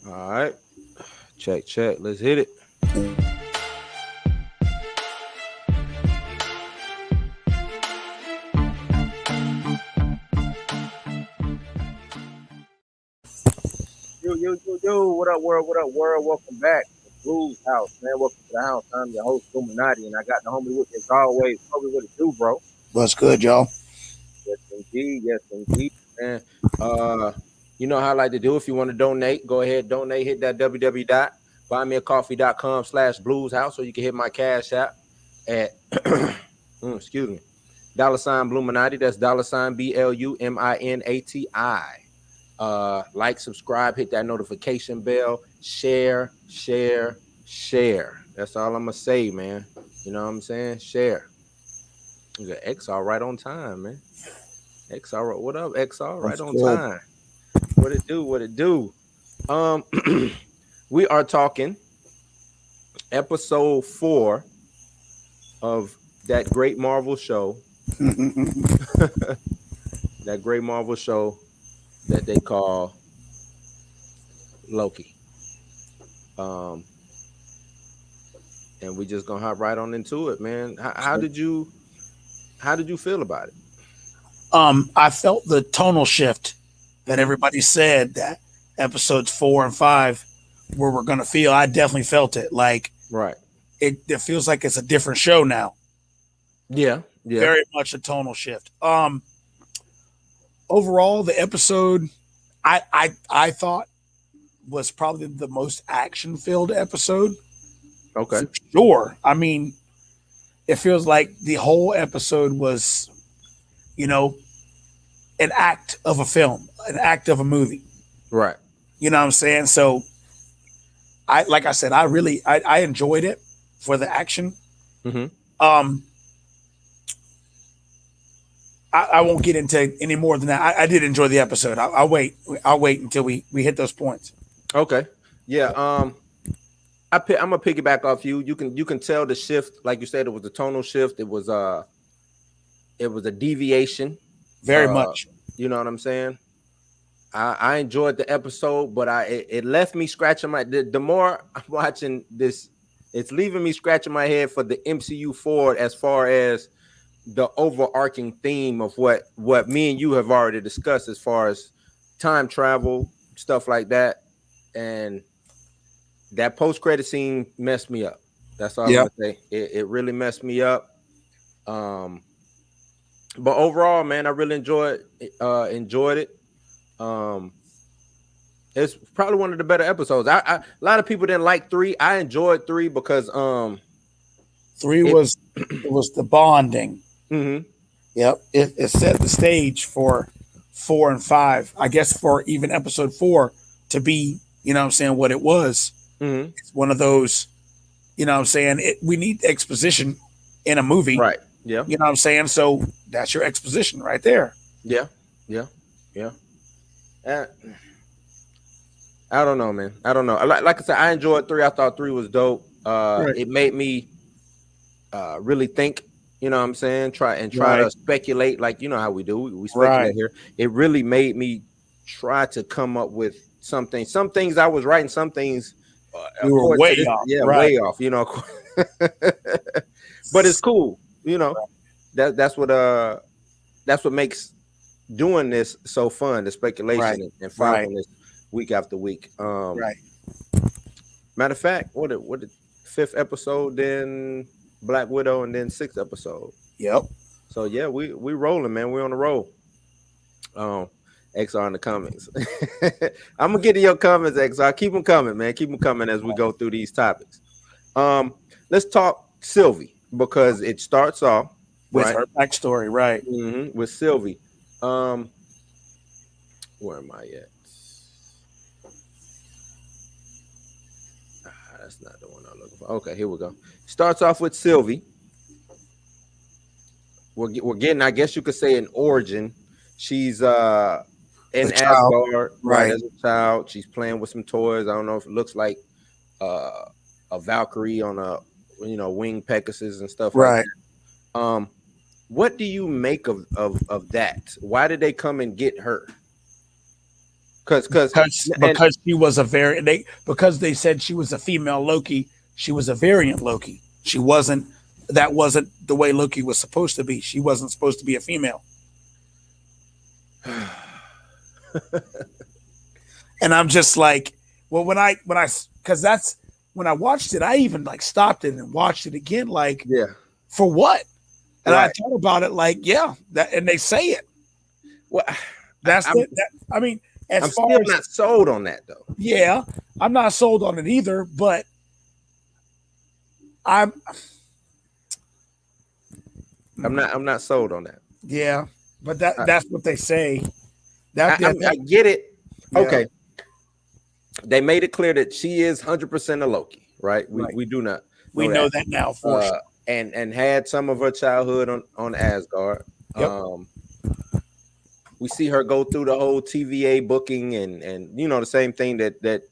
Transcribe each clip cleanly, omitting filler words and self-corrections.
All right. Check, check. Let's hit it. Yo. What up, world? What up, world? Welcome back to Blues House, man. Welcome to the house. I'm your host, Illuminati, and I got the homie with me as always. Homie, what it do, bro? What's good, y'all? Yes, indeed. Yes, indeed, man. Uh, you know how I like to do. If you want to donate, go ahead, donate. Hit that www.buymeacoffee.com/Blues House, or you can hit my cash app at excuse me, $ Bluminati. That's $BLUMINATI. Like, subscribe, hit that notification bell, share. That's all I'm gonna say, man. You know what I'm saying? Share. You got XR right on time, man. XR, what up, XR? Right What's on good? time. What it do? What it do? Um, we are talking episode 4 of that great Marvel show. That great Marvel show that they call Loki. And we just gonna hop right on into it, man. How did you feel about it? I felt the tonal shift that everybody said that episodes 4 and 5 where we're gonna feel. I definitely felt it. Like Right. it feels like it's a different show now. Yeah. Very much a tonal shift. Overall, the episode I thought was probably the most action filled episode. Okay. For sure. I mean, it feels like the whole episode was, you know, an act of a film, an act of a movie. Right. You know what I'm saying? So like I said, I enjoyed it for the action. Mm-hmm. Um I won't get into any more than that. I did enjoy the episode. I'll wait. I'll wait until we hit those points. Okay. Yeah. I'm gonna piggyback off you. You can tell the shift, like you said, it was a tonal shift. It was a deviation. Very much. You know what I'm saying? I enjoyed the episode, but it left me scratching my. The more I'm watching this, it's leaving me scratching my head for the MCU forward, as far as the overarching theme of what me and you have already discussed, as far as time travel, stuff like that. And that post-credit scene messed me up. That's all I'm gonna say. It really messed me up. But overall, man, I really enjoyed it. It's probably one of the better episodes. A lot of people didn't like 3. I enjoyed 3 because 3 was it was the bonding. Mm-hmm. Yep. It set the stage for 4 and 5. I guess for even episode 4 to be, you know what I'm saying, what it was. Mm-hmm. It's one of those, you know what I'm saying, we need exposition in a movie. Right. Yeah. You know what I'm saying? So that's your exposition right there. Yeah. I don't know, man. I don't know. Like I said, I enjoyed 3. I thought 3 was dope. Right. It made me really think. You know what I'm saying? Try to speculate, like, you know how we do. We speculate here. It really made me try to come up with something. Some things I was right, and some things you were way off. Yeah, way off. You know, but it's cool. You know, that's what makes doing this so fun. The speculation and following this week after week. Matter of fact, what the 5th episode, then Black Widow, and then 6th episode. Yep. So yeah, we rolling, man. We're on the roll. XR in the comments. I'm gonna get to your comments, XR. Keep them coming, man. Keep them coming as we go through these topics. Let's talk Sylvie, because it starts off with her backstory, right? Mm-hmm, with Sylvie. Where am I at? That's not the one I'm looking for. Okay, here we go. Starts off with Sylvie. We're getting, I guess you could say, an origin. She's in Asgard, right, as a child. She's playing with some toys. I don't know if it looks like a Valkyrie on a winged Pegasus and stuff like that. What do you make of that? Why did they come and get her? because and because she was a because they said she was a female Loki. She was a variant Loki. She wasn't. That wasn't the way Loki was supposed to be. She wasn't supposed to be a female. And I'm just like, well, because that's when I watched it, I even like stopped it and watched it again, like, yeah, for what? And I right. thought about it, like, yeah, that, and they say it. Well, That's I'm it. I mean, as I'm far still as not sold on that though. yeah, I'm not sold on it either, but I'm I'm not sold on that. yeah, but I, that's what they say. I get it. Yeah, Okay, they made it clear that she is 100% a Loki, right? right. We do not We know know that. that now for sure. And had some of her childhood on Asgard. Yep. We see her go through the whole TVA booking and you know the same thing that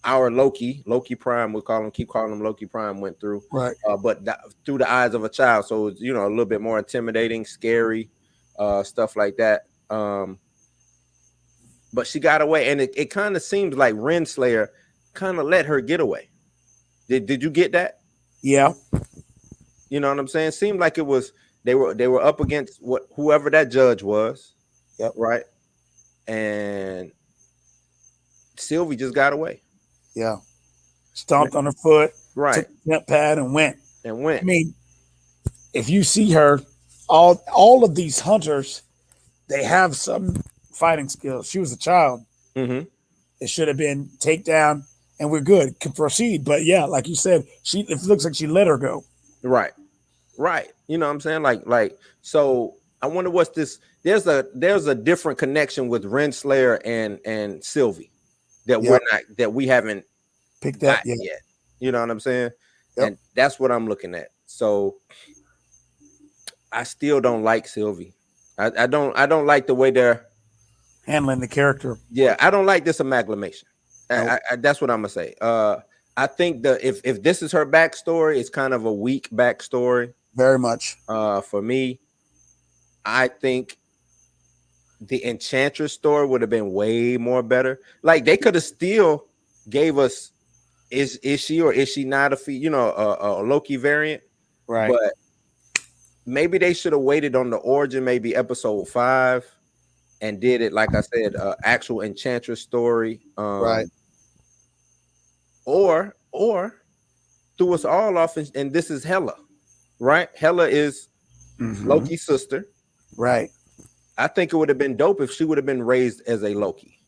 our Loki Prime, keep calling him Loki Prime, went through, Right. But through the eyes of a child, so it's, you know, a little bit more intimidating, scary, stuff like that. But she got away, and it kind of seems like Renslayer kind of let her get away. Did you get that? Yeah. You know what I'm saying? Seemed like it was they were up against whoever that judge was. Yep. Right. And Sylvie just got away. Yeah. Stomped on her foot, Right. took the jump pad and went. I mean, if you see her, all of these hunters, they have some fighting skills. She was a child. Mm-hmm. It should have been takedown, and we're good. Can proceed. But yeah, like you said, it looks like she let her go. Right. You know what I'm saying? Like so. I wonder what's this. There's a different connection with Renslayer and Sylvie that we haven't picked up yet. You know what I'm saying? Yep. And that's what I'm looking at. So I still don't like Sylvie. I don't like the way they're handling the character. Yeah, I don't like this amalgamation. Nope. That's what I'm gonna say. I think if this is her backstory, it's kind of a weak backstory. Very much. For me, I think the Enchantress story would have been way more better. Like they could have still gave us is she or is she not a Loki variant? Right. But maybe they should have waited on the origin, maybe episode 5, and did it like I said, actual Enchantress story. Right. Or threw us all off, and this is Hela, right? Hela is Loki's sister. Right. I think it would have been dope if she would have been raised as a Loki.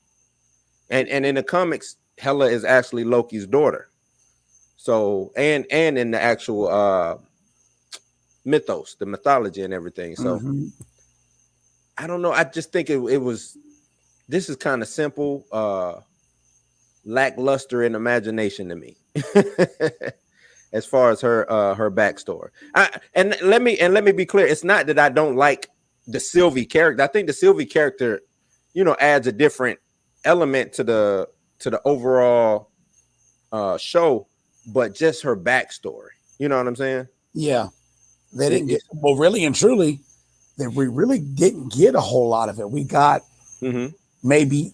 And in the comics, Hela is actually Loki's daughter. So and in the actual mythos, the mythology and everything. So I don't know. I just think it was this is kind of simple, lackluster in imagination to me. As far as her backstory. And let me be clear, it's not that I don't like the Sylvie character. I think the Sylvie character, adds a different element to the overall show, but just her backstory. You know what I'm saying? Yeah. They didn't get really and truly that we really didn't get a whole lot of it. We got maybe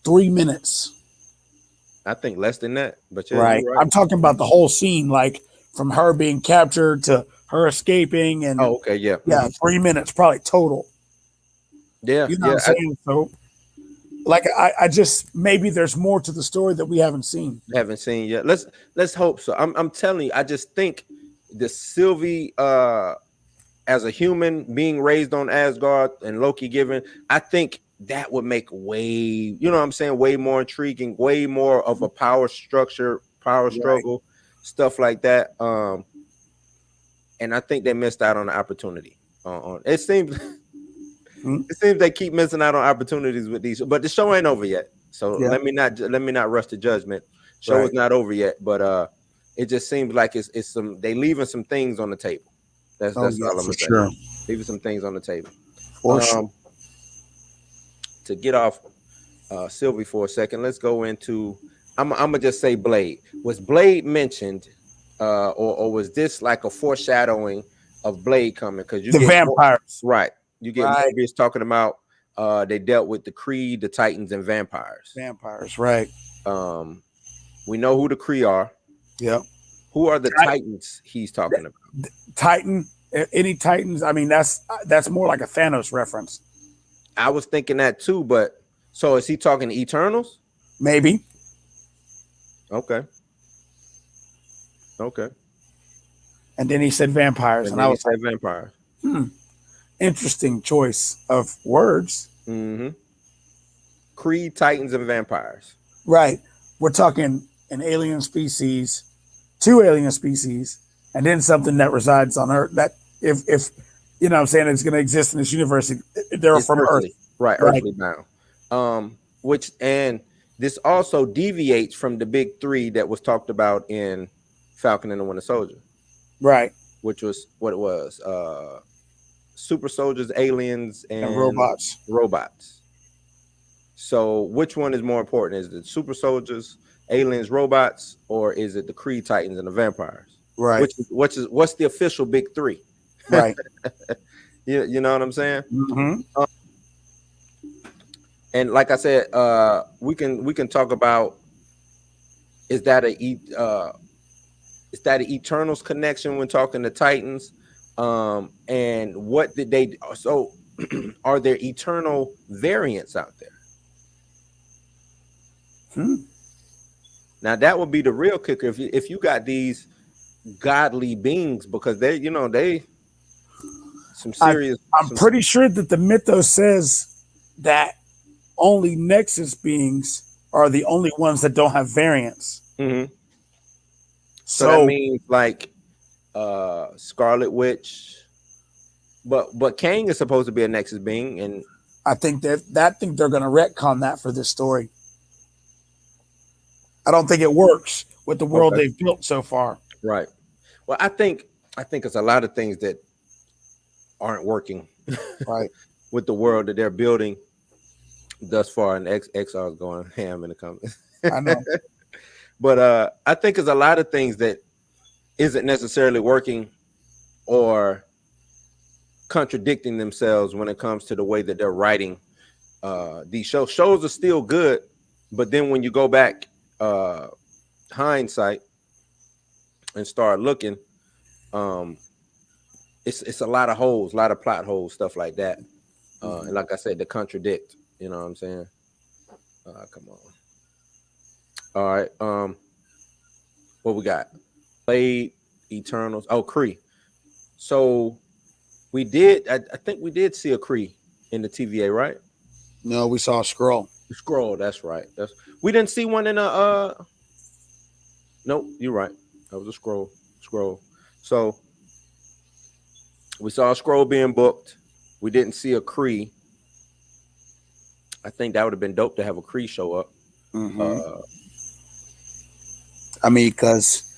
3 minutes. I think less than that, but right. I'm talking about the whole scene, like from her being captured to her escaping, and 3 minutes probably total. Yeah, you know what I'm saying. So, like, I just maybe there's more to the story that we haven't seen. Haven't seen yet. Let's hope so. I'm telling you, I just think the Sylvie, as a human being raised on Asgard and Loki given, I think that would make way more intriguing, way more of a power struggle, stuff like that. And I think they missed out on the opportunity. It seems they keep missing out on opportunities with these, but the show ain't over yet. So let me not rush to judgment. Show is not over yet, but it just seems like it's they leaving some things on the table. That's all I'm gonna say. Sure. Leaving some things on the table. For sure. To get off Sylvie for a second, let's go into. I'm gonna just say Blade. Was Blade mentioned, or was this like a foreshadowing of Blade coming? Because you get vampires, right? You get Morbius talking about They dealt with the Kree, the Titans, and vampires. Vampires, right? We know who the Kree are. Yep. Who are the Titans he's talking about? Titan, any Titans? I mean, that's more like a Thanos reference. I was thinking that too, but so is he talking Eternals? Maybe. Okay. And then he said vampires, and I was like, vampires. Interesting choice of words. Mm-hmm. Kree, Titans, and vampires. Right. We're talking an alien species, 2 alien species, and then something that resides on Earth. That if you know what I'm saying, it's going to exist in this universe. They're from earthly, Earth. right? Earthly bound. Which and this also deviates from the big 3 that was talked about in Falcon and the Winter Soldier. Right. Which was what it was. Super soldiers, aliens, and robots. So which one is more important? Is it super soldiers, aliens, robots, or is it the Kree, Titans, and the vampires? Right. What's the official big 3? Right. you know what I'm saying? Mm-hmm. And like I said, we can talk about is that an Eternals connection when talking to Titans? And what did they? So, are there eternal variants out there? Now that would be the real kicker if you got these godly beings, because they some serious. I'm pretty sure that the mythos says that only Nexus beings are the only ones that don't have variants. Mm-hmm. So that means like Scarlet Witch, but Kang is supposed to be a Nexus being, and I think they're going to retcon that for this story. I don't think it works with the world they've built so far. Right. Well, I think it's a lot of things that aren't working right with the world that they're building thus far, and XR is going ham in the comments. I know. But I think there's a lot of things that isn't necessarily working or contradicting themselves when it comes to the way that they're writing these shows. Shows are still good, but then when you go back hindsight and start looking, it's a lot of holes, a lot of plot holes, stuff like that. And like I said, they contradict. You know what I'm saying? Come on. All right. What we got? Blade, Eternals. Oh, Kree. So we did. I think we did see a Kree in the TVA, right? No, we saw a Skrull. Skrull. That's right. We didn't see one in a. Nope, you're right. That was a Skrull. So we saw a Skrull being booked. We didn't see a Kree. I think that would have been dope to have a Kree show up. Mm-hmm. I mean, because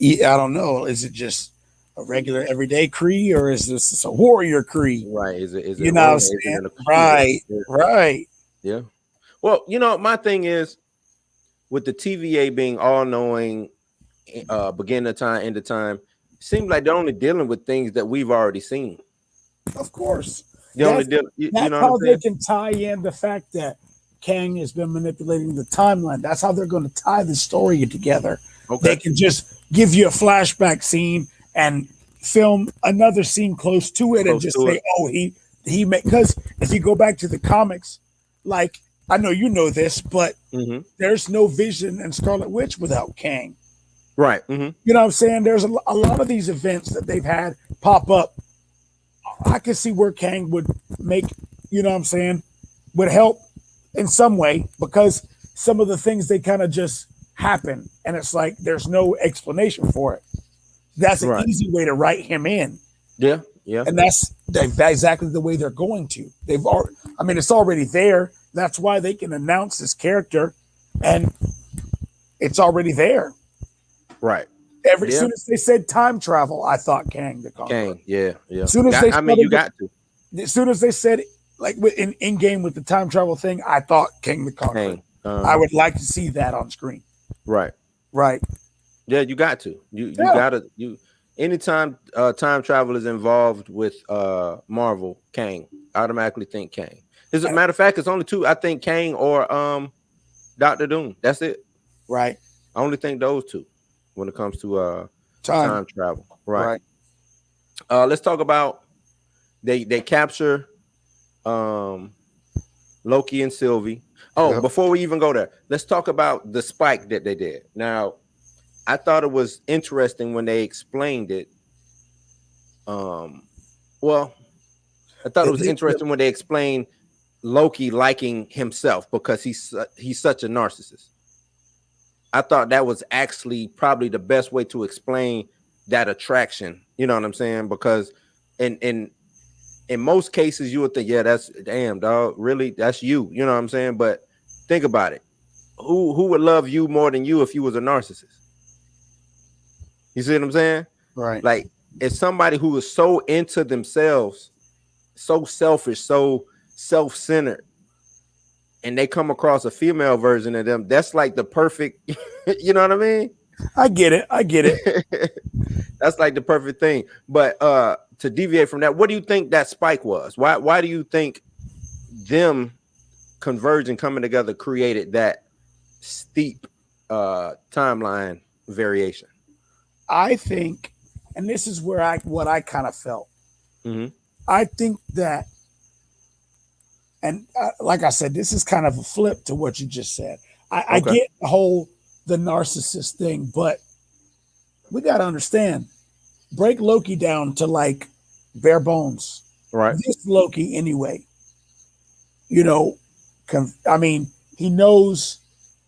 I don't know, is it just a regular everyday Kree, or is this a warrior Kree? Right? Is it? You know, what I'm saying? Right. Yeah. Well, my thing is with the TVA being all knowing, beginning of time, end of time. It seems like they're only dealing with things that we've already seen. Of course. That's how they can tie in the fact that Kang has been manipulating the timeline. That's how they're going to tie the story together. Okay. They can just give you a flashback scene and film another scene close to it and just say, "Oh, he made." Because if you go back to the comics, like I know you know this, but there's no Vision and Scarlet Witch without Kang. Right. Mm-hmm. You know what I'm saying? There's a lot of these events that they've had pop up. I can see where Kang would make, you know what I'm saying, would help in some way, because some of the things they kind of just happen and it's like there's no explanation for it. That's an easy way to write him in. Yeah, yeah. And that's exactly the way they're going to. It's already there. That's why they can announce this character and it's already there. Right. As soon as they said time travel, I thought Kang the Conqueror. Kang, yeah. As soon as you got to. As soon as they said, like in game with the time travel thing, I thought Kang the Conqueror. I would like to see that on screen. Right. Yeah, you got to. You gotta. Anytime time travel is involved with Marvel, Kang, automatically think Kang. As a matter of fact, it's only two. I think Kang or Doctor Doom. That's it. Right. I only think those two when it comes to Time. time travel. Right. Right. Let's talk about they capture Loki and Sylvie. Oh, Yep. before we even go there, let's talk about the spike that they did. Now, I thought it was interesting when they explained it. Well, I thought it was interesting when they explained Loki liking himself because he's such a narcissist. I thought that was actually probably the best way to explain that attraction. You know what I'm saying? Because in most cases you would think, yeah, that's damn dog, really, that's you. You know what I'm saying? But think about it. Who would love you more than you if you was a narcissist? You see what I'm saying? Right. Like, it's somebody who is so into themselves, so selfish, so self-centered, and they come across a female version of them. That's like the perfect, you know what I mean? I get it. That's like the perfect thing. But to deviate from that, what do you think that spike was? Why do you think them converging, coming together, created that steep timeline variation? I think, and this is where what I kind of felt. Mm-hmm. I think that, and like I said, this is kind of a flip to what you just said. I get the narcissist thing, but we got to understand, break Loki down to like bare bones. Right. This Loki, anyway, you know, I mean, he knows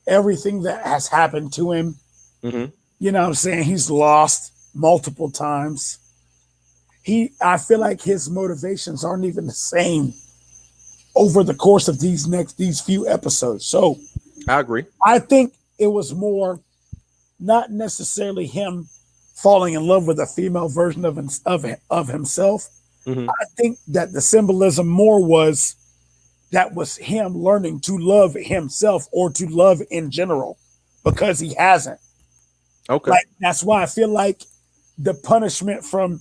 everything that has happened to him. Mm-hmm. You know what I'm saying? He's lost multiple times. I feel like his motivations aren't even the same over the course of these few episodes. So I agree. I think it was more not necessarily him falling in love with a female version of himself. Mm-hmm. I think that the symbolism more was him learning to love himself or to love in general, because he hasn't. Okay. Like, that's why I feel like the punishment from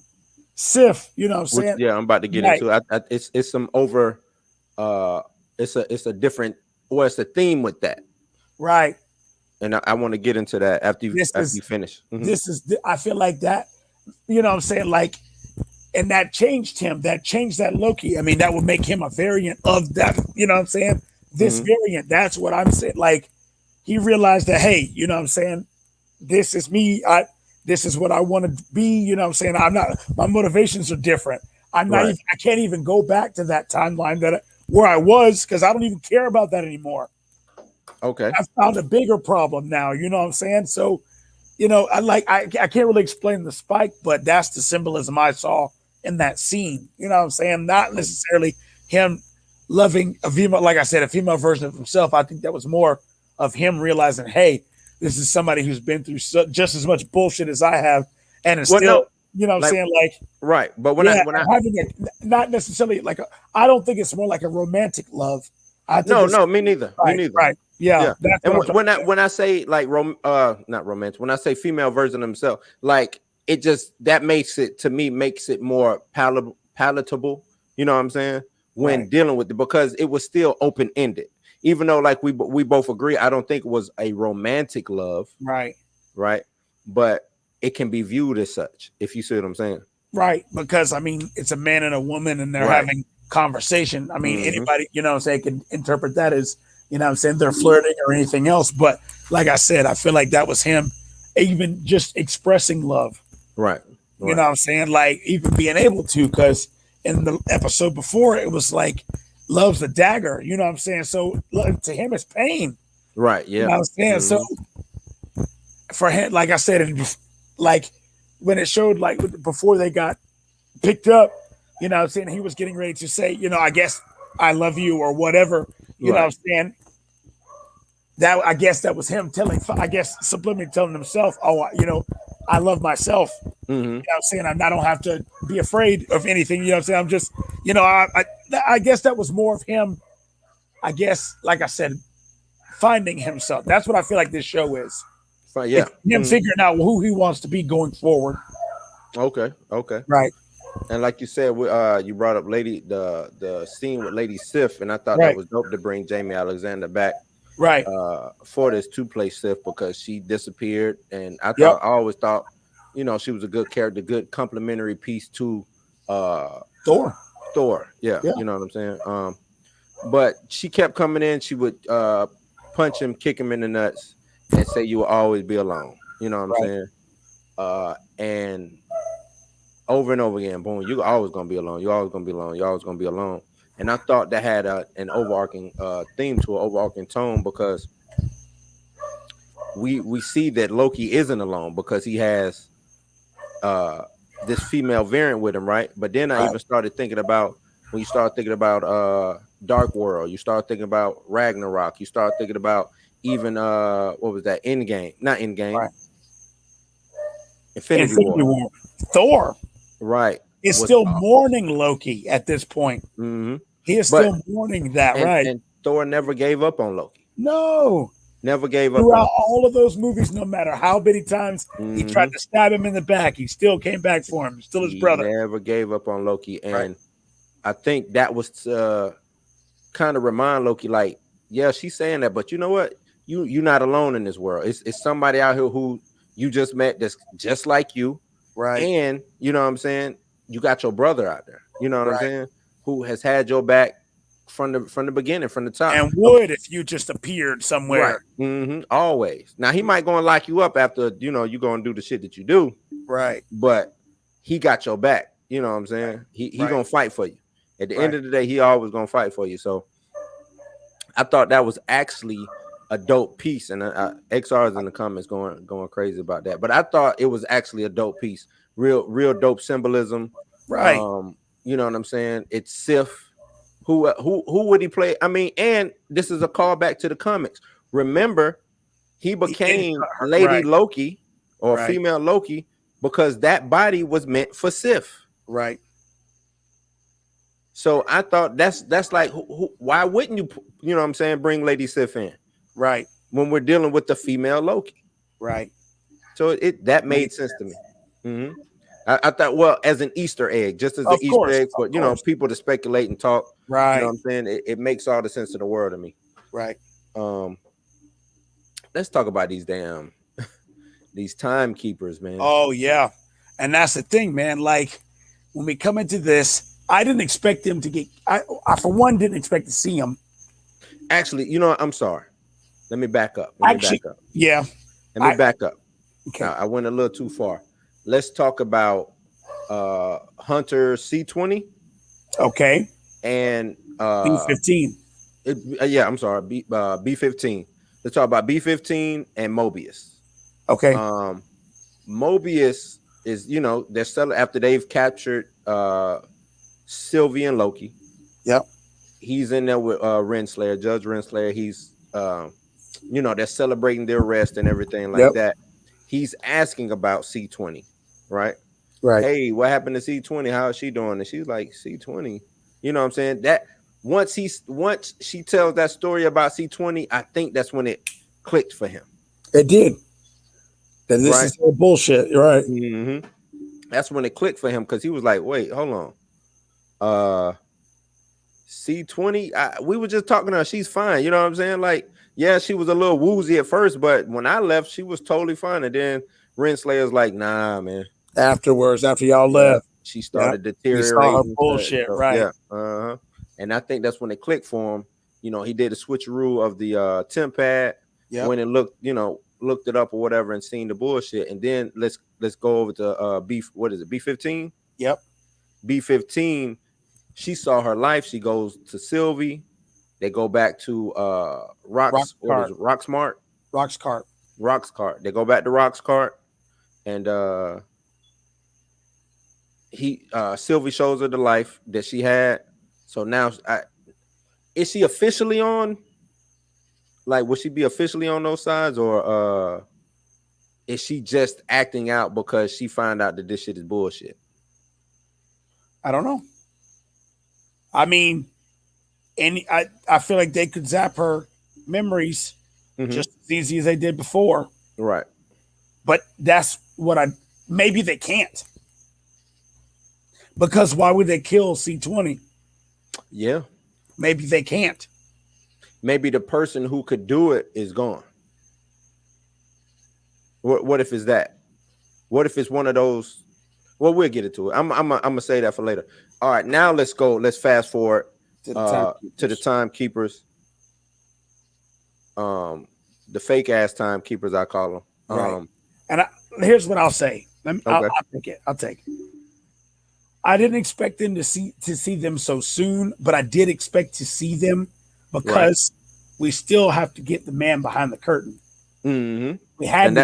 Sif, you know what I'm saying? Yeah, I'm about to get into it. It's some over it's a different, well, it's a theme with that. Right. And I want to get into that after you finish. Mm-hmm. I feel like that, you know what I'm saying? Like, and that changed him. That changed that Loki. I mean, that would make him a variant of that, you know what I'm saying? This variant, that's what I'm saying. Like, he realized that, hey, you know what I'm saying? This is me. This is what I want to be. You know what I'm saying? My motivations are different. I can't even go back to that timeline where I was, because I don't even care about that anymore. Okay. I found a bigger problem now. You know what I'm saying? So, you know, I can't really explain the spike, but that's the symbolism I saw in that scene. You know what I'm saying? Not necessarily him loving a female, like I said, a female version of himself. I think that was more of him realizing, hey, this is somebody who's been through just as much bullshit as I have, and it's you know what I'm saying? Like, right. But when I having not necessarily like I don't think it's more like a romantic love. I think no, me neither. Right, me neither. Right. Yeah. And when I say like not romantic, when I say female version of himself, like, it just makes it more palatable. You know what I'm saying? When dealing with it, because it was still open ended. Even though, like, we both agree, I don't think it was a romantic love. Right. Right. But it can be viewed as such, if you see what I'm saying. Right. Because, I mean, it's a man and a woman, and they're having conversation. I mean, anybody, you know what I'm saying, can interpret that as, you know what I'm saying, they're flirting or anything else. But like I said, I feel like that was him even just expressing love. Right. You know what I'm saying? Like, even being able to, because in the episode before, it was like, love's a dagger, you know what I'm saying? So to him, it's pain. Right. Yeah. You know what I'm saying? So for him, like I said, like when it showed, like before they got picked up, you know what I'm saying, he was getting ready to say, you know, I guess I love you or whatever, you know what I'm saying? That, I guess that was him subliminally telling himself, oh, you know, I love myself. You know what I'm saying? I don't have to be afraid of anything. You know what I'm saying? I'm just, you know, I guess that was more of him, I guess, like I said, finding himself. That's what I feel like this show is. Yeah. Him figuring out who he wants to be going forward. Okay. Right. And like you said, you brought up the scene with Lady Sif, and I thought that Right. was dope to bring Jamie Alexander back Right. for this to play Sif because she disappeared, and Yep. I always thought, she was a good character, good complementary piece to uh Thor. Thor. Yeah, Yeah. you know what I'm saying. But she kept coming in. She would punch him, kick him in the nuts, and say you will always be alone. You know what I'm Right. saying? And over and over again, boom, you're always gonna be alone. You're always gonna be alone. You're always gonna be alone. And I thought that had an overarching theme to an overarching tone because we see that Loki isn't alone because he has uh this female variant with him, right? But then I Right. even started thinking about when you start thinking about Dark World, you start thinking about Ragnarok, you start thinking about even what was that? Endgame, not Endgame, Right. Infinity Infinity War, War. Thor right? is Was still mourning Loki at this point. mm-hmm. He is But still mourning that, and right? and Thor never gave up on Loki. No. Never gave up on Throughout him. all of those movies, no matter how many times he tried Mm-hmm. to stab him in the back, he still came back for him. Still his He brother. never gave up on Loki, Right. and I think that was kind of remind Loki, like, yeah, she's saying that, but you know what? You're not alone in this world. It's somebody out here who you just met that's just like you, Right. and you know what I'm saying. You got your brother out there. You know what I'm Right. saying? Who has had your back from the beginning, from the top. And would if you just appeared Right. somewhere. Mm-hmm. Always. Now he might go and lock you up after you go and do the shit that you do, Right. but he got your back. You know what I'm saying? He Right. gonna fight for you. At the end Right. of the day, he always gonna fight for you. So I thought that was actually a dope piece, and XR is in the comments going crazy about that. But I thought it was actually a dope piece, real dope symbolism. Right. You know what I'm saying? It's Sif. Who would he play? I mean, and this is a callback to the comics. Remember, he He did became cut her. Lady Right. Loki or Right. female Loki because that body was meant for Sif. Right. So I thought that's like why wouldn't you know what I'm saying, bring Lady Sif in Right. when we're dealing with the female Loki? Right. So it that made sense to me. Mm-hmm. I thought, well, as an Easter egg, just as an Of Easter course. egg Of for course. people to speculate and talk. You know Right. what I'm saying? It makes all the sense of the world to me. Right. Let's talk about these timekeepers, man. Oh yeah. And that's the thing, man. Like when we come into this, I didn't expect him to get I for one didn't expect to see him. Actually, you know what? I'm sorry. Let me back up. Yeah. Let me back up. Okay. I went a little too far. Let's talk about Hunter C20. Okay. And B-15. Yeah, I'm sorry. B-15. Let's talk about B-15 and Mobius. Okay. Mobius is, they're selling after they've captured Sylvie and Loki. Yep. He's in there with Renslayer, Judge Renslayer. He's they're celebrating their arrest and everything like that. He's asking about C20, right? Right. Hey, what happened to C20? How is she doing? And she's like, C20. You know what I'm saying? That once she tells that story about C20, I think that's when it clicked for him. It did. That this is all bullshit. Right. Mm-hmm. That's when it clicked for him because he was like, wait, hold on. C20, we were just talking to her. She's fine. You know what I'm saying? Like, yeah, she was a little woozy at first, but when I left, she was totally fine. And then Renslayer's like, nah, man. Afterwards, after y'all left, she started deteriorating. You saw her bullshit, right? Yeah. Uh-huh. And I think that's when it clicked for him. He did a switcheroo of the temp pad when it looked it up or whatever and seen the bullshit. And then let's go over to B-15? Yep. B-15, she saw her life. She goes to Sylvie. They go back to Roxmart. Roxcart. They go back to Roxcart. And Sylvie shows her the life that she had. So now, is she officially on? Like, will she be officially on those sides, or is she just acting out because she found out that this shit is bullshit? I don't know. I mean, I feel like they could zap her memories just as easy as they did before. Right. But that's what maybe they can't. Because why would they kill C20? Yeah. Maybe they can't. Maybe the person who could do it is gone. What if it's that? What if it's one of those? Well, we'll get into it. I'm gonna say that for later. All right, now let's go. Let's fast forward to the timekeepers. The fake ass timekeepers, I call them. Right. And here's what I'll say. I'll take it. I'll take it. I didn't expect them to see them so soon, but I did expect to see them because we still have to get the man behind the curtain. Mm-hmm. We had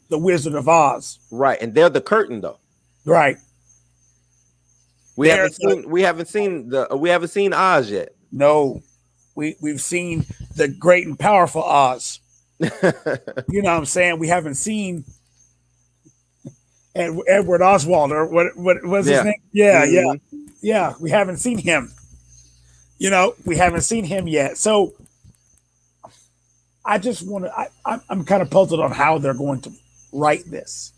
the Wizard of Oz, right? And they're the curtain, though, right? We haven't seen Oz yet. No, we've seen the great and powerful Oz. You know what I'm saying? We haven't seen Edward Oswald, or what was his name? Yeah. We haven't seen him. You know, we haven't seen him yet. So I just want to. I'm kind of puzzled on how they're going to write this.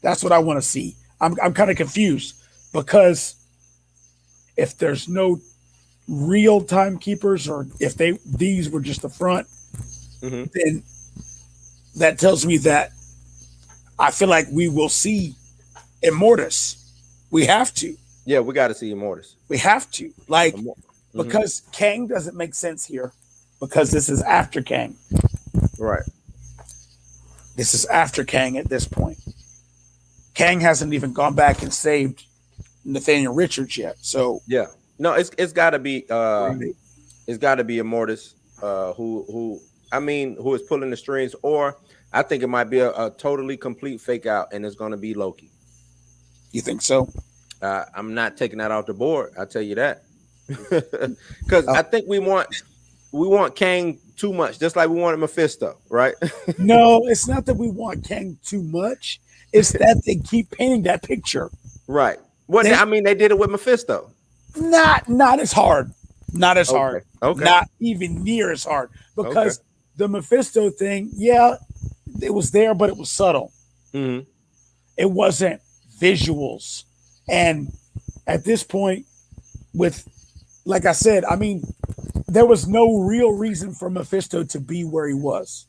That's what I want to see. I'm kind of confused because if there's no real timekeepers, or if these were just the front, then that tells me that I feel like we will see Immortus. We have to. Yeah, we got to see Immortus. We have to. Because Kang doesn't make sense here, because this is after Kang. Right. This is after Kang at this point. Kang hasn't even gone back and saved Nathaniel Richards yet. So yeah. No, it's got to be Immortus, who is pulling the strings, or I think it might be a totally complete fake out, and it's going to be Loki. You think so? I'm not taking that off the board. I'll tell you that, because I think we want Kang too much, just like we wanted Mephisto, right? No, it's not that we want Kang too much. It's that they keep painting that picture. Right. What they did it with Mephisto. Not as hard. Not as hard. Okay. Not even near as hard. Because the Mephisto thing, yeah, it was there, but it was subtle. Mm-hmm. It wasn't visuals. And at this point, like I said, there was no real reason for Mephisto to be where he was.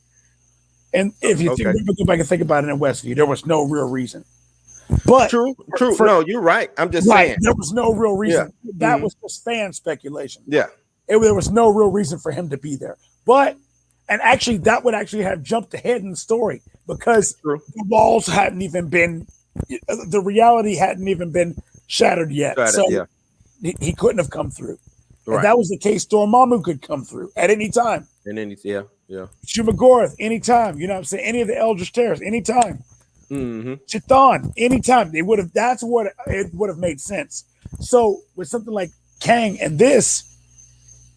And if you go back and think about it in Westview, there was no real reason. But true. No, you're right. I'm just saying there was no real reason. Yeah. That was just fan speculation. Yeah. There was no real reason for him to be there. But actually, that would actually have jumped ahead in the story, because the walls hadn't even been, the reality hadn't even been shattered yet. He couldn't have come through. Right. If that was the case, Dormammu could come through at any time. And any, yeah. Shumagorath, anytime. You know what I'm saying? Any of the Eldritch Terrors, anytime. Mm-hmm. Chthon, anytime. That's what it would have made sense. So with something like Kang and this,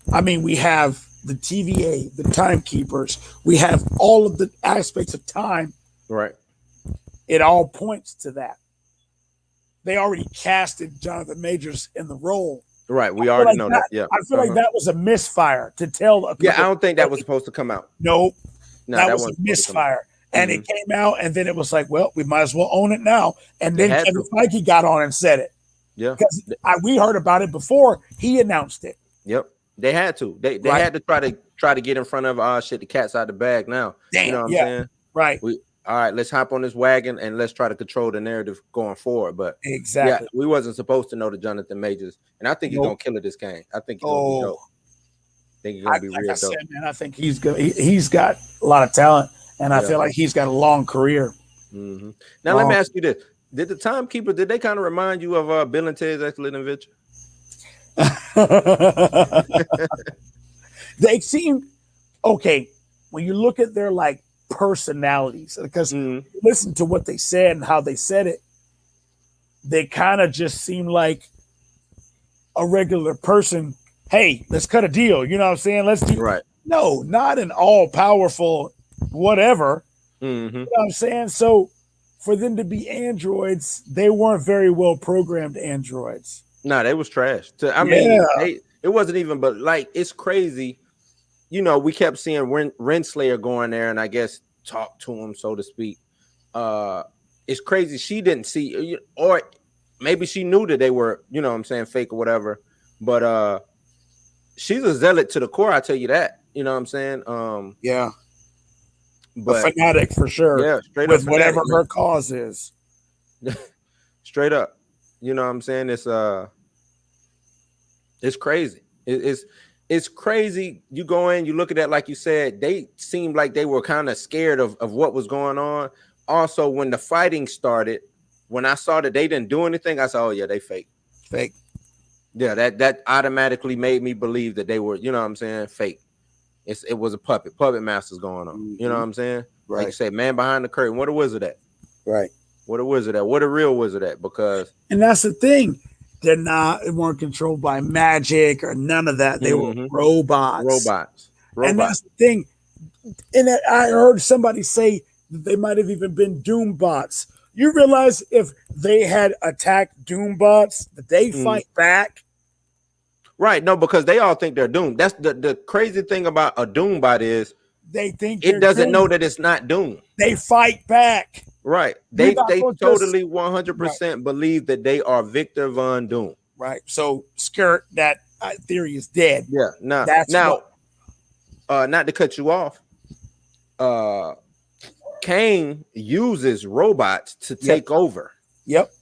we have the TVA, the timekeepers, we have all of the aspects of time. Right. It all points to that. They already casted Jonathan Majors in the role. Right, we already know that. Yeah, I feel like that was a misfire to tell. I don't think that was supposed to come out. Nope. No, that was a misfire, and it came out, and then it was like, well, we might as well own it now. And then Kevin Feige got on and said it. Yeah, because we heard about it before he announced it. Yep, they had to. They had to try to get in front of shit. The cat's out the bag now. Damn, you know what I'm saying? Right. All right, let's hop on this wagon and let's try to control the narrative going forward. But exactly, we wasn't supposed to know the Jonathan Majors, and I think he's gonna kill it this game. I think he's gonna be dope. I think he's gonna be real dope. Man, I think he's good. He's got a lot of talent, and I feel like he's got a long career. Mm-hmm. Now let me ask you this: did the Timekeeper, did they kind of remind you of Bill and Ted's Excellent Adventure? They seem okay when you look at their personalities, because listen to what they said and how they said it. They kind of just seem like a regular person. Hey, let's cut a deal. You know what I'm saying? Let's do right. No, not an all powerful whatever. Mm-hmm. You know what I'm saying? So for them to be androids, they weren't very well programmed androids. No, they was trash. It wasn't even, but it's crazy. You know, we kept seeing Renslayer going there and I guess talk to him, so to speak. It's crazy. She didn't see, or maybe she knew that they were, you know what I'm saying, fake or whatever. But she's a zealot to the core, I tell you that. You know what I'm saying? Yeah, a But fanatic for sure, yeah, straight up with fanatic, whatever man. her cause is. Straight up. You know what I'm saying? It's crazy. It's crazy. You go in, you look at that, like you said, they seemed like they were kind of scared of what was going on. Also, when the fighting started, when I saw that they didn't do anything, I said, oh yeah, they fake. Fake. Yeah, that automatically made me believe that they were, you know what I'm saying, fake. It was a puppet masters going on. You know what I'm saying? Like you Right. said, man behind the curtain. What a wizard at? Right. What a wizard at? What a real wizard at? Because And that's the thing. They weren't controlled by magic or none of that. They were robots. robots. And that's the thing. And I heard somebody say that they might have even been Doom bots. You realize if they had attacked Doom bots, that they fight back? Right. No, because they all think they're doomed. That's the crazy thing about a Doom bot is they think it doesn't know that it's not Doom. They fight back. Right. They totally 100% believe that they are Victor Von Doom. Right. So skirt that theory is dead. Yeah. Now, not to cut you off. Kang uses robots to take over. Yep.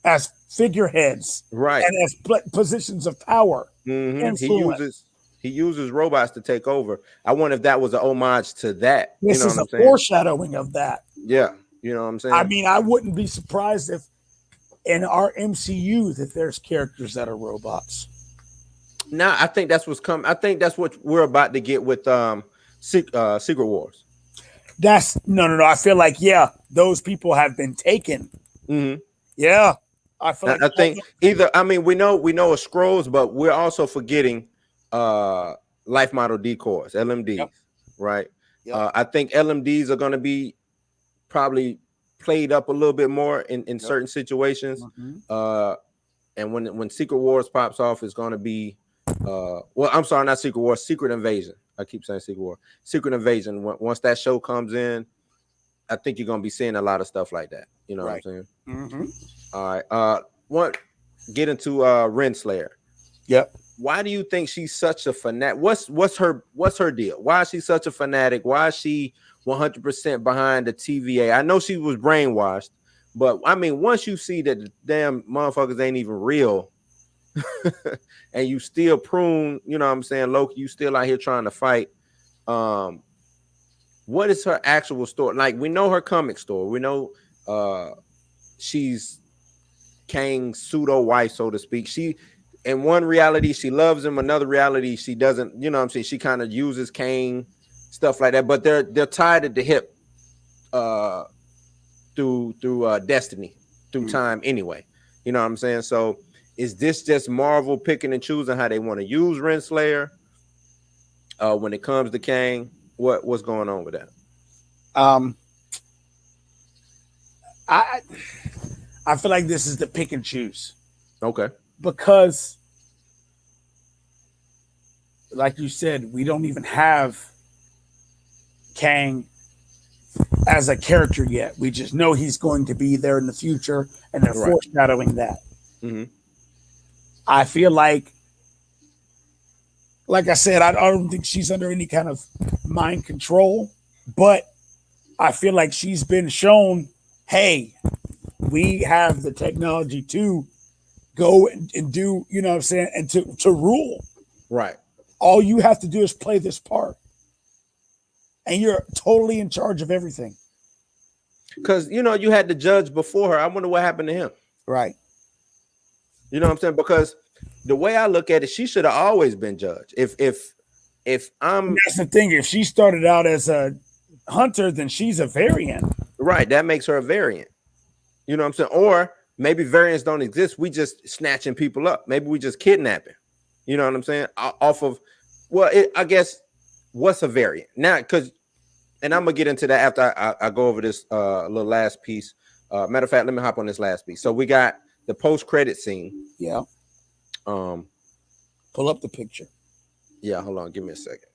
As figureheads. Right. And as positions of power. He uses robots to take over. I wonder if that was an homage to that. This is a foreshadowing of that. Yeah. You know what I'm saying? I mean, I wouldn't be surprised if in our MCU that there's characters that are robots. Now, I think that's what's coming. I think that's what we're about to get with Secret Wars. That's no. I feel like those people have been taken. Yeah, I feel like I think either. I mean, we know a Skrulls, but we're also forgetting life model decoys, LMDs, right? Yep. I think LMDs are going to be probably played up a little bit more in certain situations. And when Secret Wars pops off, it's going to be well, I'm sorry, not Secret Wars, Secret Invasion. I keep saying Secret War. Secret Invasion. Once that show comes in, I think you're going to be seeing a lot of stuff like that. You know what I'm saying? All right. Get into Renslayer. Yep. Why do you think she's such a fanatic? What's her deal? Why is she such a fanatic? Why is she 100% behind the TVA? I know she was brainwashed, but I mean, once you see that the damn motherfuckers ain't even real, and you still prune, you know what I'm saying, Loki, you still out here trying to fight. What is her actual story? Like, we know her comic story. We know she's Kang's pseudo wife, so to speak. She, in one reality, she loves him. Another reality, she doesn't. You know what I'm saying? She kind of uses Kang, stuff like that. But they're tied at the hip through destiny, through time anyway. You know what I'm saying? So is this just Marvel picking and choosing how they want to use Renslayer when it comes to Kang? What's going on with that? I feel like this is the pick and choose. Okay. Because, like you said, we don't even have Kang as a character yet. We just know he's going to be there in the future, and they're foreshadowing that. I feel like I said, I don't think she's under any kind of mind control, but I feel like she's been shown, hey, we have the technology to go and do, you know what I'm saying, and to rule. Right. All you have to do is play this part. And you're totally in charge of everything. Because, you know, you had the judge before her. I wonder what happened to him. Right. You know what I'm saying? Because the way I look at it, she should have always been judge. If I'm... That's the thing. If she started out as a hunter, then she's a variant. Right. That makes her a variant. You know what I'm saying? Or maybe variants don't exist. We just snatching people up. Maybe we just kidnapping. You know what I'm saying? Off of... Well, I guess... What's a variant now? Because, and I'm gonna get into that after I go over this little last piece. Matter of fact, let me hop on this last piece. So we got the post-credit scene. Yeah. Pull up the picture. Yeah, hold on, give me a second.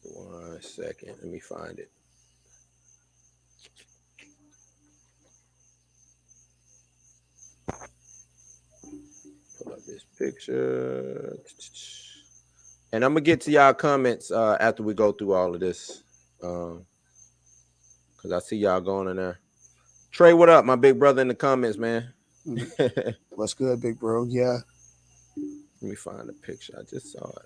One second, let me find it. picture. And I'm gonna get to y'all comments after we go through all of this. Cause I see y'all going in there. Trey, what up, my big brother in the comments, man? What's good, big bro? Yeah. Let me find the picture. I just saw it.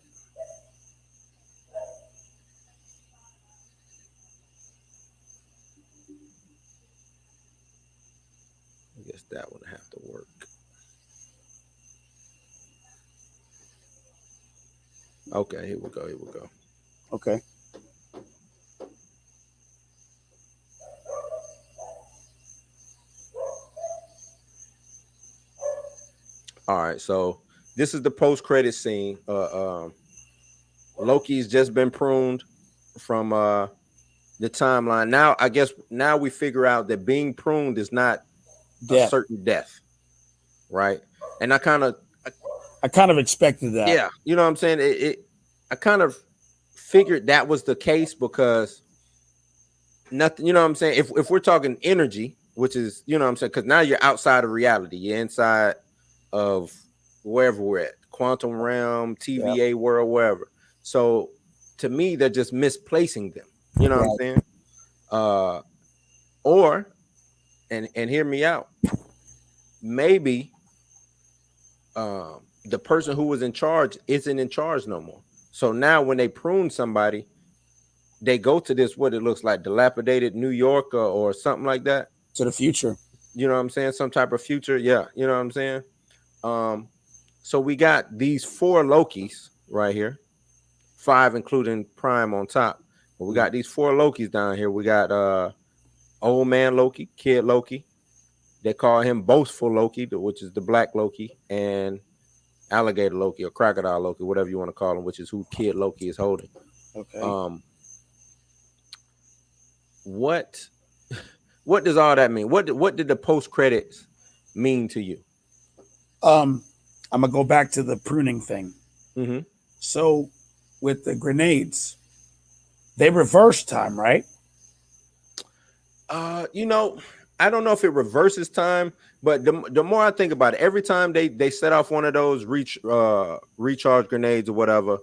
I guess that one have to work. Okay, here we go. Here we go. Okay. All right, so this is the post-credit scene. Loki's just been pruned from the timeline. Now, I guess now we figure out that being pruned is not a certain death, right? And I kind of expected that. Yeah, you know what I'm saying? I kind of figured that was the case because nothing, you know what I'm saying? If we're talking energy, which is, you know what I'm saying, because now you're outside of reality, you're inside of wherever we're at, quantum realm, TVA world, wherever. So to me, they're just misplacing them. You know what I'm saying? Or and hear me out. Maybe the person who was in charge isn't in charge no more. So now when they prune somebody, they go to this, what it looks like, dilapidated New York or something like that. To the future. You know what I'm saying? Some type of future. Yeah. You know what I'm saying? So we got these 4 Lokis right here, 5 including Prime on top. But we got these 4 Lokis down here. We got old man Loki, kid Loki. They call him boastful Loki, which is the black Loki, and alligator Loki or crocodile Loki, whatever you want to call him, which is who kid Loki is holding. Okay. What does all that mean? What did the post credits mean to you? I'm gonna go back to the pruning thing. Mm-hmm. So with the grenades, they reverse time, right? You know, I don't know if it reverses time, but the more I think about it, every time they set off one of those recharge grenades or whatever,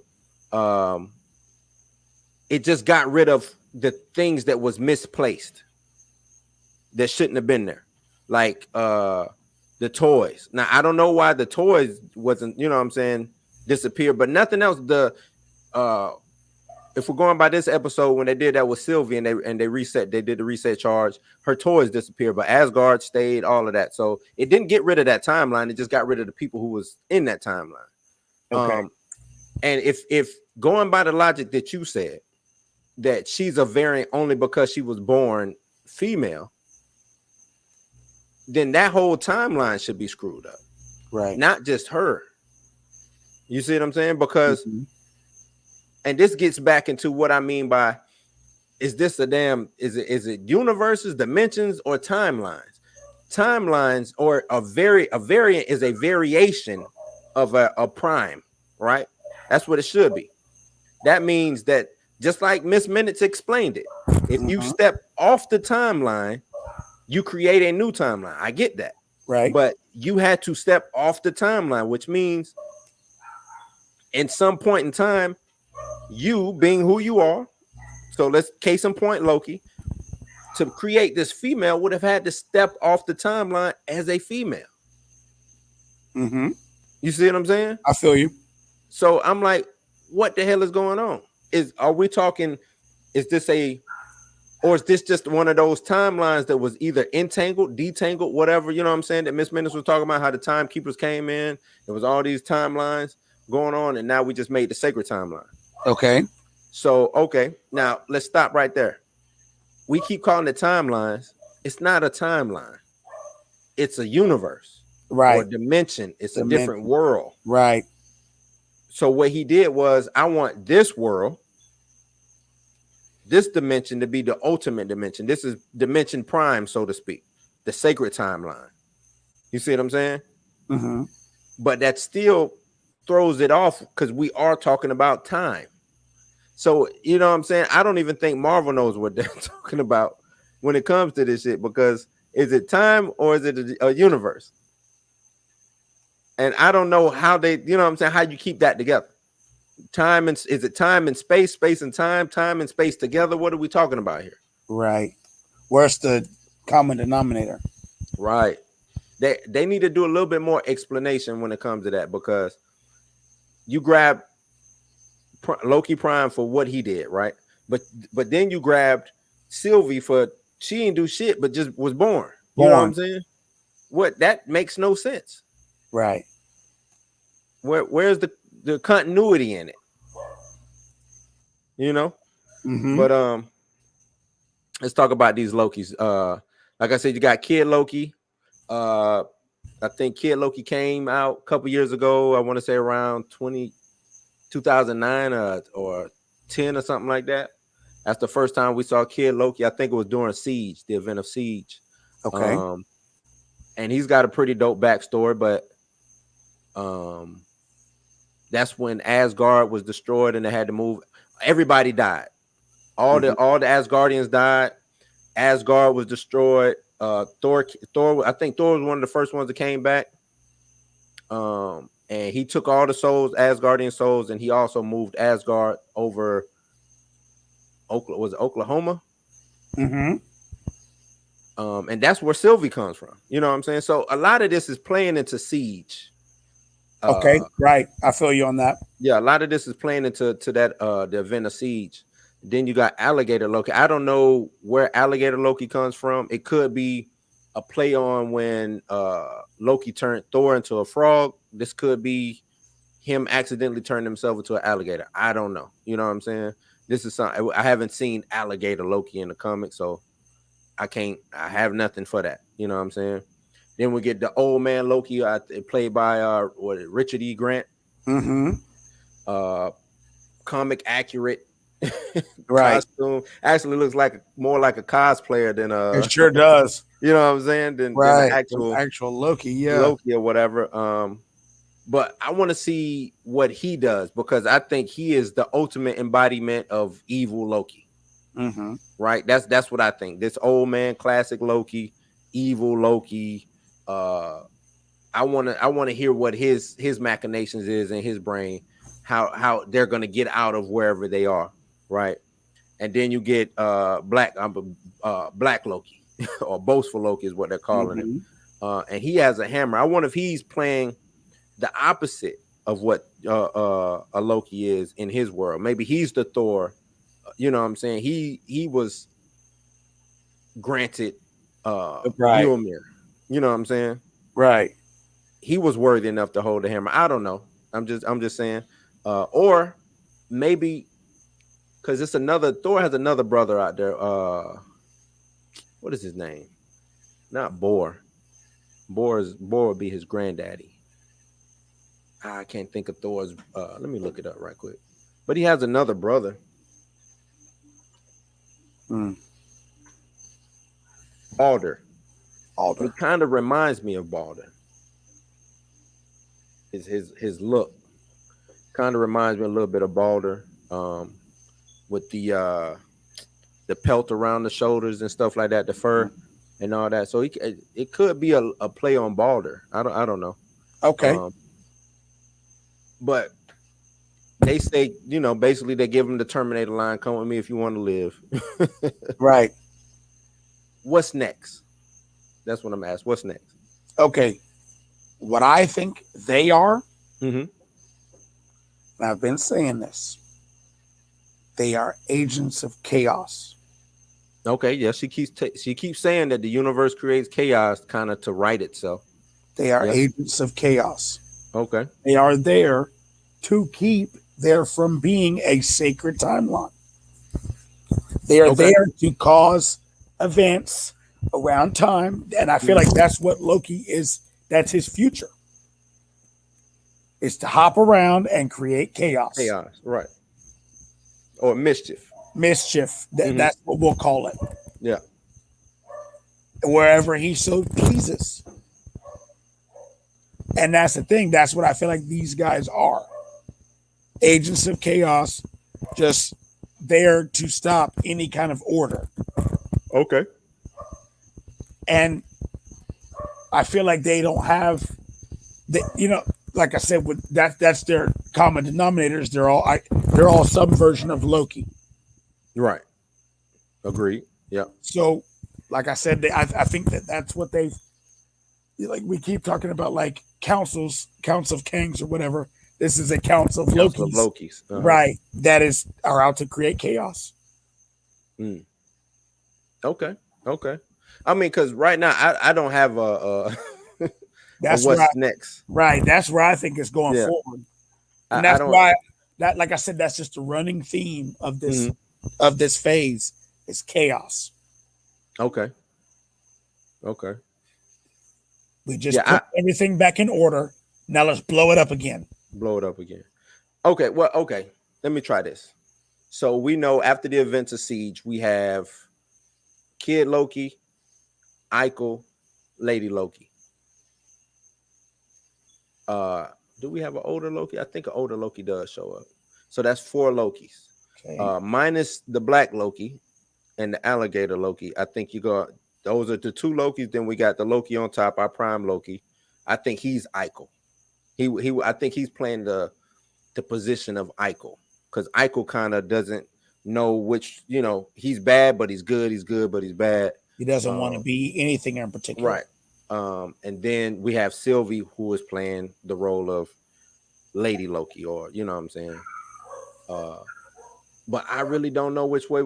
it just got rid of the things that was misplaced that shouldn't have been there, like the toys. Now I don't know why the toys wasn't, you know what I'm saying, disappeared, but nothing else. If we're going by this episode, when they did that with Sylvie and they did the reset charge, her toys disappeared, but Asgard stayed, all of that. So it didn't get rid of that timeline. It just got rid of the people who was in that timeline. Okay. And if going by the logic that you said, that she's a variant only because she was born female, then that whole timeline should be screwed up. Right. Not just her. You see what I'm saying? Because and this gets back into what I mean by, is this is it universes, dimensions, or timelines? Timelines, or a variant is a variation of a prime, right? That's what it should be. That means that, just like Miss Minutes explained it, if you step off the timeline, you create a new timeline. I get that. Right. But you had to step off the timeline, which means in some point in time, you being who you are, so let's case in point Loki, to create this female would have had to step off the timeline as a female. You see what I'm saying? I feel you. So I'm like, what the hell is going on? Are we talking, is this just one of those timelines that was either entangled, detangled, whatever, you know what I'm saying, that Miss Minutes was talking about, how the timekeepers came in, there was all these timelines going on, and now we just made the sacred timeline. Okay. So, okay, now let's stop right there. We keep calling it timelines. It's not a timeline. It's a universe. Right. Or a dimension. It's a different world. Right. So what he did was, I want this world, this dimension, to be the ultimate dimension. This is dimension prime, so to speak, the sacred timeline. You see what I'm saying? But that still throws it off, because we are talking about time. So, you know what I'm saying? I don't even think Marvel knows what they're talking about when it comes to this shit, because is it time or is it a universe? And I don't know how they, you know what I'm saying, how you keep that together. Time and is it time and space, space and time and space together? What are we talking about here? Right. Where's the common denominator? Right. They need to do a little bit more explanation when it comes to that, because you grab Loki Prime for what he did, right? But then you grabbed Sylvie for she didn't do shit, but just was born. You know what I'm saying? What that makes no sense. Right. Where's the continuity in it? You know? Mm-hmm. But let's talk about these Lokis. Like I said, you got Kid Loki. I think Kid Loki came out a couple years ago. I want to say around 2009 or 10 or something like that. That's the first time we saw Kid Loki. I think it was during Siege, the event of Siege. Okay. And he's got a pretty dope backstory, but that's when Asgard was destroyed and they had to move. Everybody died. All the Asgardians died. Asgard was destroyed. Thor, I think Thor was one of the first ones that came back. And he took all the souls, Asgardian souls, and he also moved Asgard over Oklahoma? Mm-hmm. And that's where Sylvie comes from. You know what I'm saying? So a lot of this is playing into Siege. Okay, right. I feel you on that. Yeah, a lot of this is playing into that the event of Siege. Then you got Alligator Loki. I don't know where Alligator Loki comes from. It could be a play on when Loki turned Thor into a frog. This could be him accidentally turning himself into an alligator. I don't know. You know what I'm saying? This is something I haven't seen Alligator Loki in the comics, so I have nothing for that. You know what I'm saying? Then we get the old man Loki, played by Richard E. Grant. Mm-hmm. Comic accurate right. Costume. Actually looks more like a cosplayer than it sure does. You know what I'm saying? Than the actual Loki, yeah. Loki or whatever. But I want to see what he does, because I think he is the ultimate embodiment of evil Loki. Mm-hmm. Right? That's what I think. This old man, classic Loki, evil Loki. I want to hear what his machinations is in his brain, how they're going to get out of wherever they are, right? And then you get Black Loki or boastful Loki is what they're calling him. And he has a hammer. I wonder if he's playing the opposite of what a Loki is in his world. Maybe he's the Thor. You know what I'm saying? He was granted Mjolnir. You know what I'm saying? Right. He was worthy enough to hold the hammer. I don't know. I'm just saying. Or maybe because it's another Thor has another brother out there. What is his name? Not Bor. Bor would be his granddaddy. I can't think of Thor's. Let me look it up right quick. But he has another brother. Balder. It kind of reminds me of Balder. His look kind of reminds me a little bit of Balder, with the pelt around the shoulders and stuff like that, the fur and all that. So it could be a play on Balder. I don't know. Okay. But they say, basically they give him the Terminator line, come with me if you want to live. Right. What's next? That's what I'm asking. What's next? Okay. What I think they are, and I've been saying this, they are agents of chaos. Okay, yeah, she keeps saying that the universe creates chaos kind of to right itself. They are agents of chaos. Okay. They are there to keep there from being a sacred timeline. They are there to cause events around time, and I feel like that's what Loki is. That's his future. Is to hop around and create chaos. Chaos, right. Or mischief. Mischief. That's what we'll call it. Yeah. Wherever he so pleases. And that's the thing. That's what I feel like these guys are. Agents of chaos, just there to stop any kind of order. Okay. And I feel like they don't have like I said, with that's their common denominators. They're all some version of Loki. Right. Agreed. Yeah. So, like I said, I think that's what they like. We keep talking about like counts of kings or whatever. This is a counts of Council of Lokis, Loki's. right? That are out to create chaos. Mm. Okay. Okay. I mean, because right now I don't have a That's where what's next. right. That's where I think it's going Yeah. forward, and I that's don't. why like I said, that's just the running theme of Mhm. this phase is chaos. Okay. Okay. We just Yeah. put everything back in order. Now let's blow it up again. Blow it up again. Okay. Well. Okay. Let me try this. So we know after the events of Siege, we have Kid Loki, Eichel, Lady Loki. Uh, do we have an older Loki? I think an older Loki does show up. So that's 4 Lokis. Okay. Minus the black Loki and the alligator Loki. I think you got those are the 2 Lokis. Then we got the Loki on top, our prime Loki. I think he's Eichel. I think he's playing the position of Eichel because Eichel kind of doesn't know which, he's bad, but he's good. He's good, but he's bad. He doesn't want to be anything in particular. Right. And then we have Sylvie, who is playing the role of Lady Loki, or you know what I'm saying. But I really don't know which way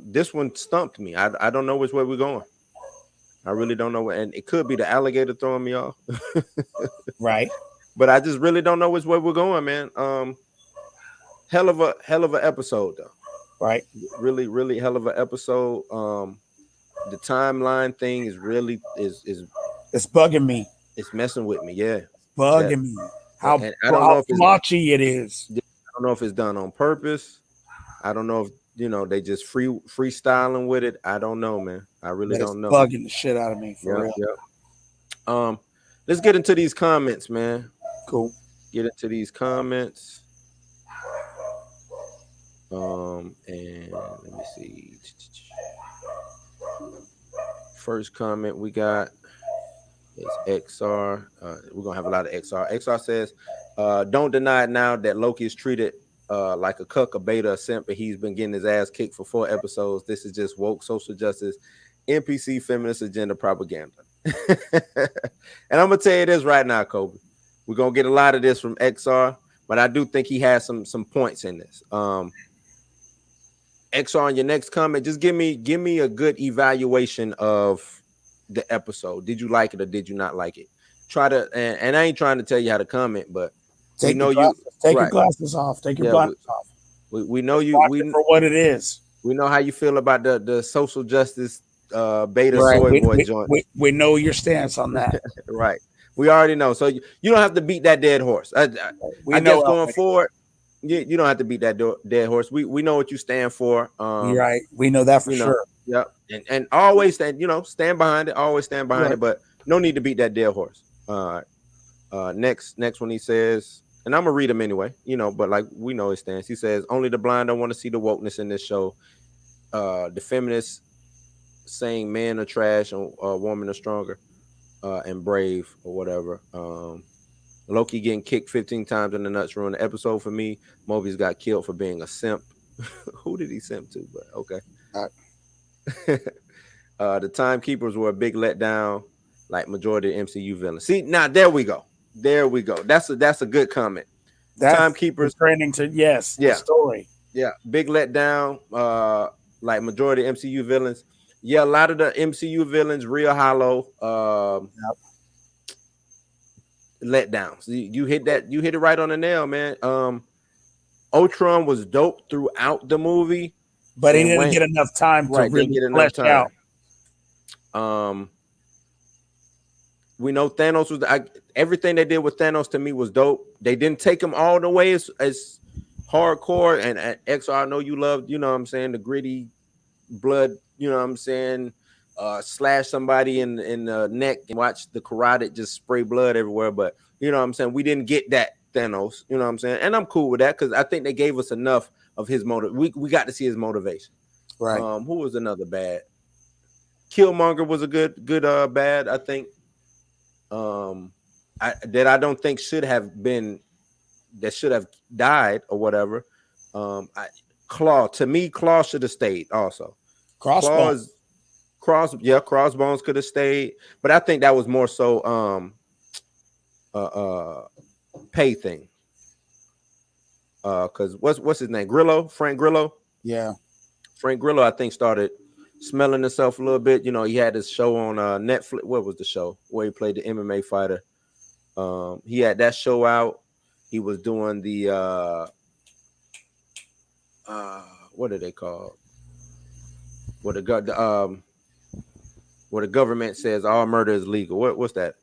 this one stumped me. I don't know which way we're going. I really don't know, and it could be the alligator throwing me off. Right. But I just really don't know which way we're going, man. Hell of a episode though. Right. Really, really hell of an episode. The timeline thing is really is it's bugging me. It's messing with me. Yeah, bugging me. How I don't know if blotchy it is. I don't know if it's done on purpose. I don't know if they just freestyling with it. I don't know, man. I really don't know. Bugging the shit out of me for real. Yeah. Let's get into these comments, man. Cool. Get into these comments. And let me see. First comment we got is XR. We're gonna have a lot of XR. XR says, "Don't deny it now that Loki is treated like a cuck, a beta, a simp, and he's been getting his ass kicked for 4 episodes. This is just woke social justice, NPC feminist agenda propaganda." And I'm gonna tell you this right now, Kobe. We're gonna get a lot of this from XR, but I do think he has some points in this. XR, on your next comment, just give me a good evaluation of the episode. Did you like it or did you not like it? Try to, and I ain't trying to tell you how to comment, but take your glasses off. Take your glasses off. We know you for what it is. We know how you feel about the social justice beta soy boy joint. We know your stance on that. Right. We already know. So you don't have to beat that dead horse. I guess going forward, you don't have to beat that dead horse. We know what you stand for. You're right. We know that for sure. Yep. And always stand behind it. Always stand behind it. But no need to beat that dead horse. Next one he says, and I'm gonna read him anyway. But like we know his stance. He says, "Only the blind don't want to see the wokeness in this show. The feminists saying men are trash and women are stronger and brave or whatever. Loki getting kicked 15 times in the nuts ruined the episode for me. Mobius got killed for being a simp." Who did he simp to? But okay. The timekeepers were a big letdown, like majority of MCU villains. See, now there we go. That's a good comment. Timekeepers trending to the story. Yeah, big letdown, like majority of MCU villains. Yeah, a lot of the MCU villains real hollow. Letdowns. You hit it right on the nail, man. Ultron was dope throughout the movie, but he didn't get enough time to really flesh out. We know Thanos was everything they did with Thanos to me was dope. They didn't take him all the way as hardcore. And XR, I know you loved, what I'm saying, the gritty blood, what I'm saying, slash somebody in the neck and watch the carotid just spray blood everywhere. But what I'm saying, we didn't get that Thanos, what I'm saying, and I'm cool with that because I think they gave us enough of his motive. We got to see his motivation. Right. Who was another bad? Killmonger was a good bad, I think. that I don't think should have been, that should have died or whatever. I, Claw, to me, Claw should have stayed also. Crossbone. Claws, Crossbones could have stayed, but I think that was more so uh, uh pay thing. Because what's his name? Grillo, Frank Grillo. Yeah. Frank Grillo, I think, started smelling himself a little bit. You know, he had this show on Netflix. What was the show where he played the MMA fighter? He had that show out. He was doing the what are they called? What where the government says all murder is legal. What's that?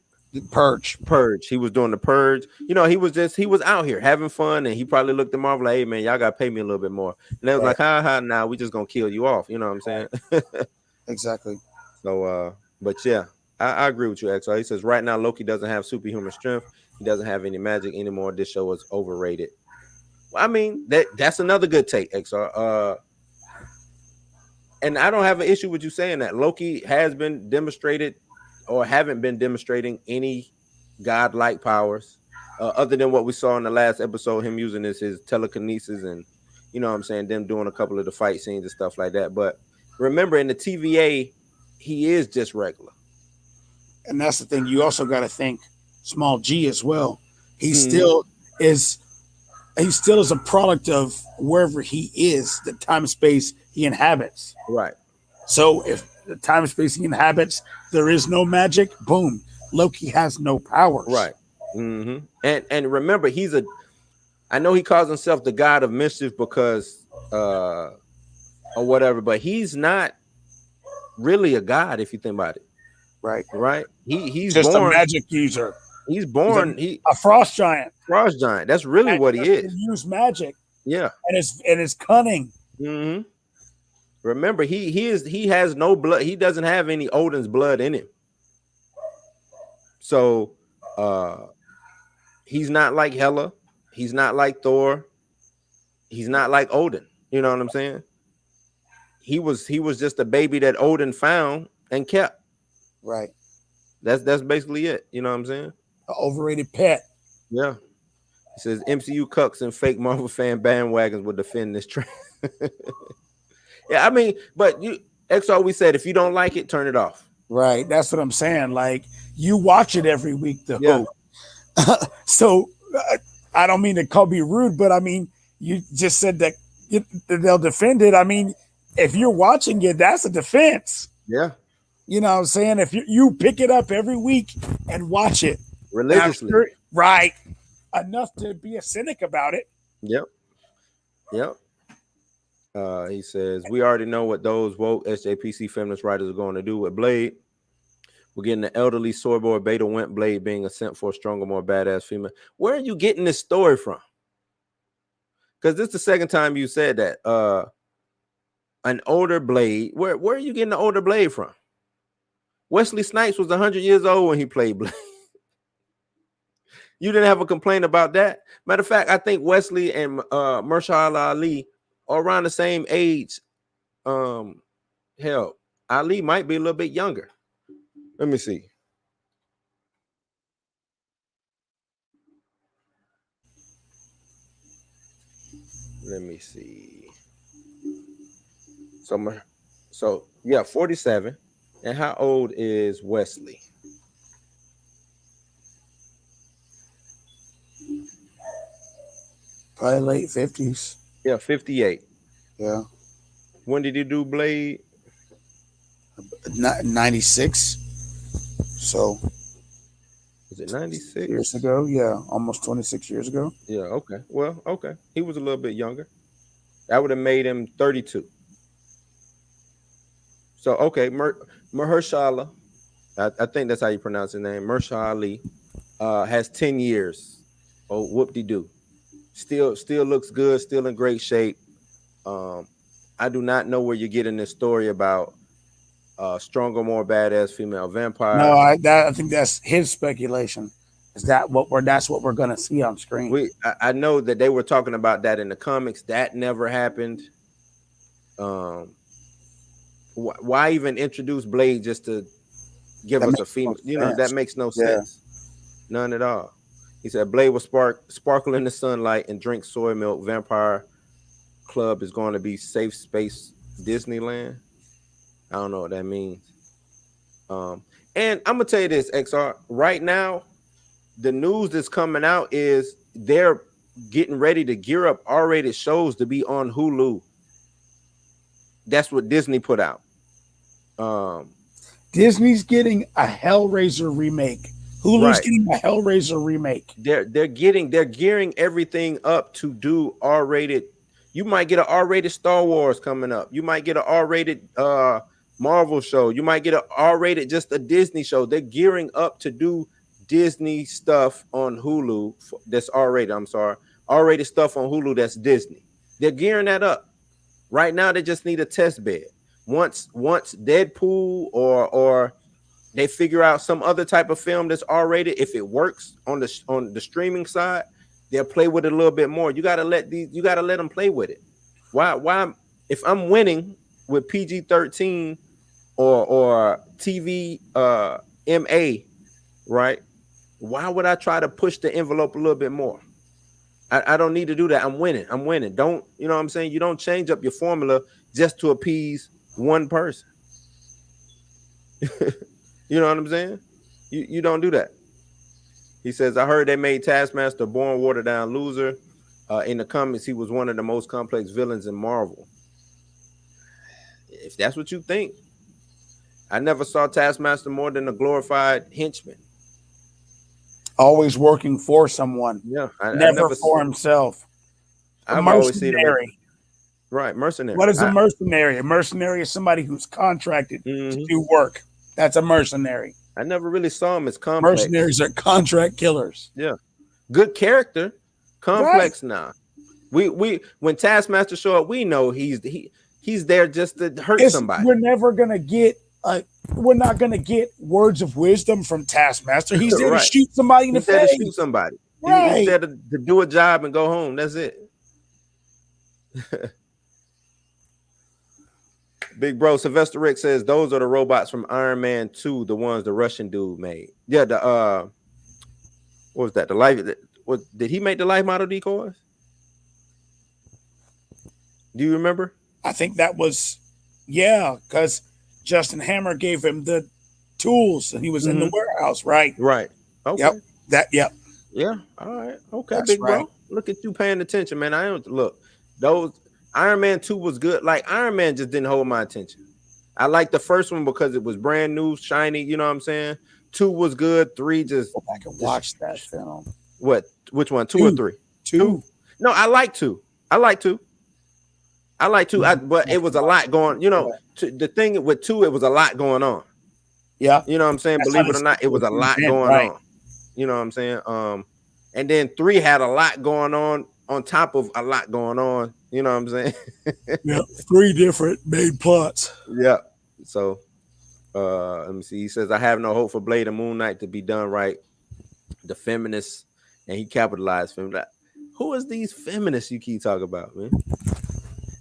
Purge. Purge. He was doing the purge. You know, he was out here having fun, and he probably looked them off like, "Hey man, y'all gotta pay me a little bit more." And they was like, "Ha ha, nah, we just gonna kill you off." You know what I'm saying? Exactly. So, but yeah, I agree with you, XR. He says right now Loki doesn't have superhuman strength. He doesn't have any magic anymore. This show is overrated. Well, I mean, that's another good take, XR. And I don't have an issue with you saying that. Loki has been demonstrated or haven't been demonstrating any godlike powers other than what we saw in the last episode, him using his telekinesis and, you know what I'm saying, them doing a couple of the fight scenes and stuff like that. But remember, in the TVA, he is just regular. And that's the thing. You also got to think small G as well. He still is a product of wherever he is, the time and space he inhabits. Right. So if the time and space he inhabits, there is no magic, boom, Loki has no powers. Right. And remember, I know he calls himself the god of mischief because or whatever, but he's not really a god if you think about it. Right. He's just born a magic user. He's born a frost giant. Frost giant. That's really what he is. Use magic. Yeah. And it's cunning. Remember, he has no blood. He doesn't have any Odin's blood in him. So he's not like Hela. He's not like Thor. He's not like Odin. You know what I'm saying? He was just a baby that Odin found and kept. Right. That's basically it. You know what I'm saying? An overrated pet. Yeah. He says MCU cucks and fake Marvel fan bandwagons will defend this trend. Yeah, I mean, but XR, we said if you don't like it, turn it off. Right. That's what I'm saying. Like, you watch it every week, though. Yeah. So I don't mean to be rude, but I mean, you just said that they'll defend it. I mean, if you're watching it, that's a defense. Yeah. You know what I'm saying? If you pick it up every week and watch it religiously, right, enough to be a cynic about it. Yep. He says, we already know what those woke SJPC feminist writers are going to do with Blade. We're getting the elderly Sorboy Beta Wimp Blade being a sent for a stronger, more badass female. Where are you getting this story from? Because this is the second time you said that. An older Blade. Where are you getting the older Blade from? Wesley Snipes was 100 years old when he played Blade. You didn't have a complaint about that? Matter of fact, I think Wesley and Mahershala Ali are around the same age. Hell, Ali might be a little bit younger. Let me see. So yeah, 47. And how old is Wesley? Probably late 50s. Yeah, 58. Yeah. When did he do Blade? 96. So was it 96 years ago? Yeah, almost 26 years ago. Yeah. Okay. Well, okay. He was a little bit younger. That would have made him 32. So okay, Mahershala, I think that's how you pronounce his name. Mahershala Ali has 10 years. Oh, whoop-de-doo. Still looks good. Still in great shape. I do not know where you're getting this story about stronger, more badass female vampire. No, I think that's his speculation. Is that that's what we're gonna see on screen? I know that they were talking about that in the comics. That never happened. Why even introduce Blade just to give us a female? You know, that makes no sense. None at all. He said Blade will sparkle in the sunlight and drink soy milk. Vampire Club is going to be safe space Disneyland. I don't know what that means. And I'm gonna tell you this, XR. Right now, the news that's coming out is they're getting ready to gear up R-rated shows to be on Hulu. That's what Disney put out. Disney's getting a Hellraiser remake. Hulu's getting a Hellraiser remake. They're gearing everything up to do R-rated. You might get an R-rated Star Wars coming up. You might get an R-rated Marvel show. You might get an R-rated just a Disney show. They're gearing up to do Disney stuff on Hulu that's R-rated. I'm sorry, R-rated stuff on Hulu that's Disney. They're gearing that up. Right now, they just need a test bed. Once Deadpool or they figure out some other type of film that's R-rated, if it works on the streaming side, they'll play with it a little bit more. You gotta let them play with it. Why if I'm winning with PG-13 or TV MA, right? Why would I try to push the envelope a little bit more? I don't need to do that. I'm winning. Don't, you know what I'm saying? You don't change up your formula just to appease one person. You know what I'm saying? You don't do that. He says, I heard they made Taskmaster born watered down loser. In the comments, he was one of the most complex villains in Marvel. If that's what you think, I never saw Taskmaster more than a glorified henchman. Always working for someone. Yeah. Never for himself. I've always seen him. Right, mercenary. What is a mercenary? A mercenary is somebody who's contracted to do work. That's a mercenary. I never really saw him as complex. Mercenaries are contract killers. Yeah. Good character. Complex now. We when Taskmaster show up, we know he's there just to hurt somebody. We're never gonna get we're not gonna get words of wisdom from Taskmaster. He's there to shoot somebody in the face. To shoot somebody. Right. He's there to do a job and go home. That's it. Big bro Sylvester Rick says those are the robots from Iron Man 2, the ones the Russian dude made. Yeah, what was that? The life did he make the life model decoys? Do you remember? I think that was because Justin Hammer gave him the tools and he was in the warehouse, right? Right. Okay. Yep. Yeah. All right. Okay, that's big right. bro. Look at you paying attention, man. I don't look. Those Iron Man 2 was good. Like Iron Man just didn't hold my attention. I liked the first one because it was brand new, shiny. You know what I'm saying? 2 was good. 3 just. Go back and watch that film. What? Which one? 2 or 3? 2. No, I like 2. But it was a lot going. You know, the thing with 2, it was a lot going on. Yeah. You know what I'm saying? Believe it or not, it was a lot going on. You know what I'm saying? And then 3 had a lot going on top of a lot going on. You know what I'm saying? Yeah, 3 different main plots. Yeah. So let me see. He says, I have no hope for Blade and Moon Knight to be done right. The feminists, and he capitalized feminist. Who is these feminists you keep talking about, man?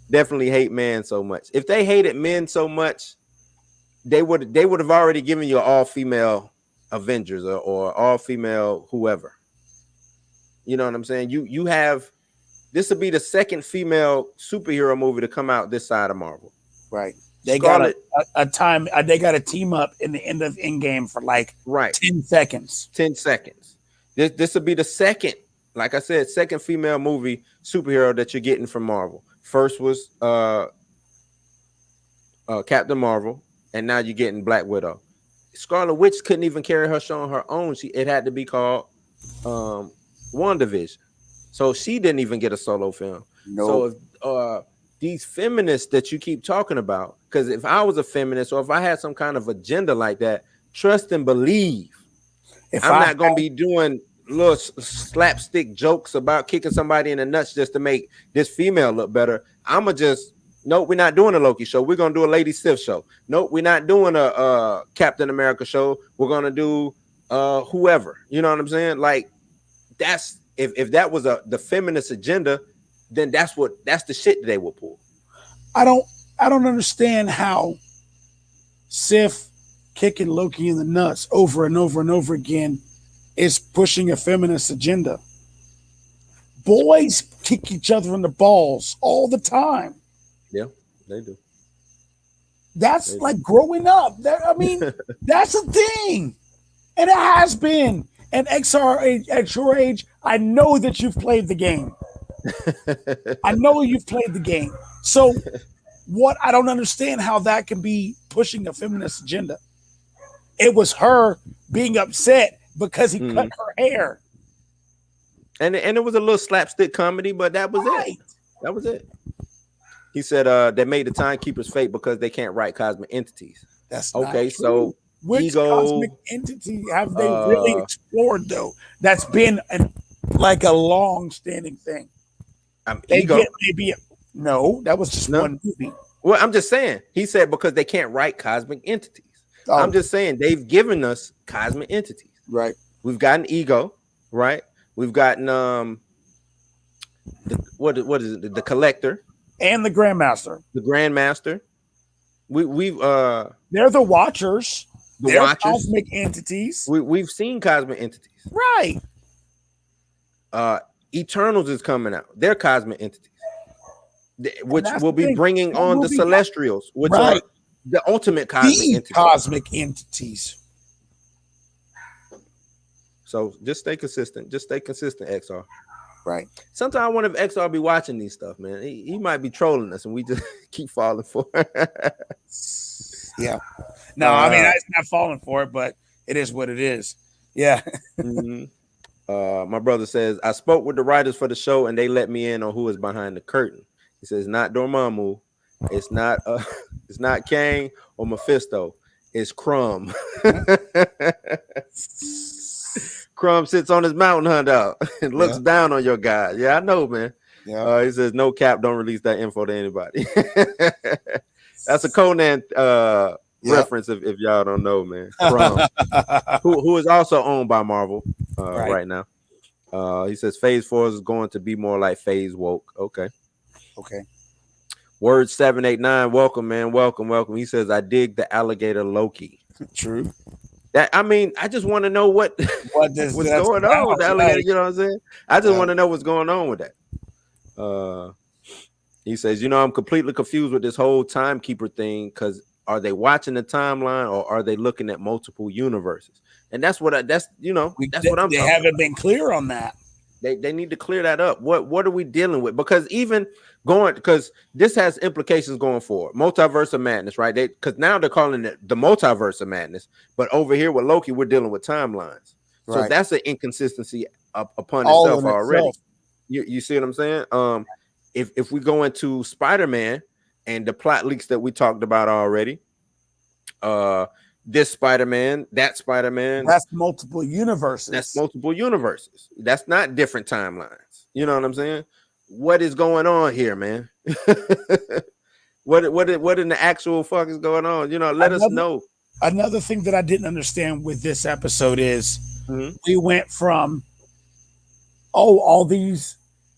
Definitely hate men so much. If they hated men so much, they would have already given you an all-female Avengers or all-female whoever. You know what I'm saying? You have. This will be the second female superhero movie to come out this side of Marvel. Right. They got a time. They got a team up in the end of Endgame for like 10 seconds. 10 seconds. This will be the second, like I said, second female movie superhero that you're getting from Marvel. First was Captain Marvel, and now you're getting Black Widow. Scarlet Witch couldn't even carry her show on her own. It had to be called WandaVision. So she didn't even get a solo film. Nope. So if, these feminists that you keep talking about, because if I was a feminist or if I had some kind of agenda like that, trust and believe, I'm not going to be doing little slapstick jokes about kicking somebody in the nuts just to make this female look better. I'm going to just, nope, we're not doing a Loki show. We're going to do a Lady Sif show. Nope, we're not doing a Captain America show. We're going to do whoever. You know what I'm saying? Like, that's, if that was the feminist agenda, then that's the shit that they will pull. I don't understand how Sif kicking Loki in the nuts over and over and over again is pushing a feminist agenda. Boys kick each other in the balls all the time. Yeah, they do. That's like growing up. I mean, that's a thing. And it has been. And XR at your age, I know that you've played the game. I know you've played the game. So what I don't understand how that can be pushing a feminist agenda. It was her being upset because he cut her hair. And it was a little slapstick comedy, but that was it. That was it. He said they made the timekeepers fake because they can't write cosmic entities. That's okay. Not true. So which ego, cosmic entity have they really explored though? That's been like a long-standing thing. Ego. No, that was just one movie. Well, I'm just saying. He said because they can't write cosmic entities. Oh. I'm just saying they've given us cosmic entities. Right. We've gotten ego. Right. We've gotten what is it? The collector and the grandmaster. The grandmaster. We've they're the watchers. They're cosmic entities. We've seen cosmic entities. Right. Eternals is coming out. They're cosmic entities, which will be bringing on the Celestials, which are the ultimate cosmic entities. So just stay consistent. Just stay consistent, XR. Right. Sometimes I wonder if XR be watching these stuff, man. He might be trolling us, and we just keep falling for it. Yeah. No, I mean, I'm not falling for it, but it is what it is. Yeah. My brother says, I spoke with the writers for the show, and they let me in on who is behind the curtain. He says, not Dormammu. It's not Kang or Mephisto. It's Crumb. Crumb sits on his mountain hunter and looks down on your guy. Yeah, I know, man. Yeah. He says, no cap, don't release that info to anybody. That's a Conan reference if y'all don't know, man. Crumb, who is also owned by Marvel right now. He says Phase 4 is going to be more like Phase Woke. Okay. Word 789, welcome, man. Welcome. He says, I dig the alligator Loki. True. That I mean, I just want to know what's going on with the alligator. You know what I'm saying? I just want to know what's going on with that. He says, I'm completely confused with this whole timekeeper thing because are they watching the timeline or are they looking at multiple universes? And that's what I'm talking They haven't been clear on that. They need to clear that up. What are we dealing with? Because because this has implications going forward. Multiverse of madness, right? Because now they're calling it the multiverse of madness. But over here with Loki, we're dealing with timelines. So that's an inconsistency upon itself already. You see what I'm saying? If we go into Spider-Man and the plot leaks that we talked about already, this Spider-Man, that Spider-Man, that's multiple universes. That's not different timelines. You know what I'm saying? What is going on here, man? What in the actual fuck is going on? Let us know. Another thing that I didn't understand with this episode is we went from all these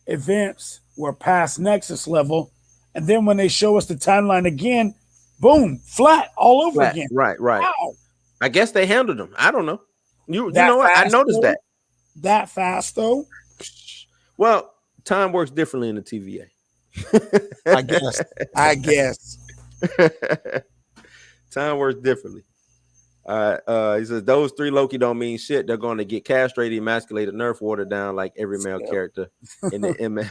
events were past Nexus level, and then when they show us the timeline again, boom, flat all over again. Right. Wow. I guess they handled them. I don't know. You know what? I noticed that. That fast though. Well, time works differently in the TVA. I guess. Time works differently. He says those 3 Loki don't mean shit. They're going to get castrated, emasculated, nerf watered down like every male character in the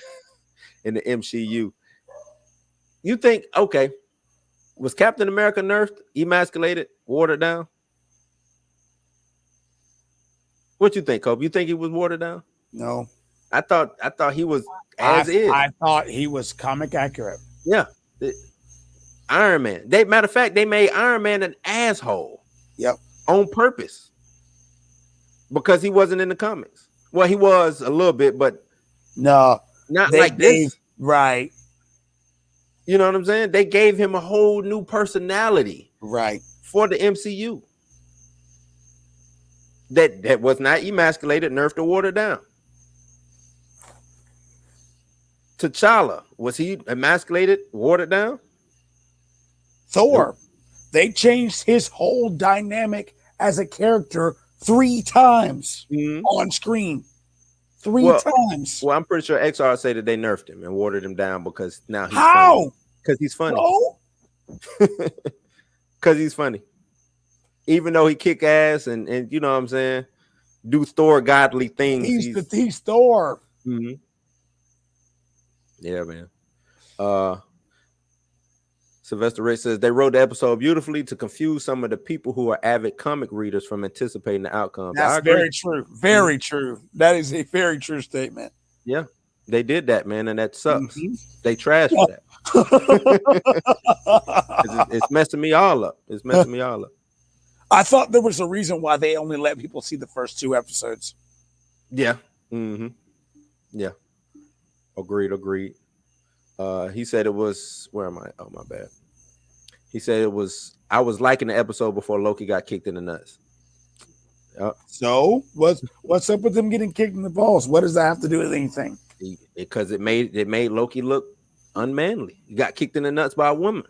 in the MCU. You think was Captain America nerfed, emasculated, watered down? What you think, Kobe? You think he was watered down? No. I thought he was as is. I thought he was comic accurate. Yeah. Iron Man. Matter of fact, they made Iron Man an asshole. Yep. On purpose. Because he wasn't in the comics. Well, he was a little bit, but no, not like this. Right. You know what I'm saying? They gave him a whole new personality. Right. For the MCU. That was not emasculated, nerfed, or watered down. T'Challa, was he emasculated, watered down? Thor. Nope. They changed his whole dynamic as a character 3 times Mhm. on screen. 3 Well, times. well, I'm pretty sure XR say that they nerfed him and watered him down because now he's funny. How? Because he's funny. No? Because he's funny. Even though he kick ass and you know what I'm saying, do Thor godly things. He's Thor. Mhm. Yeah, man. Sylvester Ray says they wrote the episode beautifully to confuse some of the people who are avid comic readers from anticipating the outcome. That's very true. Very true. That is a very true statement. Yeah, they did that, man, and that sucks. Mm-hmm. They trashed for that. It's messing me all up. It's messing me all up. I thought there was a reason why they only let people see the first 2 episodes. Yeah. Mm-hmm. Yeah. Agreed. He said it was, where am I? Oh, my bad. He said I was liking the episode before Loki got kicked in the nuts. Yep. So what's up with them getting kicked in the balls? What does that have to do with anything? Because it made Loki look unmanly. He got kicked in the nuts by a woman.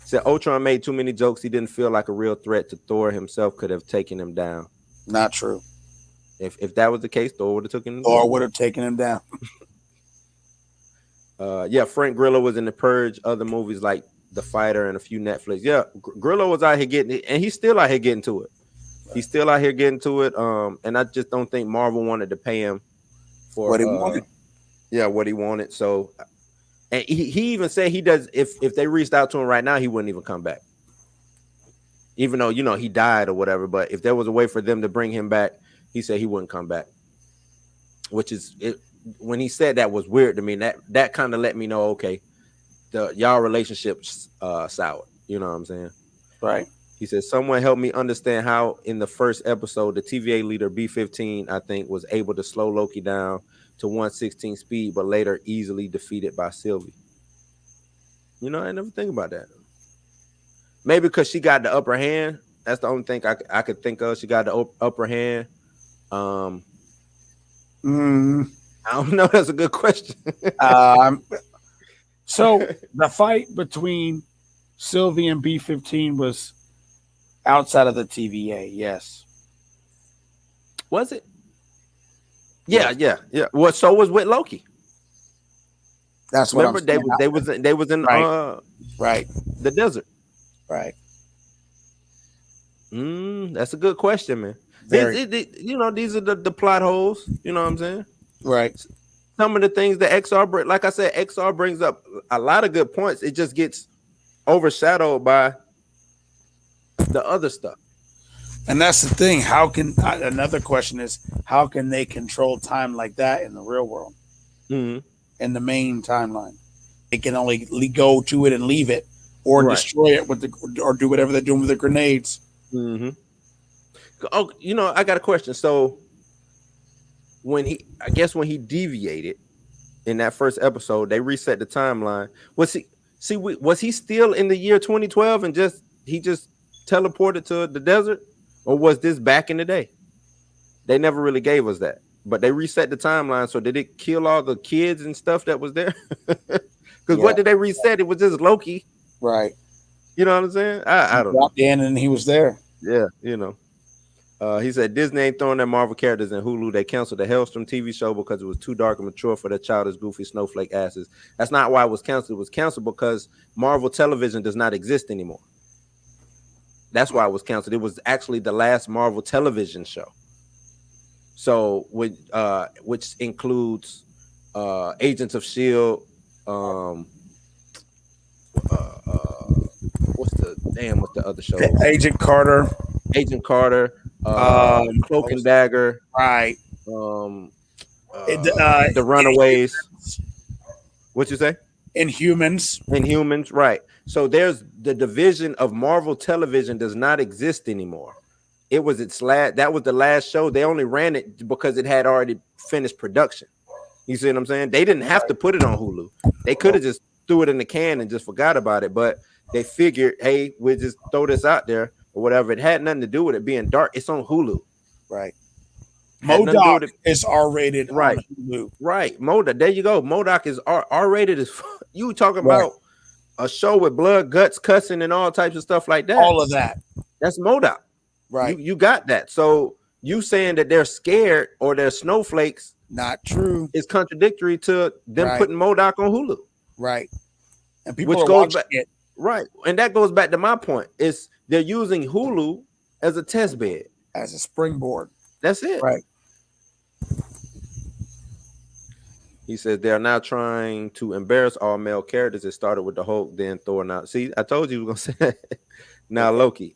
He said Ultron made too many jokes. He didn't feel like a real threat to Thor himself could have taken him down. Not true. If that was the case, Thor would have taken him down. Thor would have taken him down. Yeah, Frank Grillo was in The Purge, other movies like The Fighter and a few Netflix. Yeah, Grillo was out here getting it, and he's still out here getting to it. Right. He's still out here getting to it. And I just don't think Marvel wanted to pay him for what he wanted. Yeah, what he wanted. So, and he even said he does. If they reached out to him right now, he wouldn't even come back. Even though he died or whatever. But if there was a way for them to bring him back, he said he wouldn't come back. Which is it. When he said that was weird to me. That kind of let me know, okay, y'all relationship's sour. You know what I'm saying? Right. He said, someone help me understand how in the first episode, the TVA leader B-15, I think, was able to slow Loki down to 1/16 speed, but later easily defeated by Sylvie. I never think about that. Maybe because she got the upper hand. That's the only thing I could think of. She got the upper hand. I don't know. That's a good question. So the fight between Sylvie and B-15 was outside of the TVA. Yes. Was it? Yeah. Well, so was with Loki. That's what. Remember, they was in right the desert. Right. That's a good question, man. These are the plot holes. You know what I'm saying? Right. Some of the things that XR, like I said, XR brings up a lot of good points. It just gets overshadowed by the other stuff. And that's the thing. Another question is, how can they control time like that in the real world? Mm-hmm. In the main timeline, they can only go to it and leave it, or destroy it or do whatever they're doing with the grenades. Mm-hmm. Oh, I got a question. So when he deviated in that first episode, they reset the timeline. Was he still in the year 2012 and he just teleported to the desert, or was this back in the day? They never really gave us that, but they reset the timeline. So did it kill all the kids and stuff that was there? Because what did they reset? It was just Loki, right? You know what I'm saying? I don't know. Walked in and he was there. Yeah, he said Disney ain't throwing their Marvel characters in Hulu. They canceled the Hellstrom TV show because it was too dark and mature for their childish, goofy snowflake asses. That's not why it was canceled. It was canceled because Marvel Television does not exist anymore. That's why it was canceled. It was actually the last Marvel Television show. So, which includes Agents of S.H.I.E.L.D., what's the other show? Agent Carter, Cloak and Dagger, right? The Runaways. What you say? Inhumans, right? So there's the division of Marvel Television does not exist anymore. It was that was the last show. They only ran it because it had already finished production. You see what I'm saying? They didn't have to put it on Hulu. They could have just threw it in the can and just forgot about it. But they figured, hey, we'll just throw this out there or whatever. It had nothing to do with it being dark. It's on Hulu. Right. MODOK is R-rated on Hulu. Right. MODOK. There you go. MODOK is R-rated. You talking about a show with blood, guts, cussing, and all types of stuff like that. All of that. That's MODOK. Right. You got that. So you saying that they're scared or they're snowflakes Not true. is contradictory to them Right. putting MODOK on Hulu. Right. And people Which are goes watching back it. right. And that goes back to my point. It's they're using Hulu as a test bed. As a springboard. That's it. Right. He says they are now trying to embarrass all male characters. It started with the Hulk, then Thor. Now, see, I told you we were gonna say that. Now Loki.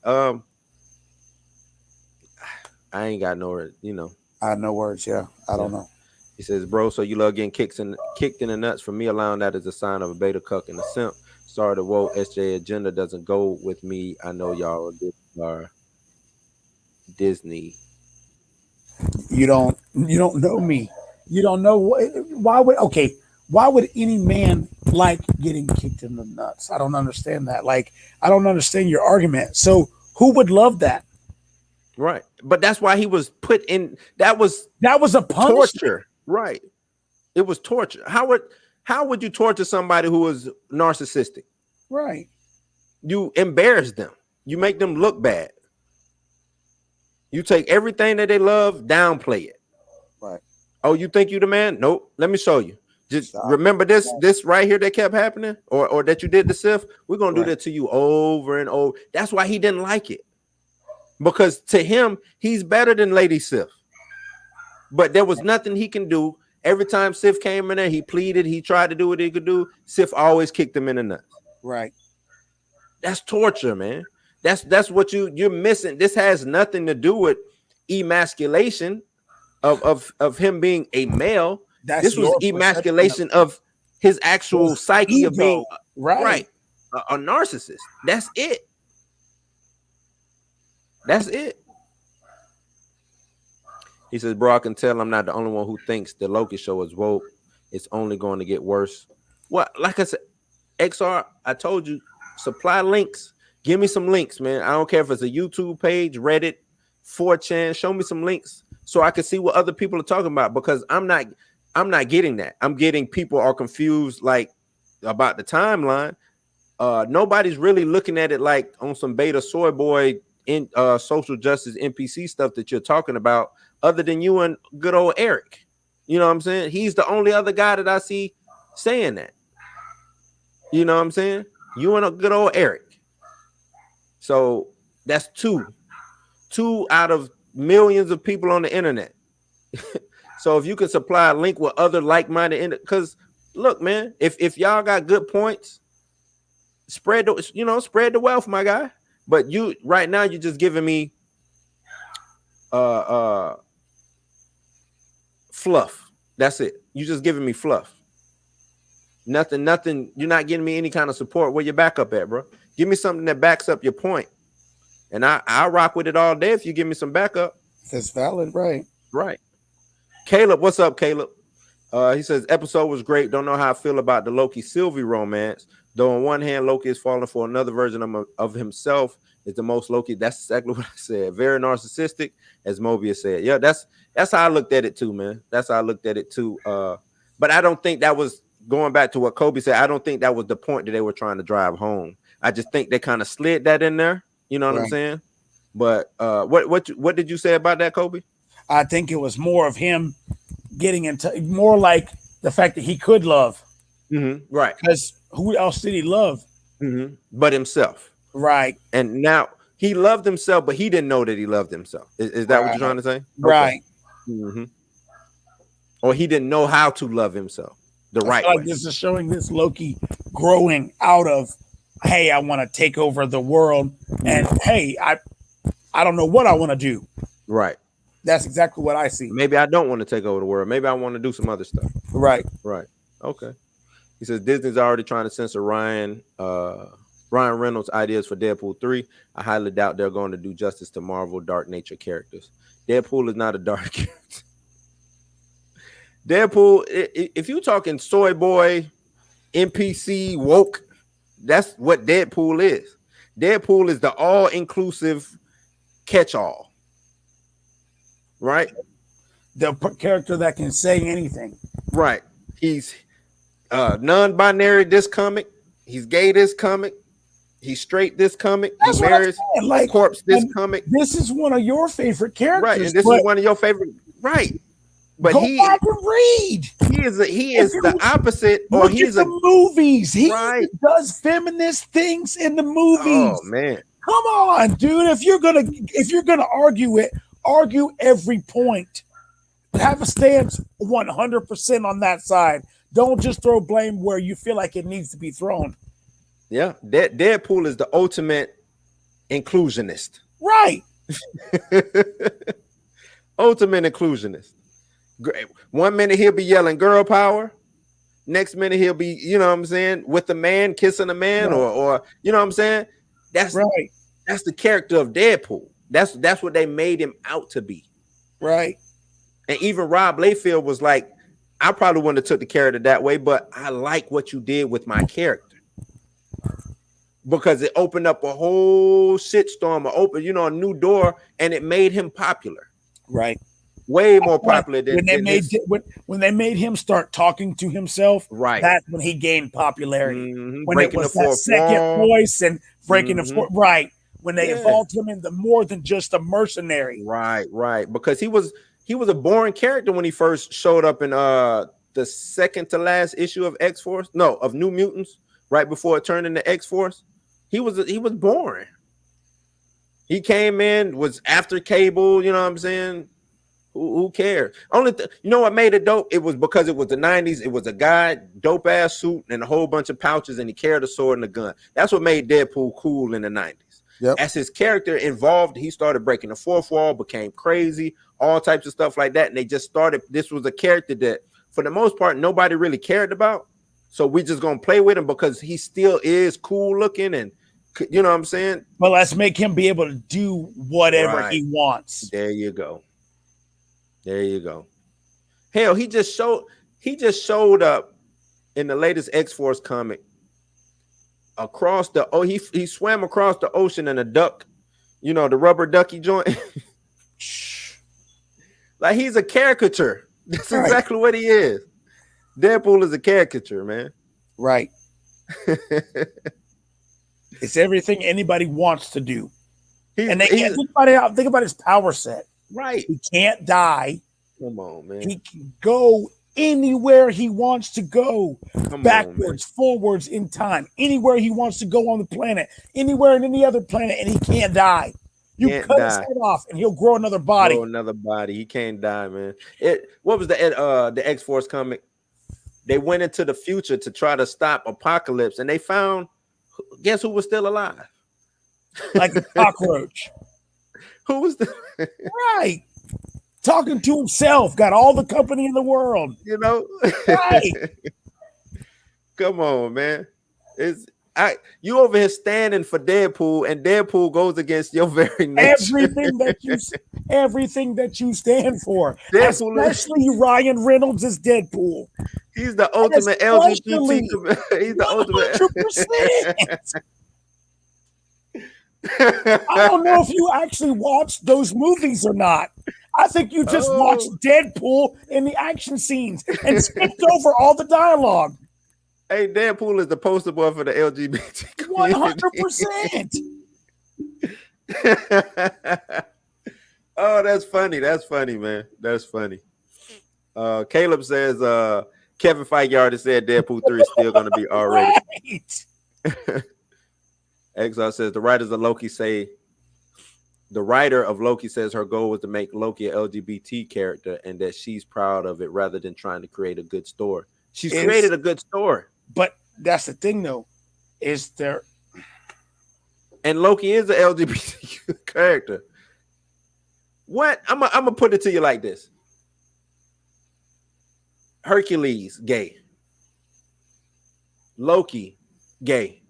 I ain't got no, I have no words. Yeah, I don't know. He says, bro, so you love getting kicked in the nuts. For me, allowing that is a sign of a beta cuck and a simp. Sorry, the woke SJ agenda doesn't go with me. I know y'all are Disney. You don't know me. You don't know why would any man like getting kicked in the nuts? I don't understand that. Like, I don't understand your argument. So who would love that? Right. But that's why he was put in. That was a punishment. Torture. Right. It was torture. How would you torture somebody who is narcissistic? Right. You embarrass them. You make them look bad. You take everything that they love, downplay it. Right. Oh, you think you the man? Nope. Let me show you. Just remember this right here that kept happening, or that you did the Sif. We're gonna do that to you over and over. That's why he didn't like it. Because to him, he's better than Lady Sif. But there was nothing he can do. Every time Sif came in there, he pleaded, he tried to do what he could do. Sif always kicked him in the nuts. Right. That's torture, man. That's what you're missing. This has nothing to do with emasculation of him being a male. This was emasculation of his actual psyche ego, of being a narcissist. That's it. That's it. He says, bro, I can tell I'm not the only one who thinks the Loki show is woke. It's only going to get worse. Well, like I said, XR, I told you, supply links. Give me some links, man. I don't care if it's a YouTube page, Reddit, 4chan. Show me some links so I can see what other people are talking about, because I'm not getting that. I'm getting people are confused like about the timeline. Nobody's really looking at it like on some beta soy boy in social justice NPC stuff that you're talking about, other than you and good old Eric. You know what I'm saying? He's the only other guy that I see saying that. You know what I'm saying? You and a good old Eric. So that's two out of millions of people on the internet. So if you can supply a link with other like-minded, because look, man, if y'all got good points, spread the wealth, my guy. But you right now, you're just giving me fluff. That's it. You're just giving me fluff. Nothing. You're not getting me any kind of support. Where your backup at, bro? Give me something that backs up your point, and I'll rock with it all day if you give me some backup. That's valid, right? Right. Caleb, what's up, Caleb? He says episode was great. Don't know how I feel about the Loki Sylvie romance. Though on one hand, Loki is falling for another version of himself. Is the most Loki. That's exactly what I said. Very narcissistic, as Mobius said. Yeah, that's how I looked at it too, man. That's how I looked at it too. But I don't think that was going back to what Kobe said. I don't think that was the point that they were trying to drive home. I just think they kind of slid that in there. You know what I'm saying? But what did you say about that, Kobe? I think it was more of him getting into more like the fact that he could love. Mm-hmm. Right. Because who else did he love? Mm-hmm. But himself. Right. And now he loved himself, but he didn't know that he loved himself. Is that what you're trying to say? Right. Okay. Mm-hmm. Or he didn't know how to love himself the right way. This is showing this Loki growing out of, hey, I want to take over the world, and hey, I don't know what I want to do. Right. That's exactly what I see. Maybe I don't want to take over the world. Maybe I want to do some other stuff. Right. Right. Okay. He says Disney's already trying to censor Ryan Reynolds' ideas for Deadpool 3. I highly doubt they're going to do justice to Marvel dark nature characters. Deadpool is not a dark character. Deadpool, if you're talking soy boy, NPC, woke, that's what Deadpool is. Deadpool is the all-inclusive catch-all. Right? The character that can say anything. Right. He's non-binary this comic. He's gay this comic. He straight this comic. He That's what I'm marries saying. Like, corpse this and comic. this is one of your favorite Right, characters. and this is one of your favorite. Right, but Go back and read. he is the opposite, or Look he's at the movies. He right. does feminist things in the movies. Oh man, come on, dude! If you're gonna argue it, argue every point. Have a stance 100% on that side. Don't just throw blame where you feel like it needs to be thrown. Yeah, Deadpool is the ultimate inclusionist. Right. Ultimate inclusionist. One minute he'll be yelling girl power. Next minute he'll be, you know what I'm saying, with a man, kissing a man, right. or you know what I'm saying? That's right. That's the character of Deadpool. That's what they made him out to be. Right. And even Rob Liefeld was like, I probably wouldn't have took the character that way, but I like what you did with my character. Because it opened up a whole shitstorm, a new door, and it made him popular. Right. Way more popular than when they made him start talking to himself. Right. That's when he gained popularity. Mm-hmm. When breaking it was the that second wall. voice and breaking the fourth. Right. When they evolved him into more than just a mercenary. Right. Because he was a boring character when he first showed up in the second to last issue of X-Force. No, of New Mutants, right before it turned into X-Force. He was boring. He came in, was after Cable, you know what I'm saying? Who cares? You know what made it dope? It was because it was the 90s. It was a guy, dope ass suit, and a whole bunch of pouches, and he carried a sword and a gun. That's what made Deadpool cool in the 90s. Yep. As his character evolved, he started breaking the fourth wall, became crazy, all types of stuff like that. And they just started. This was a character that, for the most part, nobody really cared about. So we just gonna play with him because he still is cool looking, and you know what I'm saying? But let's make him be able to do whatever he wants. There you go. Hell, he just showed up in the latest X-Force comic across he swam across the ocean in a duck, the rubber ducky joint. Like he's a caricature. That's exactly what he is. Deadpool is a caricature, man. Right. It's everything anybody wants to do. And they can't think about his power set. Right. He can't die. Come on, man. He can go anywhere he wants to go. Backwards, forwards in time. Anywhere he wants to go on the planet. Anywhere in any other planet, and he can't die. You cut his head off and he'll grow another body. He can't die, man. What was the X-Force comic? They went into the future to try to stop Apocalypse, and they found, guess who was still alive? Like a cockroach. Who was right? Talking to himself, got all the company in the world. Right? Come on, man. You over here standing for Deadpool, and Deadpool goes against your very nature. Everything that you stand for. Deadpool, especially Ryan Reynolds is Deadpool. He's the ultimate LGBT. He's the 100%. I don't know if you actually watched those movies or not. I think you just watched Deadpool in the action scenes and skipped over all the dialogue. Hey, Deadpool is the poster boy for the LGBT community. 100%. Oh, that's funny. That's funny, man. That's funny. Caleb says Kevin Feige already said Deadpool 3 is still going to be R-rated. Right. Exile says the writer of Loki says her goal was to make Loki an LGBT character and that she's proud of it rather than trying to create a good story. She's created a good story. But that's the thing, though, is there. And Loki is an LGBT character. What? I'm gonna put it to you like this. Hercules, gay. Loki, gay.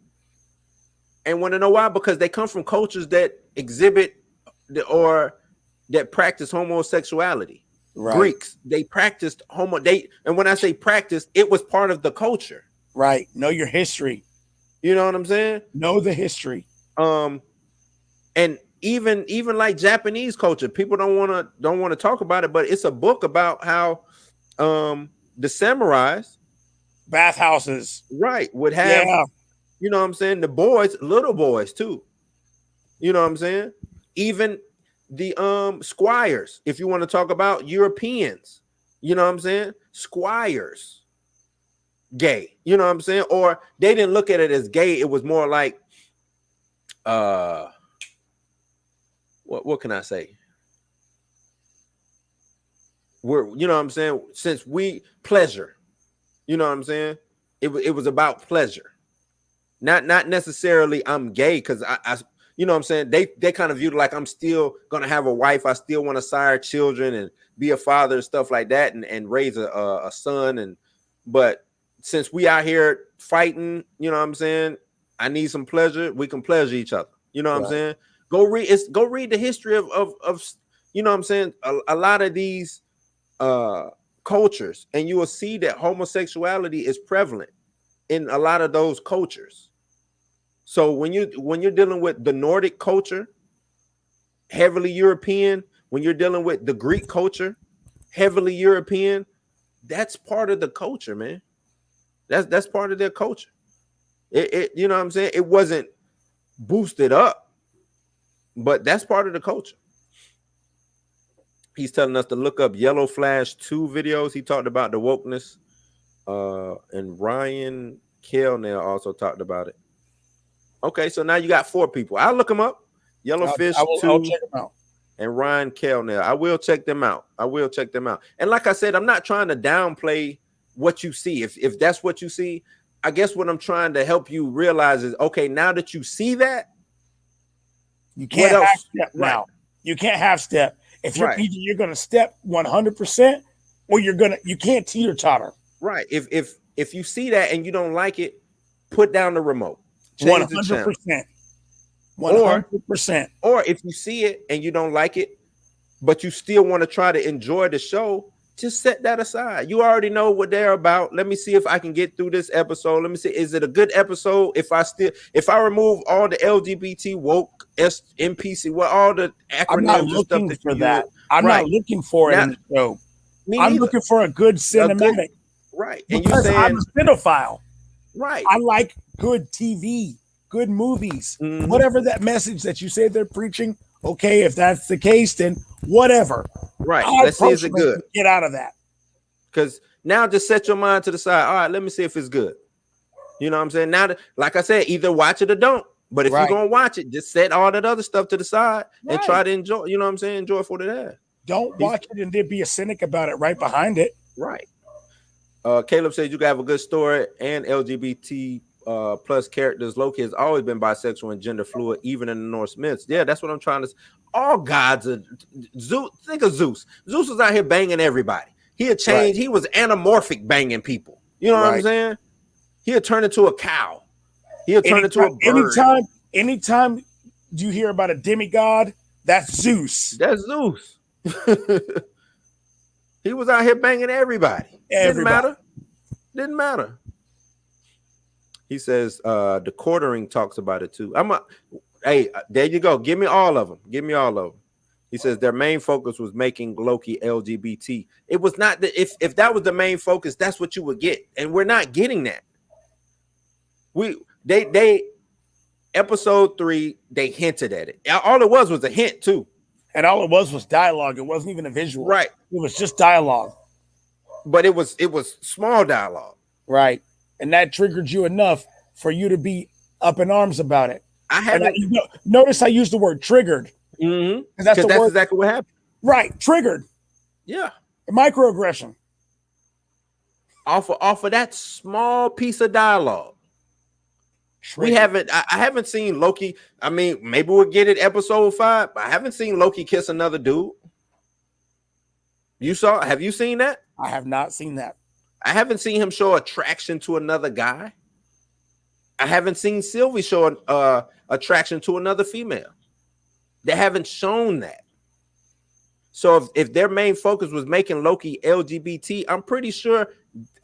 And want to know why? Because they come from cultures that exhibit or that practice homosexuality. Right. Greeks, they practiced and when I say practice, it was part of the culture. Right. Know your history. You know what I'm saying? Know the history. And even like Japanese culture, people don't want to talk about it, but it's a book about how the samurais bathhouses, right, would have You know what I'm saying? The boys, little boys too. You know what I'm saying? Even the squires, if you want to talk about Europeans, you know what I'm saying? Squires, gay. You know what I'm saying? Or they didn't look at it as gay. It was more like what can I say? You know what I'm saying? Since we pleasure, you know what I'm saying? It was about pleasure. Not necessarily I'm gay, because I you know what I'm saying, they kind of viewed it like I'm still gonna have a wife, I still want to sire children and be a father and stuff like that, and raise a son, but since we out here fighting, you know what I'm saying, I need some pleasure, we can pleasure each other, you know what I'm saying. Go read the history of you know what I'm saying, a lot of these cultures, and you will see that homosexuality is prevalent in a lot of those cultures. So when you're dealing with the Nordic culture, heavily European, when you're dealing with the Greek culture, heavily European, that's part of the culture, man. That's part of their culture. It you know what I'm saying? It wasn't boosted up, but that's part of the culture. He's telling us to look up Yellow Flash 2 videos. He talked about the wokeness. And Ryan Kellner also talked about it. Okay, so now you got 4 people. I'll look them up. Yellowfish 2 I'll check them out. And Ryan Kellner. I will check them out. And like I said, I'm not trying to downplay what you see. If that's what you see, I guess what I'm trying to help you realize is, okay, now that you see that, you can't half step now. You can't half step. If you're you're going to step 100%, or you can't teeter-totter. Right. If you see that and you don't like it, put down the remote. Change 100%. The channel. 100%. Or if you see it and you don't like it, but you still want to try to enjoy the show, just set that aside. You already know what they're about. Let me see if I can get through this episode. Let me see, is it a good episode? If I remove all the LGBT woke NPC, all the acronyms, I'm not looking for that. I'm not looking for it in the show. I'm looking for a good cinematic. Right. And you're saying I'm a cinephile. Right. I like good TV, good movies, whatever that message that you say they're preaching. Okay, if that's the case, then whatever. Right. Let's see, is it good? Get out of that. Because now just set your mind to the side. All right, let me see if it's good. You know what I'm saying? Now, like I said, either watch it or don't. But if you're going to watch it, just set all that other stuff to the side and try to enjoy, you know what I'm saying? Enjoy it for what it is. Don't watch it and then be a cynic about it right behind it. Right. Caleb says you can have a good story and LGBT plus characters. Loki has always been bisexual and gender fluid, even in the Norse myths. Yeah, that's what I'm trying to say. All gods are Zeus. Think of Zeus. Zeus was out here banging everybody. He had changed. He was anamorphic banging people. You know what I'm saying? He'll turn into a cow. He'll turn into a bird. Anytime you hear about a demigod, that's Zeus. That's Zeus. He was out here banging everybody. Didn't matter. He says the quartering talks about it too. Hey, there you go. Give me all of them. He says their main focus was making Loki LGBT. It was not that if that was the main focus, that's what you would get. And we're not getting that. They episode 3, they hinted at it. All it was a hint too. And all it was dialogue. It wasn't even a visual. Right. It was just dialogue. But it was small dialogue. Right. And that triggered you enough for you to be up in arms about it. Notice I used the word triggered. Mm-hmm. That's exactly what happened. Right. Triggered. Yeah. A microaggression. Off of that small piece of dialogue. Triggered. I haven't seen Loki. I mean, maybe we'll get it episode 5, but I haven't seen Loki kiss another dude. Have you seen that? I have not seen that. I haven't seen him show attraction to another guy. I haven't seen Sylvie show attraction to another female. They haven't shown that. So if their main focus was making Loki LGBT, I'm pretty sure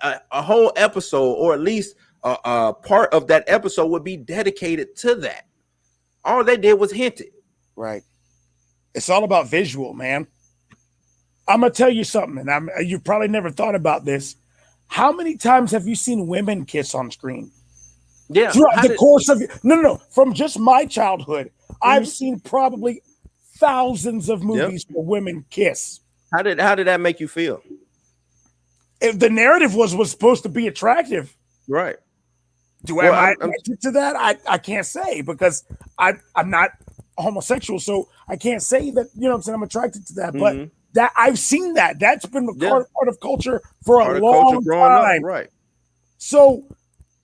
a whole episode, or at least a part of that episode, would be dedicated to that. All they did was hint it. Right. It's all about visual, man. I'm gonna tell you something, and you probably never thought about this. How many times have you seen women kiss on screen? Yeah. Throughout the course of no, from just my childhood, I've seen probably thousands of movies where women kiss. How did that make you feel? If the narrative was supposed to be attractive, right? Am I attracted to that? I can't say because I'm not homosexual, so I can't say that. You know what I'm saying? I'm attracted to that, but that I've seen that. That's been a part of culture for a long time, right? So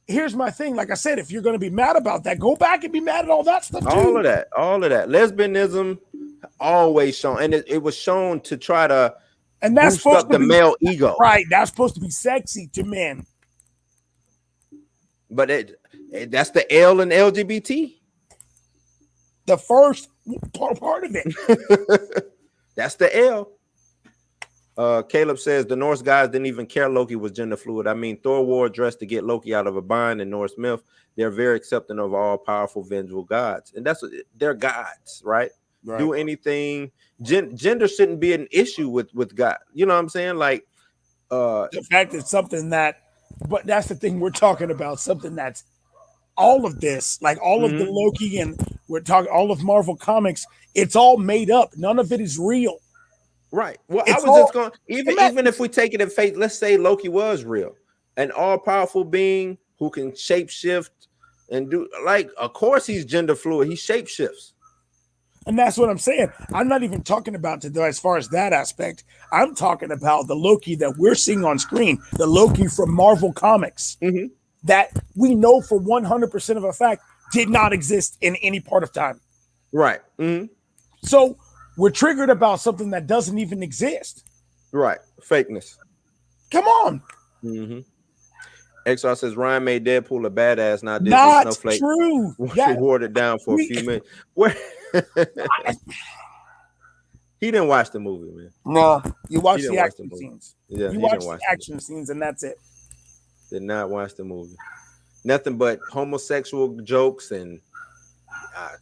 here's my thing. Like I said, if you're going to be mad about that, go back and be mad at all that stuff too. All of that. Lesbianism always shown, and it was shown to try to that's boost up the male ego. Right. That's supposed to be sexy to men. But that's the L in LGBT. The first part of it. That's the L. Caleb says the Norse guys didn't even care Loki was gender fluid. I mean, Thor wore a dress to get Loki out of a bind in Norse myth. They're very accepting of all powerful, vengeful gods. And that's what they're gods, right? Do anything. Gender shouldn't be an issue with God. You know what I'm saying? Like the fact that something that, but that's the thing we're talking about, something that's all of this, like all of the Loki, and we're talking all of Marvel Comics, it's all made up. None of it is real. Right. Well, I was just going, even if we take it in faith, let's say Loki was real, an all-powerful being who can shapeshift and do, like, of course he's gender fluid. He shapeshifts. And that's what I'm saying. I'm not even talking about as far as that aspect. I'm talking about the Loki that we're seeing on screen, the Loki from Marvel Comics, that we know for 100% of a fact did not exist in any part of time. Right. So we're triggered about something that doesn't even exist. Right. Fakeness. Come on. XR says Ryan made Deadpool a badass. Now not Snowflake true. Wore it down for a few minutes. Where he didn't watch the movie, man. No, you watch the action scenes. Yeah, you watch the action scenes, and that's it. Did not watch the movie. Nothing but homosexual jokes and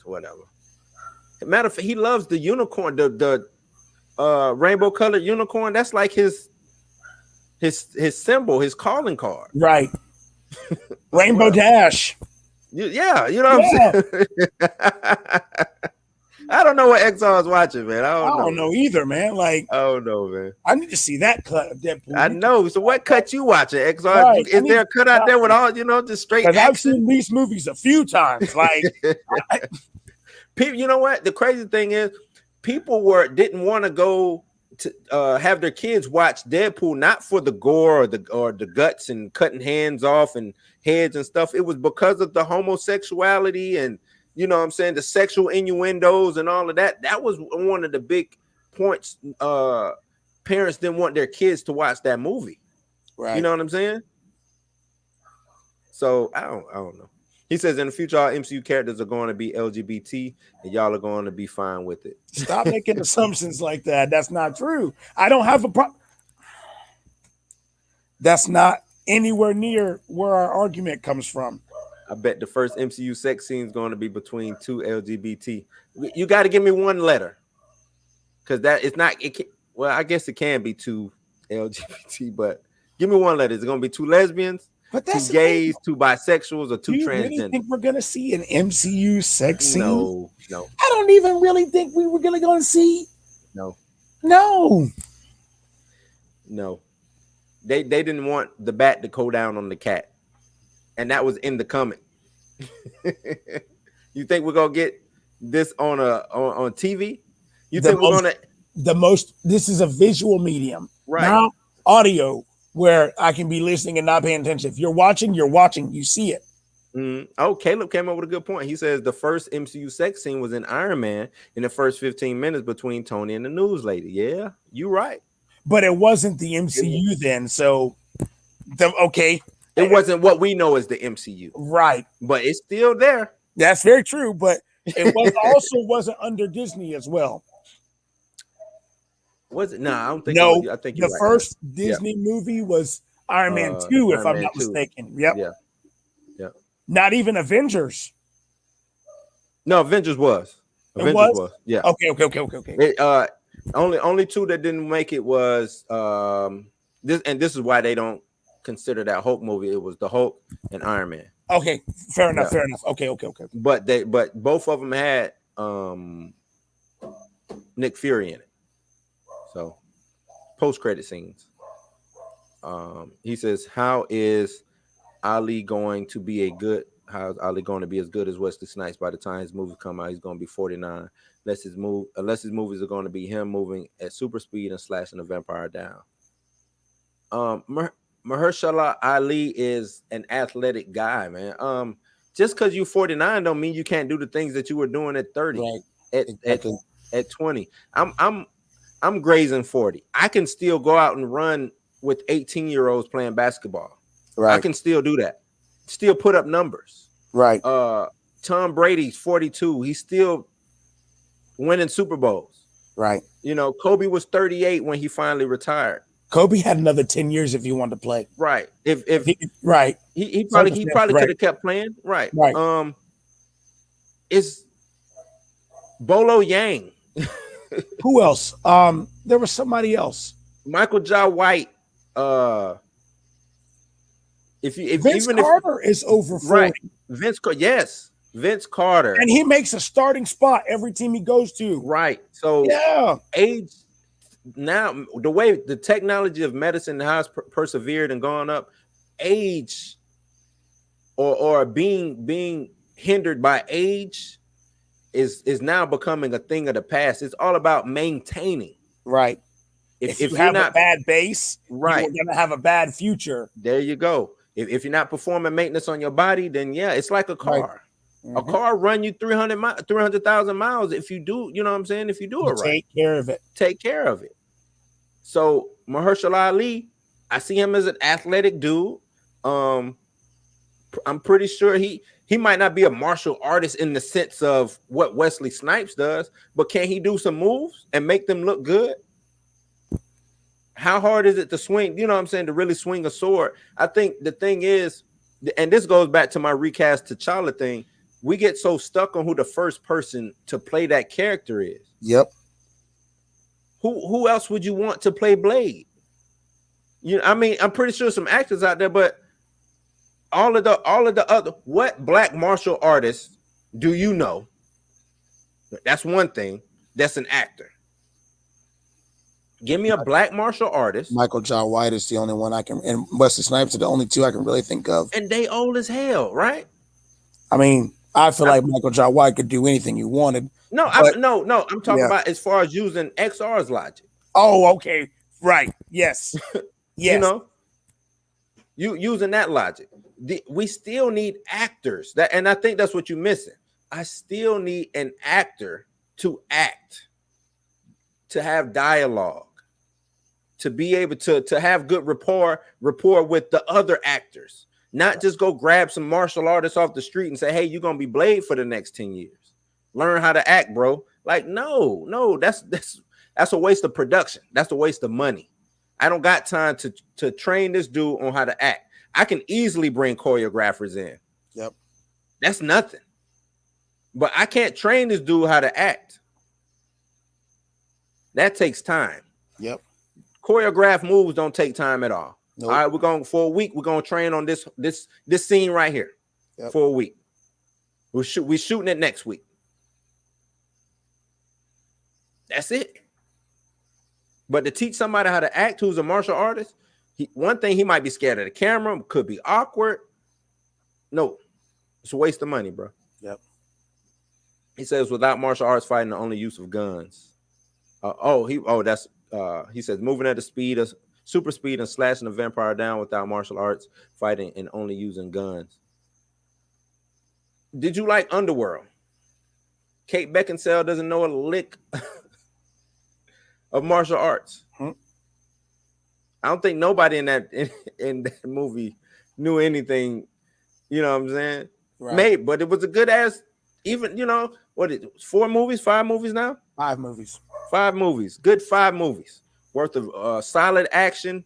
whatever. Matter of fact, he loves the unicorn, the rainbow colored unicorn. That's like his symbol, his calling card. Right. Rainbow Dash. Yeah, you know what I'm saying? I don't know what XR is watching, man. I don't know either, man. Like, I don't know, man. I need to see that cut of Deadpool. I know. So what cut you watching, XR? Right. Is there a cut out there with all, just straight action? I've seen these movies a few times. Like, people, you know what? The crazy thing is, people didn't want to go to have their kids watch Deadpool, not for the gore or the guts and cutting hands off and heads and stuff. It was because of the homosexuality and, you know what I'm saying, the sexual innuendos and all of that. That was one of the big points. Parents didn't want their kids to watch that movie. Right. You know what I'm saying? So I don't know. He says in the future, all MCU characters are going to be LGBT and y'all are going to be fine with it. Stop making assumptions like that. That's not true. I don't have a problem. That's not anywhere near where our argument comes from. I bet the first MCU sex scene is going to be between two LGBT. You got to give me one letter. Because well, I guess it can be two LGBT, but give me one letter. Is it going to be two lesbians? But that's two gays, two bisexuals, or two transgender. Do you really think we're gonna see an MCU sex scene? No. I don't even really think we were gonna go and see. No. They didn't want the bat to go down on the cat, and that was in the comic. You think we're gonna get this on TV? You think we're gonna This is a visual medium, right? Not audio. Where I can be listening and not paying attention. If you're watching, you see it. Oh, Caleb came up with a good point. He says the first MCU sex scene was in Iron Man in the first 15 minutes between Tony and the news lady. Yeah, you're right. But it wasn't the MCU then. So, it wasn't what we know as the MCU. Right. But it's still there. That's very true. But it wasn't under Disney as well. Was it? No, I don't think. No, I think the first Disney movie was Iron Man 2, if I'm not mistaken. Yep. Yeah. Not even Avengers. No, Avengers was. Yeah. Okay. Only two that didn't make it was this is why they don't consider that Hulk movie. It was the Hulk and Iron Man. Okay, fair enough. Yeah. Fair enough. Okay. But both of them had Nick Fury in it. So post credit scenes. He says, "How is Ali going to be a good? How's Ali going to be as good as Wesley Snipes by the time his movies come out? He's going to be 49. Unless his movies are going to be him moving at super speed and slashing a vampire down." Mahershala Ali is an athletic guy, man. Just because you're 49 don't mean you can't do the things that you were doing at 30, Right. at Exactly. at 20. I'm grazing 40. I can still go out and run with 18-year-olds playing basketball. Right. I can still do that. Still put up numbers. Right. Tom Brady's 42. He's still winning Super Bowls. Right. You know, Kobe was 38 when he finally retired. Kobe had another 10 years if he wanted to play. Right. If right. He probably could have kept playing. Right. Right. It's Bolo Yang. Who else? There was somebody else. Michael Jai White. Vince Carter is over 40. Right. Vince Carter. And he makes a starting spot every team he goes to. Right. So yeah, age now, the way the technology of medicine has persevered and gone up, age or being hindered by age is now becoming a thing of the past. It's all about maintaining. Right. If you have a bad base, right, you're gonna have a bad future. There you go. If you're not performing maintenance on your body, then yeah, it's like a car. Right. A car run you 300,000 miles if you do, you know what I'm saying? If you do it right. Take care of it. Take care of it. So Mahershala Ali, I see him as an athletic dude. I'm pretty sure he might not be a martial artist in the sense of what Wesley Snipes does, but can he do some moves and make them look good? How hard is it to swing? You know what I'm saying? To really swing a sword. I think the thing is, and this goes back to my recast T'Challa thing, we get so stuck on who the first person to play that character is. Yep. Who else would you want to play Blade? You know, I mean, I'm pretty sure some actors out there, but all of the other, what black martial artists do you know? That's one thing. That's an actor. Give me a black martial artist. Michael Jai White is the only one I can, and Wesley Snipes are the only two I can really think of. And they old as hell, right? I mean, I feel like Michael Jai White could do anything you wanted. No, I'm talking about as far as using XR's logic. Oh, okay. Right. Yes. Yes. You know, you using that logic. We still need actors. And I think that's what you're missing. I still need an actor to act, to have dialogue, to be able to have good rapport with the other actors. Not just go grab some martial artists off the street and say, hey, you're gonna be Blade for the next 10 years. Learn how to act, bro. Like, no, that's a waste of production. That's a waste of money. I don't got time to train this dude on how to act. I can easily bring choreographers in. Yep. That's nothing. But I can't train this dude how to act. That takes time. Yep. Choreographed moves don't take time at all. Nope. All right, we're going for a week. We're going to train on this scene right here for a week. We're shooting it next week. That's it. But to teach somebody how to act who's a martial artist, one thing, he might be scared of the camera, could be awkward. No, it's a waste of money, bro. Yep. He says without martial arts fighting, the only use of guns. He says moving at the speed of super speed and slashing a vampire down without martial arts fighting and only using guns. Did you like Underworld? Kate Beckinsale doesn't know a lick of martial arts. I don't think nobody in that movie knew anything. You know what I'm saying? Right. Maybe, but it was a good ass. Even, you know, what it 5 movies now? 5 movies. 5 movies. Good 5 movies worth of solid action,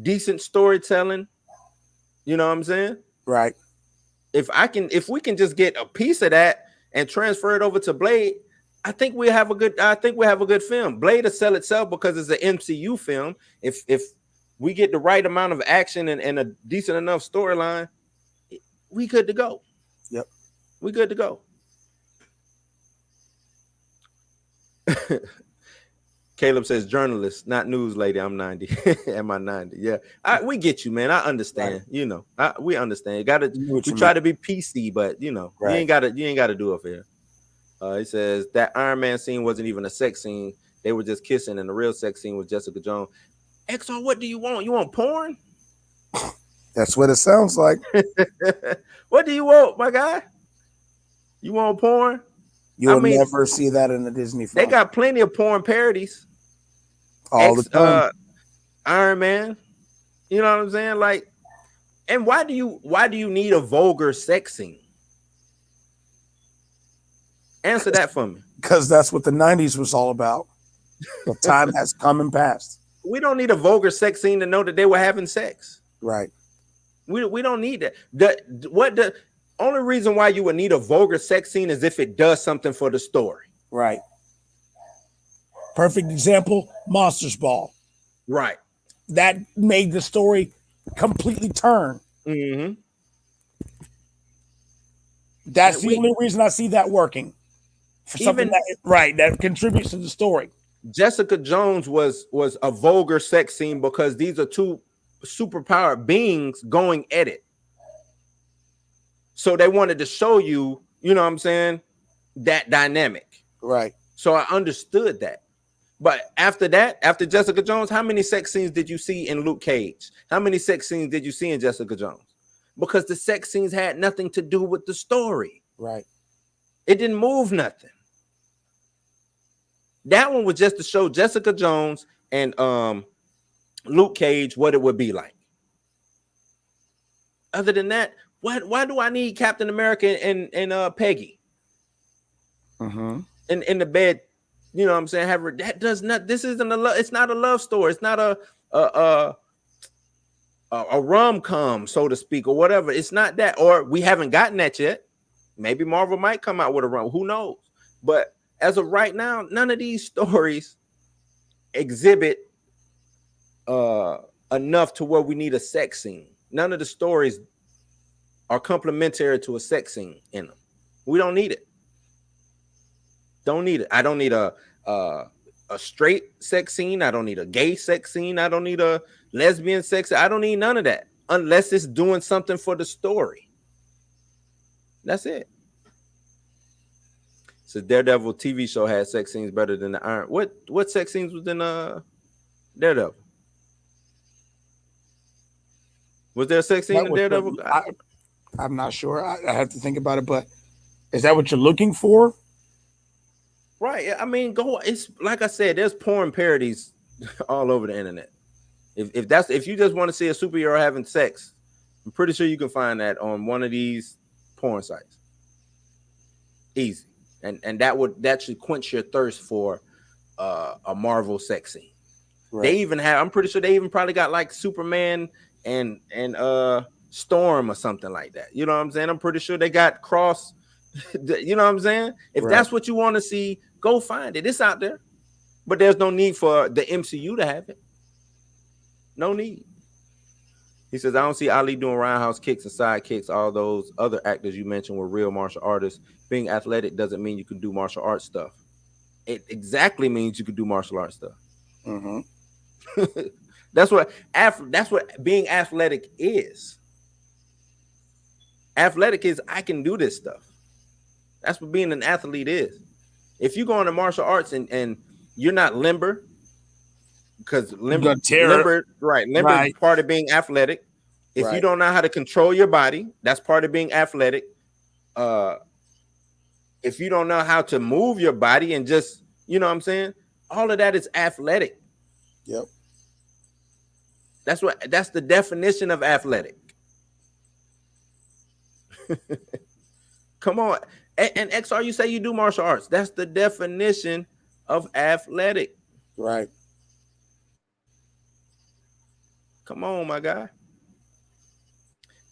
decent storytelling. You know what I'm saying? Right. If we can just get a piece of that and transfer it over to Blade, I think we have a good film. Blade will sell itself because it's an MCU film. If we get the right amount of action and a decent enough storyline, we good to go. Yep. We good to go. Caleb says journalist, not news lady. I'm 90. Am I 90? Yeah. We get you, man. I understand. Right. You know, we understand. We try to be PC, but you know, you ain't gotta do it for here. He says that Iron Man scene wasn't even a sex scene. They were just kissing, and the real sex scene was Jessica Jones. XR, what do you want? You want porn? That's what it sounds like. What do you want, my guy? You want porn? You'll never see that in the Disney film. They got plenty of porn parodies. All the time. Iron Man. You know what I'm saying? Like, and why do you need a vulgar sex scene? Answer that for me. Because that's what the 90s was all about. The time has come and passed. We don't need a vulgar sex scene to know that they were having sex. Right. We don't need that. The only reason why you would need a vulgar sex scene is if it does something for the story. Right. Perfect example, Monsters Ball. Right. That made the story completely turn. Mm-hmm. That's the only reason I see that working. For something that contributes to the story. Jessica Jones was a vulgar sex scene because these are two superpowered beings going at it. So they wanted to show you, you know what I'm saying, that dynamic. Right. So I understood that. But after that, after Jessica Jones, how many sex scenes did you see in Luke Cage? How many sex scenes did you see in Jessica Jones? Because the sex scenes had nothing to do with the story. Right. It didn't move nothing. That one was just to show Jessica Jones and Luke Cage what it would be like. Other than that, why do I need Captain America and Peggy? Mm-hmm. In the bed, you know what I'm saying? That does not. This isn't a love. It's not a love story. It's not a rom-com, so to speak, or whatever. It's not that. Or we haven't gotten that yet. Maybe Marvel might come out with a rom. Who knows? But as of right now, none of these stories exhibit enough to where we need a sex scene. None of the stories are complementary to a sex scene in them. We don't need it. Don't need it. I don't need a straight sex scene. I don't need a gay sex scene. I don't need a lesbian sex. I don't need none of that unless it's doing something for the story. That's it. So Daredevil TV show had sex scenes better than the Iron. What sex scenes was in Daredevil? Was there a sex scene in Daredevil? I'm not sure. I have to think about it, but is that what you're looking for? Right. I mean, it's like I said, there's porn parodies all over the internet. If you just want to see a superhero having sex, I'm pretty sure you can find that on one of these porn sites. Easy. And that should quench your thirst for a Marvel sex scene. Right. They even have, I'm pretty sure they even probably got like Superman and Storm or something like that. You know what I'm saying? I'm pretty sure they got cross. You know what I'm saying? If that's what you want to see, go find it. It's out there. But there's no need for the MCU to have it. No need. He says, I don't see Ali doing roundhouse kicks and side kicks. All those other actors you mentioned were real martial artists. Being athletic doesn't mean you can do martial arts stuff. It exactly means you can do martial arts stuff. Mm-hmm. That's what being athletic is. Athletic is I can do this stuff. That's what being an athlete is. If you go into martial arts and you're not limber, because limber is part of being athletic. If you don't know how to control your body, that's part of being athletic. If you don't know how to move your body and just, you know what I'm saying? All of that is athletic. Yep. That's the definition of athletic. Come on. And XR, you say you do martial arts. That's the definition of athletic. Right. Come on, my guy.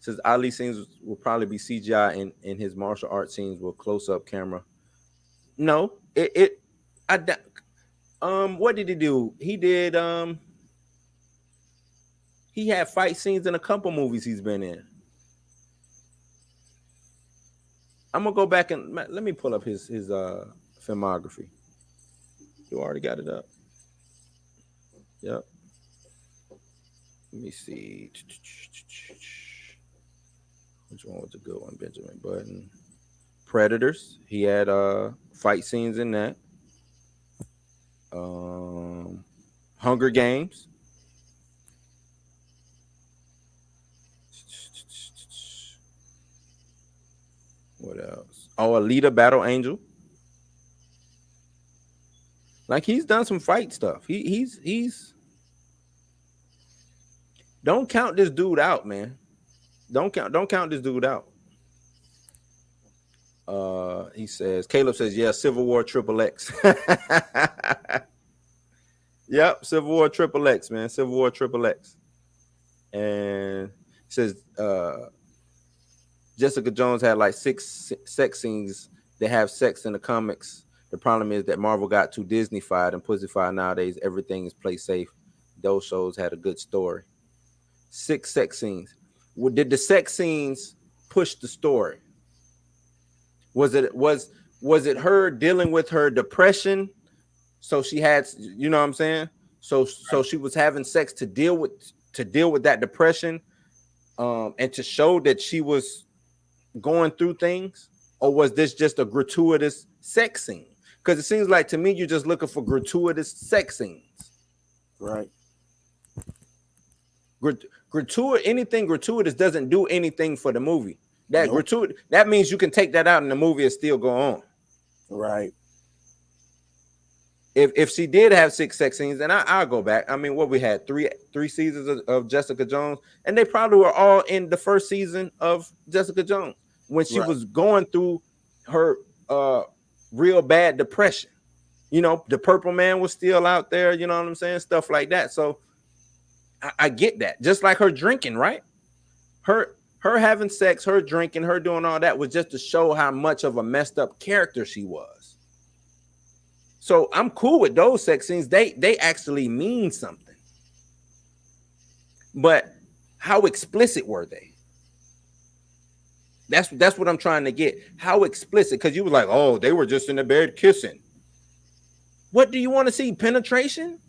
Says Ali scenes will probably be CGI and his martial arts scenes will close-up camera. No, what did he do? He did he had fight scenes in a couple movies he's been in. I'm gonna go back and let me pull up his filmography. You already got it up. Yep. Let me see. Which one was a good one? Benjamin Button. Predators. He had fight scenes in that. Hunger Games. What else? Oh, Alita Battle Angel. Like he's done some fight stuff. He's don't count this dude out, man. Don't count this dude out. He says, Caleb says, yeah, Civil War Triple X. Yep, Civil War Triple X, man. Civil War Triple X. And it says Jessica Jones had like 6 sex scenes. They have sex in the comics. The problem is that Marvel got too Disney-fied and pussy-fied nowadays. Everything is play safe. Those shows had a good story. 6 sex scenes. Did the sex scenes push the story? Was it her dealing with her depression? So she had, you know what I'm saying? So she was having sex to deal with that depression, and to show that she was going through things, or was this just a gratuitous sex scene? Because it seems like to me you're just looking for gratuitous sex scenes, right? Anything gratuitous doesn't do anything for the movie. That means you can take that out and the movie is still go on, right? If she did have 6 sex scenes, and I'll go back. I mean, what we had three seasons of Jessica Jones, and they probably were all in the first season of Jessica Jones when she was going through her real bad depression. You know, the Purple Man was still out there. You know what I'm saying? Stuff like that. So I get that. Just like her drinking, right? Her having sex, her drinking, her doing all that was just to show how much of a messed up character she was. So I'm cool with those sex scenes. They actually mean something. But how explicit were they? That's what I'm trying to get. How explicit? Because you were like, oh, they were just in the bed kissing. What do you want to see? Penetration?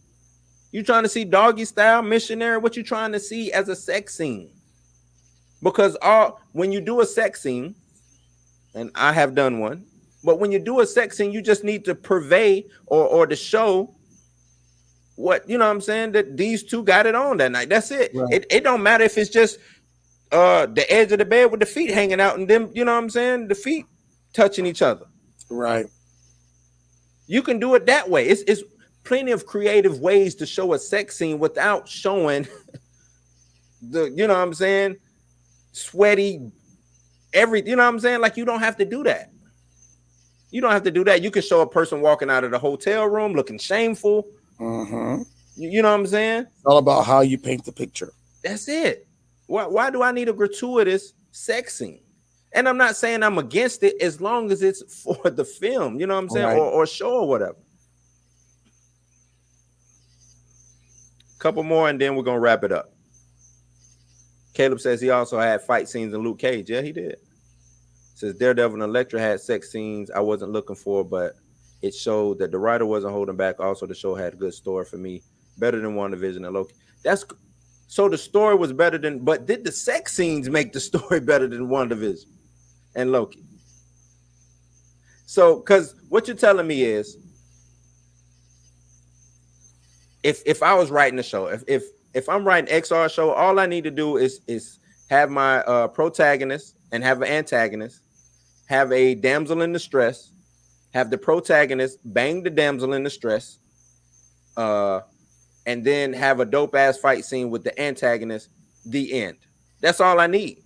You trying to see doggy style, missionary? What you trying to see as a sex scene? Because when you do a sex scene, and I have done one, but when you do a sex scene, you just need to purvey or to show what, you know what I'm saying, that these two got it on that night. That's it. Right. It don't matter if it's just the edge of the bed with the feet hanging out and them, you know what I'm saying, the feet touching each other. Right. You can do it that way. It's plenty of creative ways to show a sex scene without showing the, you know what I'm saying, sweaty, you know what I'm saying? Like, you don't have to do that. You don't have to do that. You can show a person walking out of the hotel room looking shameful. Mm-hmm. You know what I'm saying? It's all about how you paint the picture. That's it. Why do I need a gratuitous sex scene? And I'm not saying I'm against it as long as it's for the film, you know what I'm saying? Right. Or show or whatever. Couple more and then we're going to wrap it up. Caleb says he also had fight scenes in Luke Cage. Yeah, he did. Says Daredevil and Elektra had sex scenes I wasn't looking for, but it showed that the writer wasn't holding back. Also, the show had a good story for me, better than WandaVision and Loki. So the story was better than, but did the sex scenes make the story better than WandaVision and Loki? So, because what you're telling me is, if I was writing a show, if I'm writing XR show, all I need to do is have my protagonist and have an antagonist, have a damsel in distress, have the protagonist bang the damsel in distress, and then have a dope ass fight scene with the antagonist. The end. That's all I need.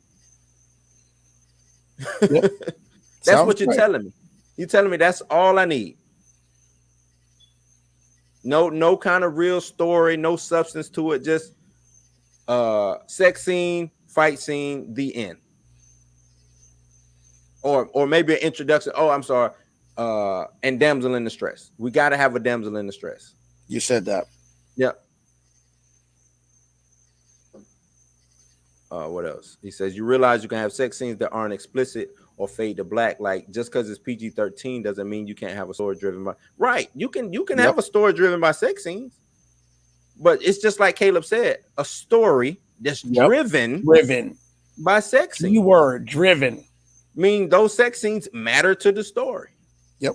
Yep. That's what you're telling me. You're telling me that's all I need. No kind of real story, no substance to it. Just sex scene, fight scene, the end. Or maybe an introduction. Oh, I'm sorry. And damsel in distress. We got to have a damsel in distress. You said that. Yep. What else? He says, you realize you can have sex scenes that aren't explicit or fade to black. Like just because it's PG-13 doesn't mean you can't have a story driven by right. You can have a story driven by sex scenes, but it's just like Caleb said, a story that's driven by sex scenes. Keyword driven. Mean those sex scenes matter to the story. Yep.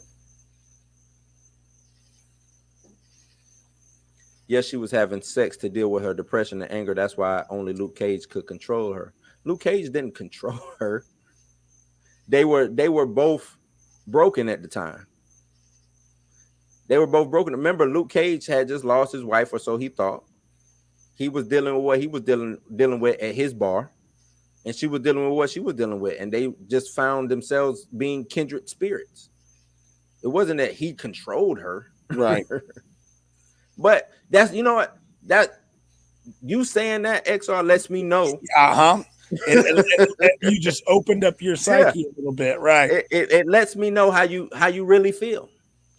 Yes, she was having sex to deal with her depression and anger. That's why only Luke Cage could control her. Luke Cage didn't control her. They were both broken at the time. They were both broken. Remember, Luke Cage had just lost his wife, or so he thought. He was dealing with what he was dealing with at his bar, and she was dealing with what she was dealing with, and they just found themselves being kindred spirits. It wasn't that he controlled her, right? But that's, you know what, that you saying that XR lets me know. You just opened up your psyche a little bit, right? It lets me know how you really feel.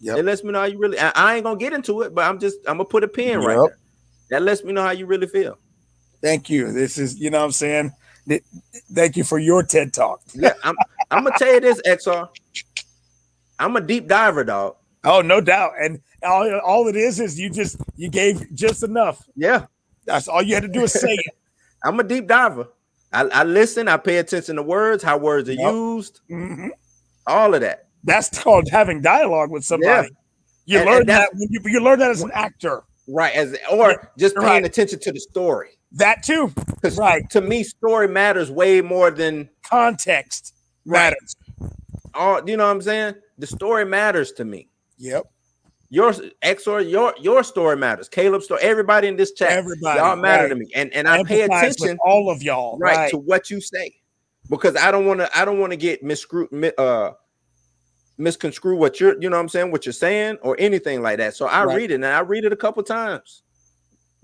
Yep. It lets me know how you really. I ain't gonna get into it, but I'm gonna put a pin right there. That lets me know how you really feel. Thank you. This is, you know what I'm saying. Thank you for your TED talk. Yeah, I'm gonna tell you this, XR. I'm a deep diver, dog. Oh, no doubt. And all it is you gave just enough. Yeah. That's all you had to do is say it. I'm a deep diver. I listen, I pay attention to words, how words are used, all of that. That's called having dialogue with somebody. Yeah. You learn that when you learn that as an actor. Right. Just paying attention to the story. That too. Right. To me, story matters way more than context matters. You know what I'm saying? The story matters to me. Yep. Your story matters. Caleb's story. Everybody in this chat, y'all matter to me, and I pay attention with all of y'all, right, to what you say, because I don't want to get misconstrue what you're, you know what I'm saying, what you're saying or anything like that. So I read it, and I read it a couple times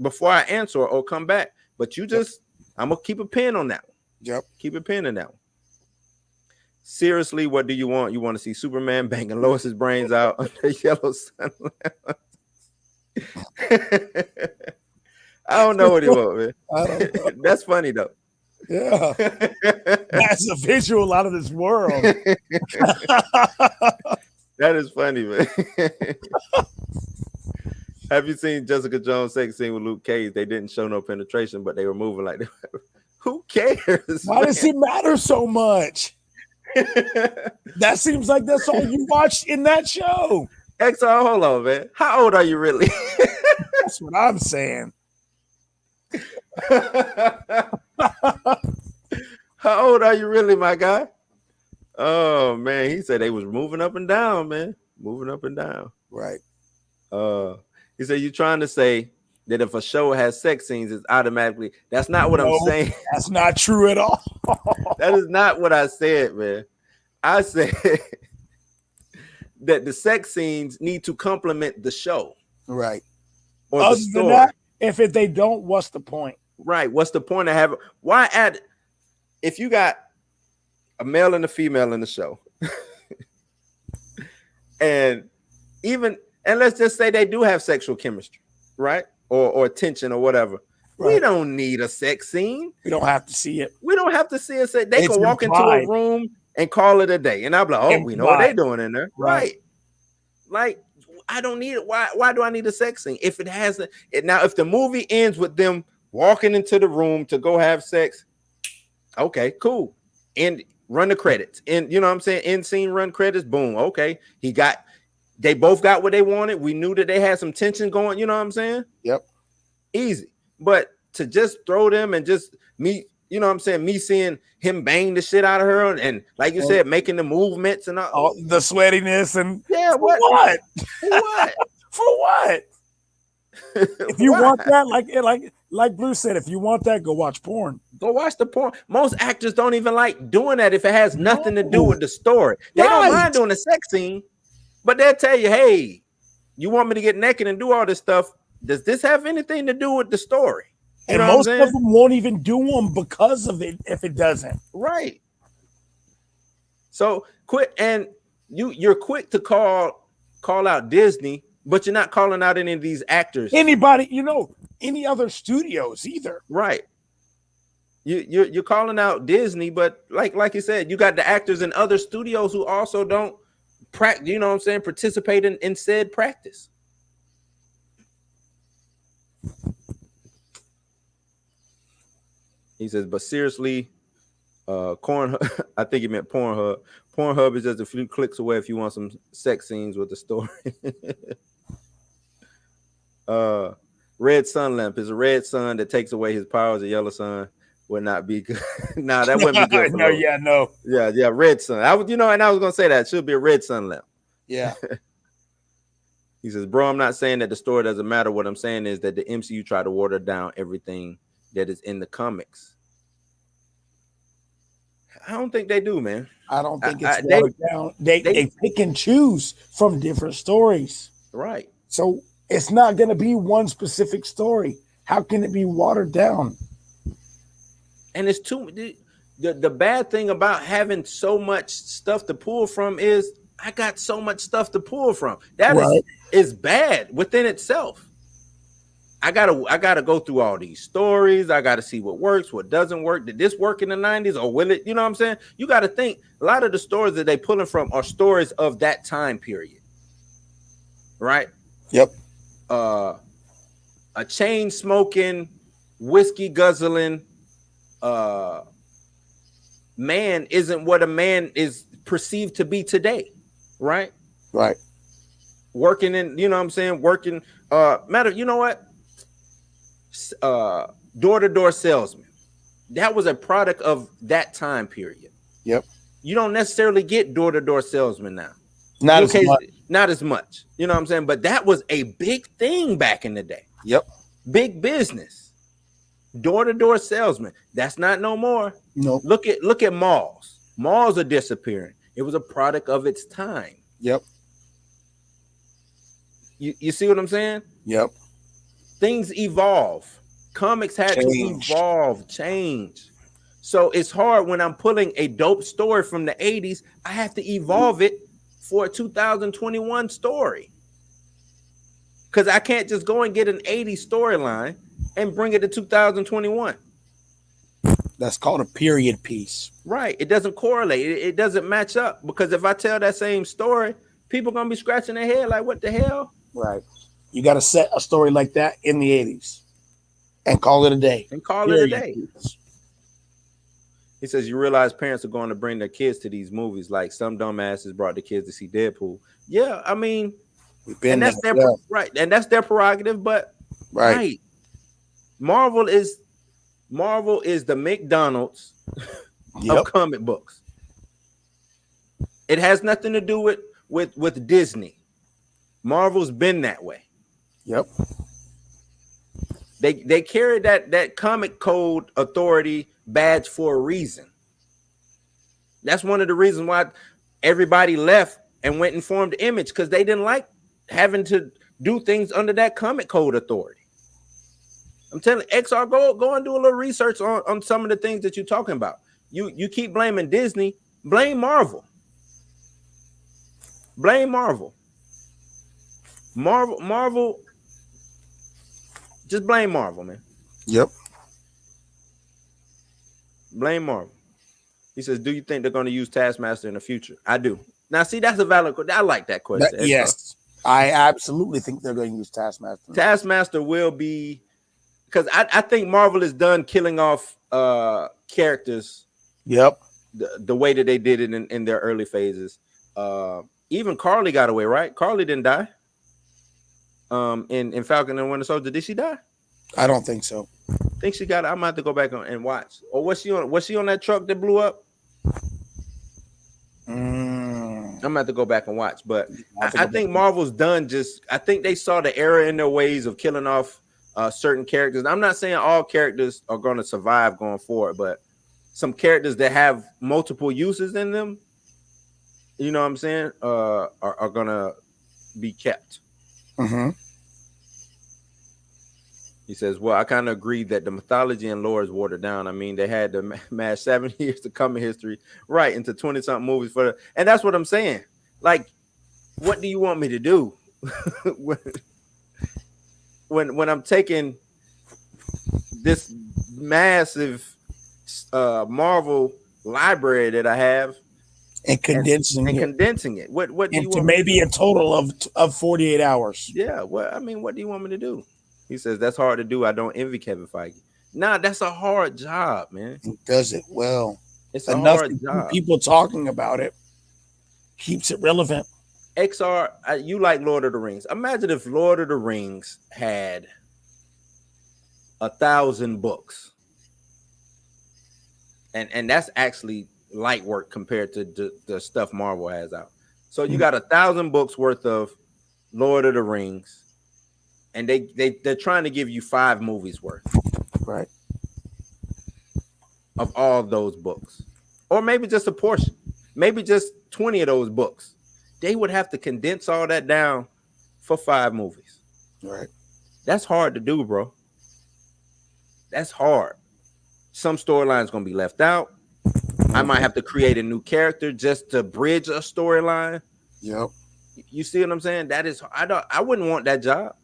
before I answer or come back. But you just, I'm gonna keep a pin on that one. Yep. Keep a pin in that one. Seriously, what do you want? You want to see Superman banging Lois's brains out under yellow sunlight? I don't know what he want, man. I don't know. That's funny though. Yeah, that's a visual out of this world. That is funny, man. Have you seen Jessica Jones' sex scene with Luke Cage? They didn't show no penetration, but they were moving like that. Who cares? Why does it matter so much? That seems like that's all you watched in that show. XR, hold on, man. How old are you really? That's what I'm saying. How old are you really, my guy? Oh man, he said they was moving up and down, man. Moving up and down. Right. He said you're trying to say that if a show has sex scenes, it's automatically. That's not what I'm saying. That's not true at all. That is not what I said, man. I said that the sex scenes need to complement the show. Right. Or the story. That, if they don't, what's the point? Right. What's the point of having? Why add? If you got a male and a female in the show, and let's just say they do have sexual chemistry, right? Or tension or whatever. Right. We don't need a sex scene. We don't have to see it. We don't have to see it. They can walk into a room and call it a day, and I'm like, oh, we know what they're doing in there, right? Like, I don't need it. Why do I need a sex scene if it has now? If the movie ends with them walking into the room to go have sex, okay, cool, and run the credits, and you know what I'm saying, end scene, run credits, boom, okay, they both got what they wanted. We knew that they had some tension going, you know what I'm saying? Yep. Easy. But to just throw them and just me, you know what I'm saying, me seeing him bang the shit out of her and like you said, making the movements and all the sweatiness and what? For what? If you want that, like Blue said, if you want that, go watch porn. Go watch the porn. Most actors don't even like doing that if it has nothing to do with the story. They don't mind doing a sex scene, but they'll tell you, hey, you want me to get naked and do all this stuff? Does this have anything to do with the story? And most of them won't even do them because of it if it doesn't. Right. So quit, and you're quick to call out Disney, but you're not calling out any of these actors. Anybody, any other studios either. Right. You're calling out Disney, but like you said, you got the actors in other studios who also don't practice. You know what I'm saying? Participate in said practice. He says, but seriously, Corn. I think he meant Pornhub. Pornhub is just a few clicks away if you want some sex scenes with the story. Red sun lamp is a red sun that takes away his powers. A yellow sun would not be good. Nah, that wouldn't be good. No, yeah, no. Yeah, red sun. I was, and I was gonna say that it should be a red sun lamp. Yeah. He says, bro, I'm not saying that the story doesn't matter. What I'm saying is that the MCU tried to water down everything that is in the comics. I don't think they do, man. I don't think it's watered down. They pick and choose from different stories. Right. So it's not going to be one specific story. How can it be watered down? And it's too. The bad thing about having so much stuff to pull from is I got so much stuff to pull from. That is bad within itself. I gotta go through all these stories. I gotta see what works, what doesn't work. Did this work in the 90s or will it? You know what I'm saying? You gotta think a lot of the stories that they pulling from are stories of that time period. Right? Yep. A chain smoking, whiskey guzzling man isn't what a man is perceived to be today. Right? Right. Working in, you know what I'm saying? Working, you know what? Door-to-door salesman. That was a product of that time period. Yep. You don't necessarily get door-to-door salesman now. Not as much. Not as much. You know what I'm saying? But that was a big thing back in the day. Yep. Big business. Door-to-door salesman. That's not no more. No. Look at malls. Malls are disappearing. It was a product of its time. Yep. You see what I'm saying? Yep. Things evolve. Comics had to evolve, change. So it's hard when I'm pulling a dope story from the 80s. I have to evolve it for a 2021 story. Because I can't just go and get an 80s storyline and bring it to 2021. That's called a period piece. Right. It doesn't correlate. It doesn't match up. Because if I tell that same story, people are going to be scratching their head like, what the hell? Right. You got to set a story like that in the 80s and call it a day. He says, you realize parents are going to bring their kids to these movies. Like some dumbasses brought the kids to see Deadpool. Yeah, I mean, and that's their right. And that's their prerogative. But right. Marvel is the McDonald's of comic books. It has nothing to do with Disney. Marvel's been that way. Yep. They carry that comic code authority badge for a reason. That's one of the reasons why everybody left and went and formed Image, because they didn't like having to do things under that comic code authority. I'm telling XR, go and do a little research on some of the things that you're talking about. You keep blaming Disney, blame Marvel. Blame Marvel. Marvel, just blame Marvel, man. Yep. Blame Marvel. He says, do you think they're going to use Taskmaster in the future? I do. Now, see, that's a valid question. I like that question. Yes. I absolutely think they're going to use Taskmaster. Taskmaster will be, because I think Marvel is done killing off characters. Yep. The way that they did it in their early phases. Even Carly got away, right? Carly didn't die. In Falcon and Winter Soldier, did she die? I don't think so. I think she got. I'm gonna have to go back and watch. Or was she on that truck that blew up? I'm gonna have to go back and watch. But I think Marvel's done. I think they saw the error in their ways of killing off certain characters. I'm not saying all characters are going to survive going forward, but some characters that have multiple uses in them, you know what I'm saying, are gonna be kept. Mm-hmm. He says, well, I kind of agree that the mythology and lore is watered down. I mean, they had to mash 7 years to come in history right into 20-something movies and that's what I'm saying. Like, what do you want me to do? when I'm taking this massive Marvel library that I have and condensing and it condensing it. What do you into want me to maybe do? a total of 48 hours. Yeah, what do you want me to do? He says that's hard to do. I don't envy Kevin Feige. Nah, that's a hard job, man. And does it well It's a enough hard to keep job. people talking about it, keeps it relevant. XR, you like Lord of the Rings. Imagine if Lord of the Rings had 1,000 books, and that's actually light work compared to the stuff Marvel has out. So you got 1,000 books worth of Lord of the Rings, and they're trying to give you 5 movies worth, right, of all those books, or maybe just a portion, maybe just 20 of those books. They would have to condense all that down for 5 movies. right. That's hard to do, bro. That's hard. Some storylines gonna be left out. I might have to create a new character just to bridge a storyline. Yep. You see what I'm saying? That is, I wouldn't want that job.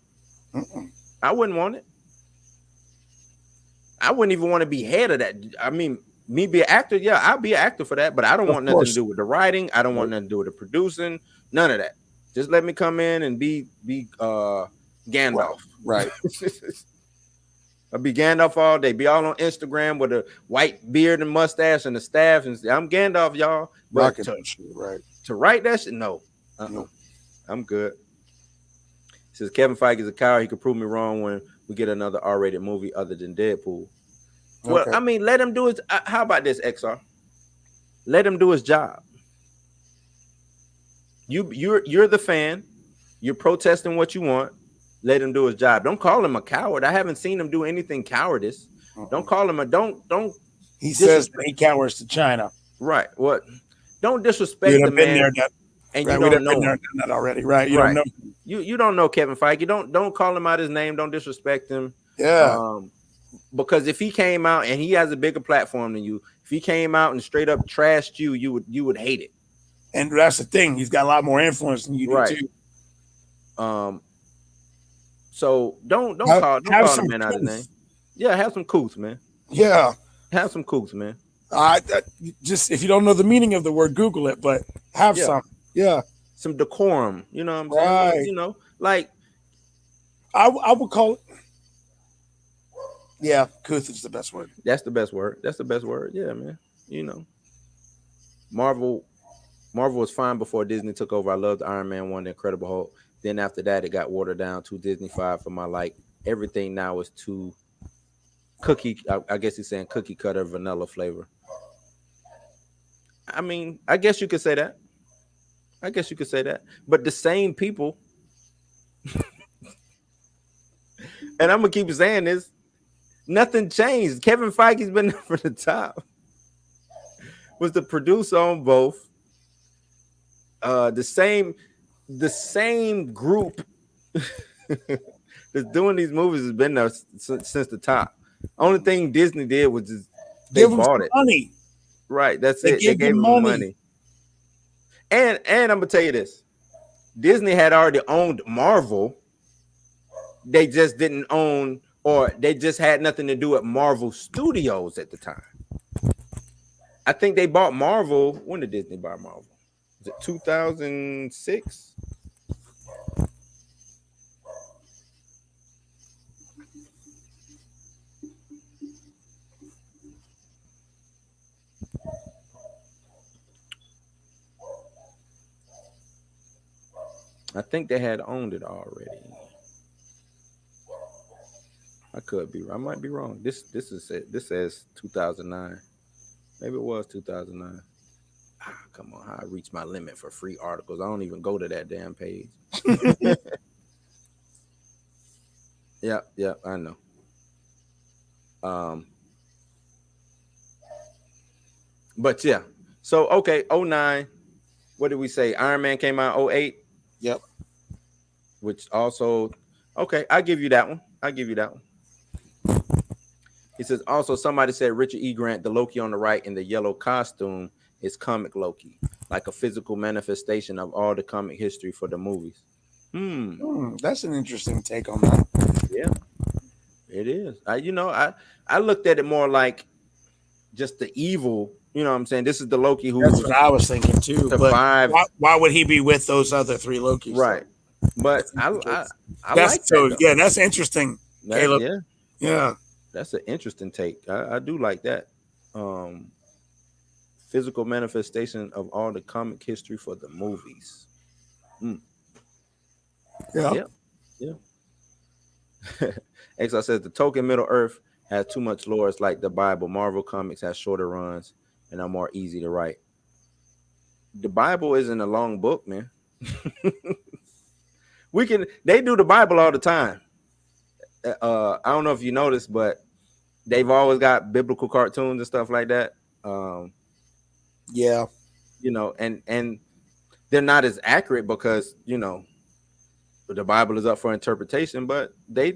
I wouldn't want it. I wouldn't even want to be head of that. I mean, me be an actor, yeah, I'll be an actor for that, but I don't want nothing to do with the writing. I don't want nothing to do with the producing. None of that. Just let me come in and be Gandalf. Right. I'll be Gandalf all day. Be all on Instagram with a white beard and mustache and the staff and say, I'm Gandalf, y'all. But to write that shit, no. I'm good. He says Kevin Feige is a coward. He could prove me wrong when we get another R-rated movie other than Deadpool. Well, I mean, let him do his. How about this, XR? Let him do his job. You're the fan. You're protesting what you want. Let him do his job. Don't call him a coward. I haven't seen him do anything cowardice. Don't call him a don't. He says he cowards to China. Right. What? Don't disrespect the man. And you don't know him. That already, right? You don't know. You don't know Kevin Feige. Don't call him out his name. Don't disrespect him. Yeah. Because if he came out and he has a bigger platform than you, if he came out and straight up trashed you, you would hate it. And that's the thing. He's got a lot more influence than you do too. So don't call him man out his name. Yeah, have some couth, man. Yeah. Have some couth, man. Just if you don't know the meaning of the word, Google it, but have some. Yeah. Some decorum. You know what I'm saying? You know, like I would call it. Yeah, couth is the best word. That's the best word. That's the best word. Yeah, man. You know. Marvel was fine before Disney took over. I loved Iron Man 1, The Incredible Hulk. Then after that, it got watered down to Disney 5 for my like. Everything now is too cookie. I guess he's saying cookie cutter vanilla flavor. I mean, I guess you could say that. But the same people, and I'm gonna keep saying this, nothing changed. Kevin Feige's been there for the top. Was the producer on both. The same group that's doing these movies has been there since the top. Only thing Disney did was just they bought it. Money. Right, that's it. They gave them money. And I'm gonna tell you this: Disney had already owned Marvel. They just didn't own, or they just had nothing to do with Marvel Studios at the time. I think they bought Marvel. When did Disney buy Marvel? Was it 2006? I think they had owned it already. I could be. I might be wrong. This says 2009. Maybe it was 2009. Come on, how I reached my limit for free articles. I don't even go to that damn page. Yeah, I know. But yeah. So okay, 09. What did we say? Iron Man came out 08. Yep. Which also, okay, I'll give you that one. He says also somebody said Richard E. Grant, the Loki on the right in the yellow costume, is comic Loki, like a physical manifestation of all the comic history for the movies. That's an interesting take on that. Yeah, it is. I looked at it more like just the evil. You know what I'm saying? This is the Loki who That's what I was thinking too. survived. But why would he be with those other three Lokis? Right. But I like that. So yeah, that's interesting, Caleb. Yeah. That's an interesting take. I do like that. Physical manifestation of all the comic history for the movies. Yeah. Exile says the token Middle Earth has too much lore. It's like the Bible. Marvel Comics has shorter runs and are more easy to write. The Bible isn't a long book, man. They do the Bible all the time. I don't know if you noticed, but they've always got biblical cartoons and stuff like that. Yeah. You know, and they're not as accurate because, you know, the Bible is up for interpretation, but they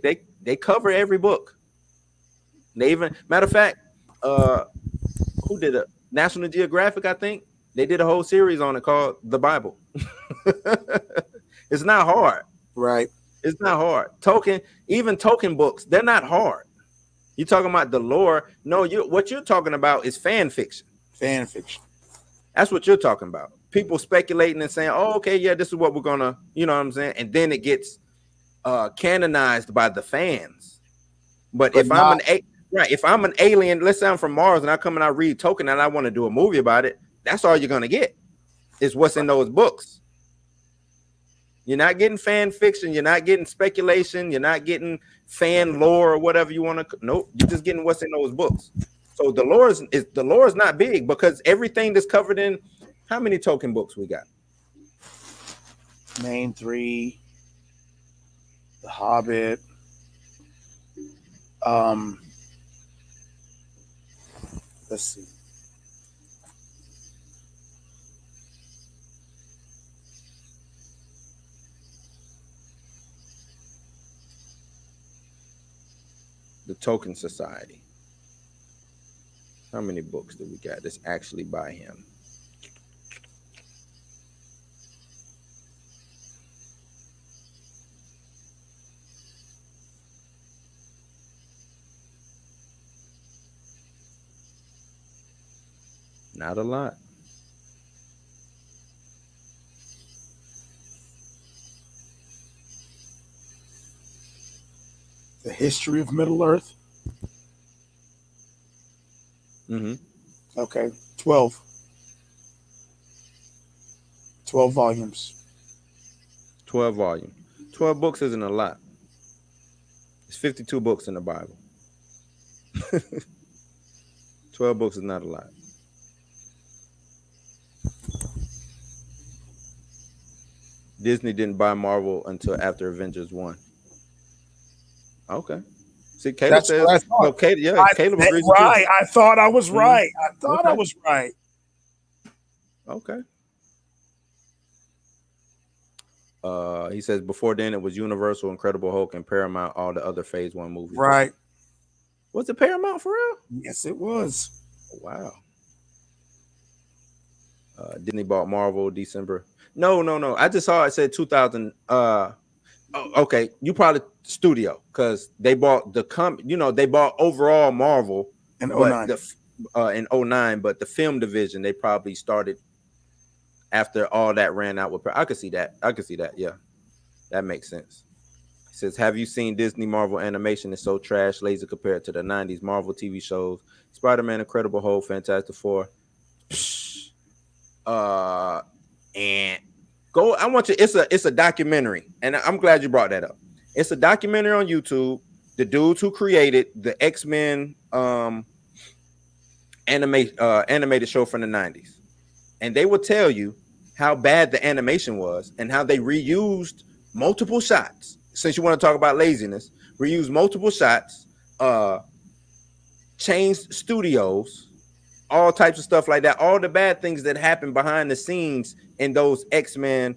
cover every book. They even, matter of fact, who did it? National Geographic, I think. They did a whole series on it called The Bible. It's not hard. Right. It's not hard. Even Tolkien books, they're not hard. You're talking about the lore. No, what you're talking about is fan fiction. Fan fiction. That's what you're talking about. People speculating and saying, oh, okay, yeah, this is what we're gonna, you know what I'm saying? And then it gets canonized by the fans. But if I'm an alien, let's say I'm from Mars and I come and I read Tolkien and I want to do a movie about it, that's all you're gonna get. Is what's in those books. You're not getting fan fiction, you're not getting speculation, you're not getting fan lore or whatever you want to. Nope, you're just getting what's in those books. So the lore is not big because everything that's covered in how many Tolkien books we got? Main 3, The Hobbit. Let's see. The Tolkien Society. How many books do we got that's actually by him? Not a lot. The History of Middle Earth. Mm-hmm. Okay, 12. 12 volumes. 12 volumes. 12 books isn't a lot. It's 52 books in the Bible. 12 books is not a lot. Disney didn't buy Marvel until after Avengers 1. Okay. See, Caleb says, well, Caleb agrees with right. I thought I was right. I was right. Okay. He says before then it was Universal, Incredible Hulk, and Paramount, all the other Phase 1 movies. Right. Was it Paramount for real? Yes, it was. Wow. Disney bought Marvel December. No. I just saw it said 2000. Okay. You probably studio because they bought they bought overall Marvel in 09. In 09, but the film division they probably started after all that ran out with. I could see that. Yeah, that makes sense. It says, have you seen Disney Marvel animation? Is so trash, lazy compared to the 90s Marvel TV shows. Spider-Man, Incredible Hulk, Fantastic Four. And go. I want you. It's a documentary, and I'm glad you brought that up. It's a documentary on YouTube. The dudes who created the X-Men animated show from the 90s. And they will tell you how bad the animation was and how they reused multiple shots. Since you want to talk about laziness, reused multiple shots, changed studios, all types of stuff like that. All the bad things that happened behind the scenes in those X-Men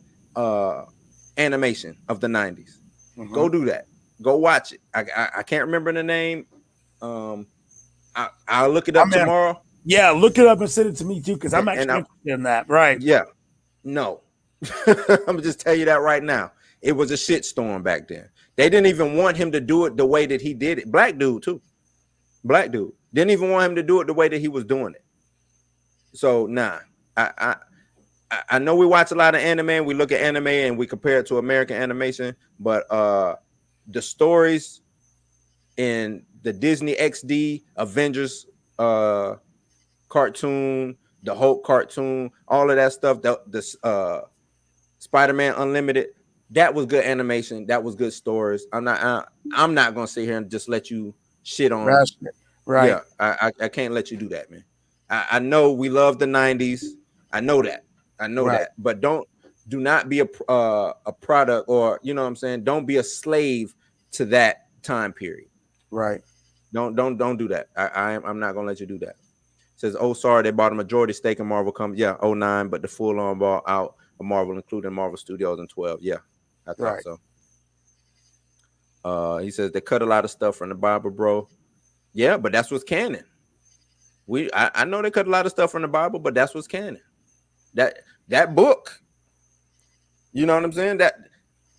animation of the 90s. Mm-hmm. Go do that. Go watch it. I can't remember the name. I'll look it up tomorrow. Yeah, look it up and send it to me too, because I'm actually interested in that. Right. Yeah. No. I'm gonna just tell you that right now. It was a shitstorm back then. They didn't even want him to do it the way that he did it. Black dude too. Black dude. Didn't even want him to do it the way that he was doing it. So nah, I know we watch a lot of anime and we look at anime and we compare it to American animation, but the stories in the Disney XD Avengers cartoon, the Hulk cartoon, all of that stuff, the Spider-Man Unlimited, that was good animation, that was good stories. I'm not gonna sit here and just let you shit on. Right. Yeah, I can't let you do that, man. I know we love the 90s. I know that. Right. But do not be a product, or you know what I'm saying? Don't be a slave to that time period. Right. Don't do that. I'm not gonna let you do that. It says, oh, sorry, they bought a majority stake in Marvel. Yeah, 09, but the full on ball out of Marvel, including Marvel Studios in 12. Yeah, I thought so. He says they cut a lot of stuff from the Bible, bro. Yeah, but that's what's canon. I know they cut a lot of stuff from the Bible, but that's what's canon. That book, you know what I'm saying? That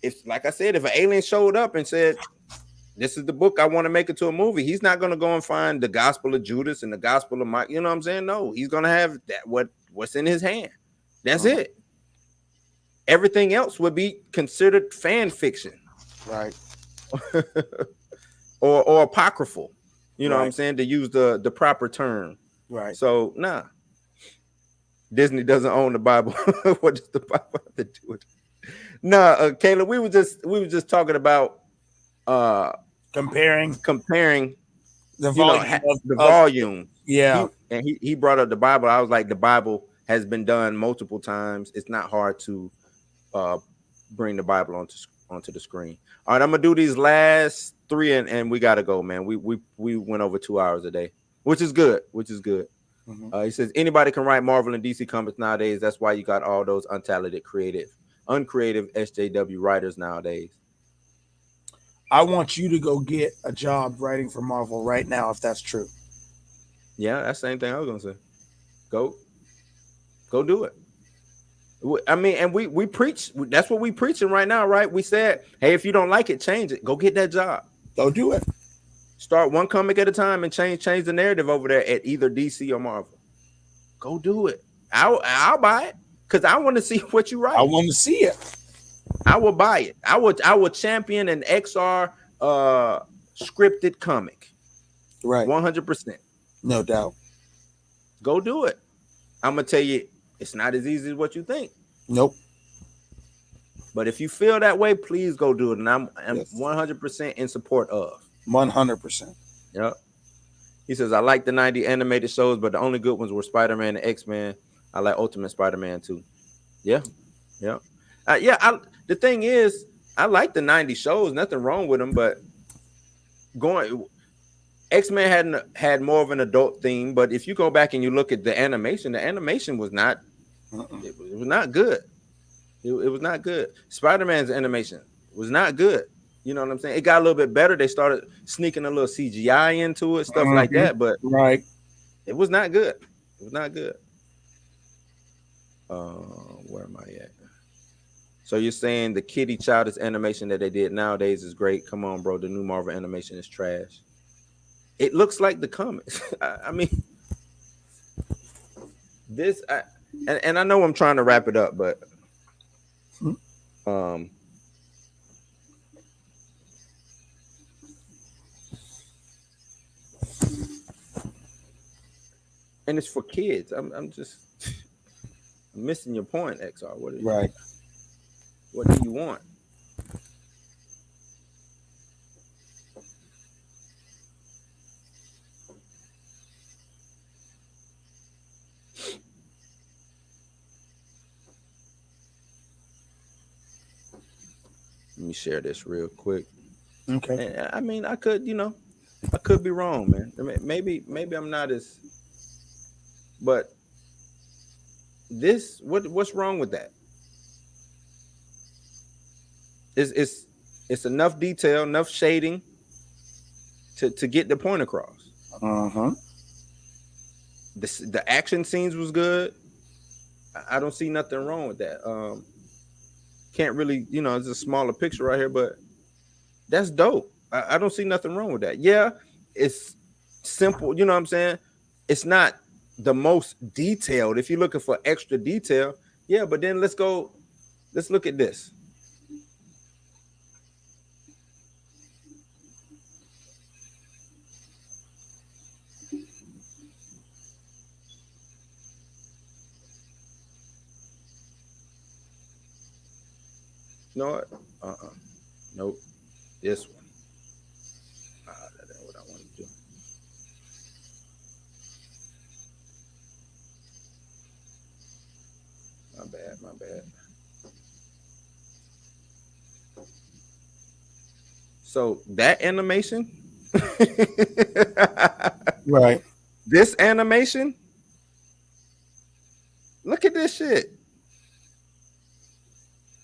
if, like I said, if an alien showed up and said, this is the book I want to make it to a movie, he's not going to go and find the Gospel of Judas and the Gospel of Mike. You know what I'm saying? No, he's going to have that what's in his hand. That's it. Everything else would be considered fan fiction, right? or apocryphal. You know what I'm saying? To use the proper term. Right. So nah. Disney doesn't own the Bible. What does the Bible have to do with it? Nah, Kayla, we were just talking about comparing the volume volume. Yeah. He brought up the Bible. I was like, the Bible has been done multiple times. It's not hard to bring the Bible onto the screen. All right, I'm gonna do these last three and we gotta go, man. We went over 2 hours a day, which is good. He says anybody can write Marvel and DC comics nowadays. That's why you got all those untalented, uncreative SJW writers nowadays. I want you to go get a job writing for Marvel right now, if that's true. Yeah, that's the same thing I was gonna say. Go do it. I mean, and we preach. That's what we preaching right now, right? We said, hey, if you don't like it, change it. Go get that job. Go do it. Start one comic at a time and change the narrative over there at either DC or Marvel. Go do it. I'll buy it because I want to see what you write. I want to see it. I will buy it. I would champion an XR scripted comic. Right. 100%. No doubt. Go do it. I'm gonna tell you, it's not as easy as what you think. Nope. But if you feel that way, please go do it. And I'm 100% in support of. 100%. Yep. He says, I like the 90 animated shows, but the only good ones were Spider-Man and X-Men. I like Ultimate Spider-Man too. Yeah. Yeah. The thing is, I like the 90 shows. Nothing wrong with them, but X-Men had more of an adult theme. But if you go back and you look at the animation was not. It was not good. It was not good. Spider-Man's animation was not good. You know what I'm saying? It got a little bit better. They started sneaking a little CGI into it, stuff like that. But it was not good. It was not good. Where am I at? So you're saying the Kitty Childish animation that they did nowadays is great? Come on, bro. The new Marvel animation is trash. It looks like the comics. I mean, this, and I know I'm trying to wrap it up, but and it's for kids. I'm just missing your point, XR. What do you want? Let me share this real quick. Okay. And, I mean, I could be wrong, man. I mean, maybe I'm not as, but this, what's wrong with that? It's enough detail, enough shading to get the point across. The action scenes was good. I don't see nothing wrong with that. Can't really, it's a smaller picture right here, but that's dope. I don't see nothing wrong with that. Yeah, it's simple. You know what I'm saying? It's not the most detailed. If you're looking for extra detail, yeah. But then let's go. Let's look at this. You know what? Nope. This one. That's what I want to do. My bad. My bad. So that animation, Right. this animation, look at this shit.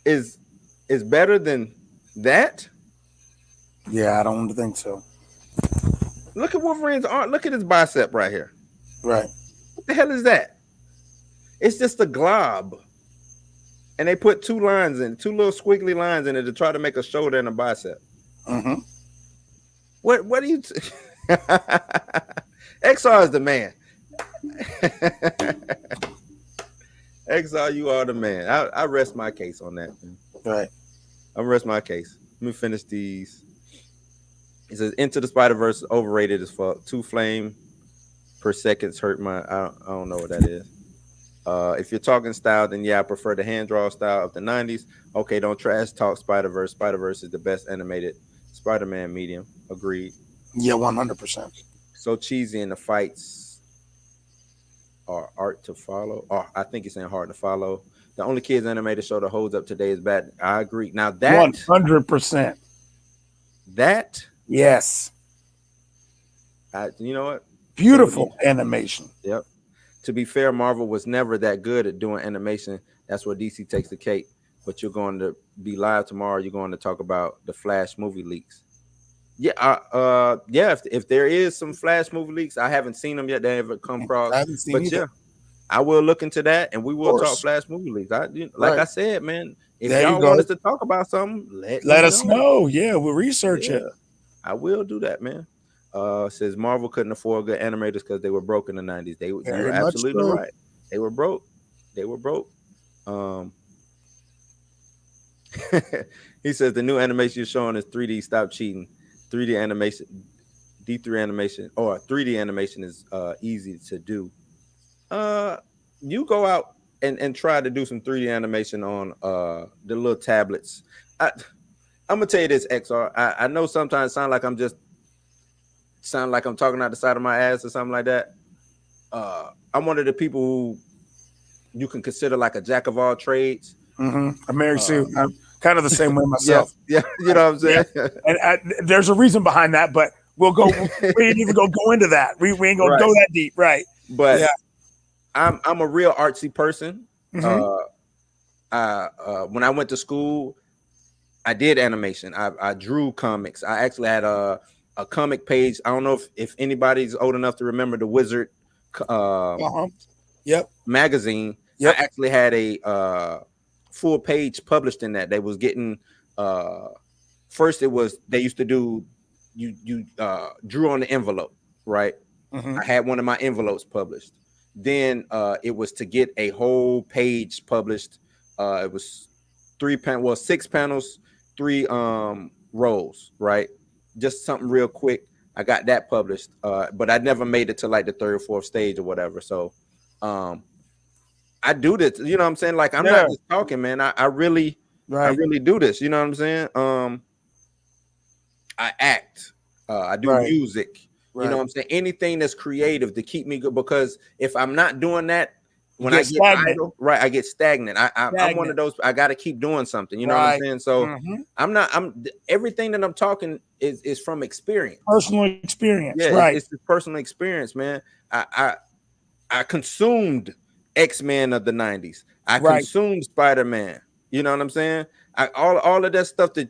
Is better than that. Yeah, I don't think so. Look at Wolverine's arm. Look at his bicep right here. Right. What the hell is that? It's just a glob. And they put two little squiggly lines in it to try to make a shoulder and a bicep. Mm-hmm. What do you XR is the man. XR, you are the man. I rest my case on that, man. Right. I rest my case. Let me finish these. It says Into the Spider-Verse is overrated as fuck. 2 flame per seconds hurt my. I don't know what that is. If you're talking style, then yeah, I prefer the hand draw style of the 90s. Okay, don't trash talk Spider-Verse. Spider-Verse is the best animated Spider-Man medium. Agreed. Yeah, 100%. So cheesy in the fights are art to follow. Oh, I think he's saying hard to follow. The only kids animated show that holds up today is bad. I agree. Now that 100%. That Yes. You know what? Beautiful animation. Yep. To be fair, Marvel was never that good at doing animation. That's where DC takes the cake. But you're going to be live tomorrow. You're going to talk about the Flash movie leaks. Yeah, yeah. If there is some Flash movie leaks, I haven't seen them yet. They haven't come across. I haven't seen but either. Yeah, I will look into that, and we will talk Flash movie leaks. Like I said, man, if y'all want us to talk about something, let us know. Yeah, we'll research it. I will do that, man. Says Marvel couldn't afford good animators because they were broke in the 90s. You're absolutely right. They were broke. He says the new animation you're showing is 3D. Stop cheating. 3D animation, D3 animation, or 3D animation is easy to do. You go out and try to do some 3D animation on the little tablets. I'm gonna tell you this, XR. I know sometimes sound like I'm talking out the side of my ass or something like that. I'm one of the people who you can consider like a jack of all trades. Mm-hmm. I'm Mary Sue. I'm kind of the same way myself. Yeah, you know what I'm saying. Yeah. And there's a reason behind that, but we'll go. We ain't even gonna go into that. We ain't gonna go that deep, right? But I'm a real artsy person. Mm-hmm. When I went to school, I did animation. I drew comics. I actually had a comic page. I don't know if anybody's old enough to remember the Wizard magazine. I actually had a full page published in that. They was getting first it was they used to do you drew on the envelope, right? Mm-hmm. I had one of my envelopes published. Then it was to get a whole page published. It was 6 panels, 3 rows, right? Just something real quick. I got that published, but I never made it to like the 3rd or 4th stage or whatever. So I do this, you know what I'm saying? Like I'm not just talking, man. I really do this, you know what I'm saying? I act, I do music, you know what I'm saying? Anything that's creative to keep me good, because if I'm not doing that, when I get idle, I get stagnant. I'm one of those. I got to keep doing something. You know what I'm saying? So I'm everything that I'm talking is from experience, personal experience. Yeah, it's personal experience, man. I consumed X-Men of the 90s. I consumed Spider-Man. You know what I'm saying? All of that stuff that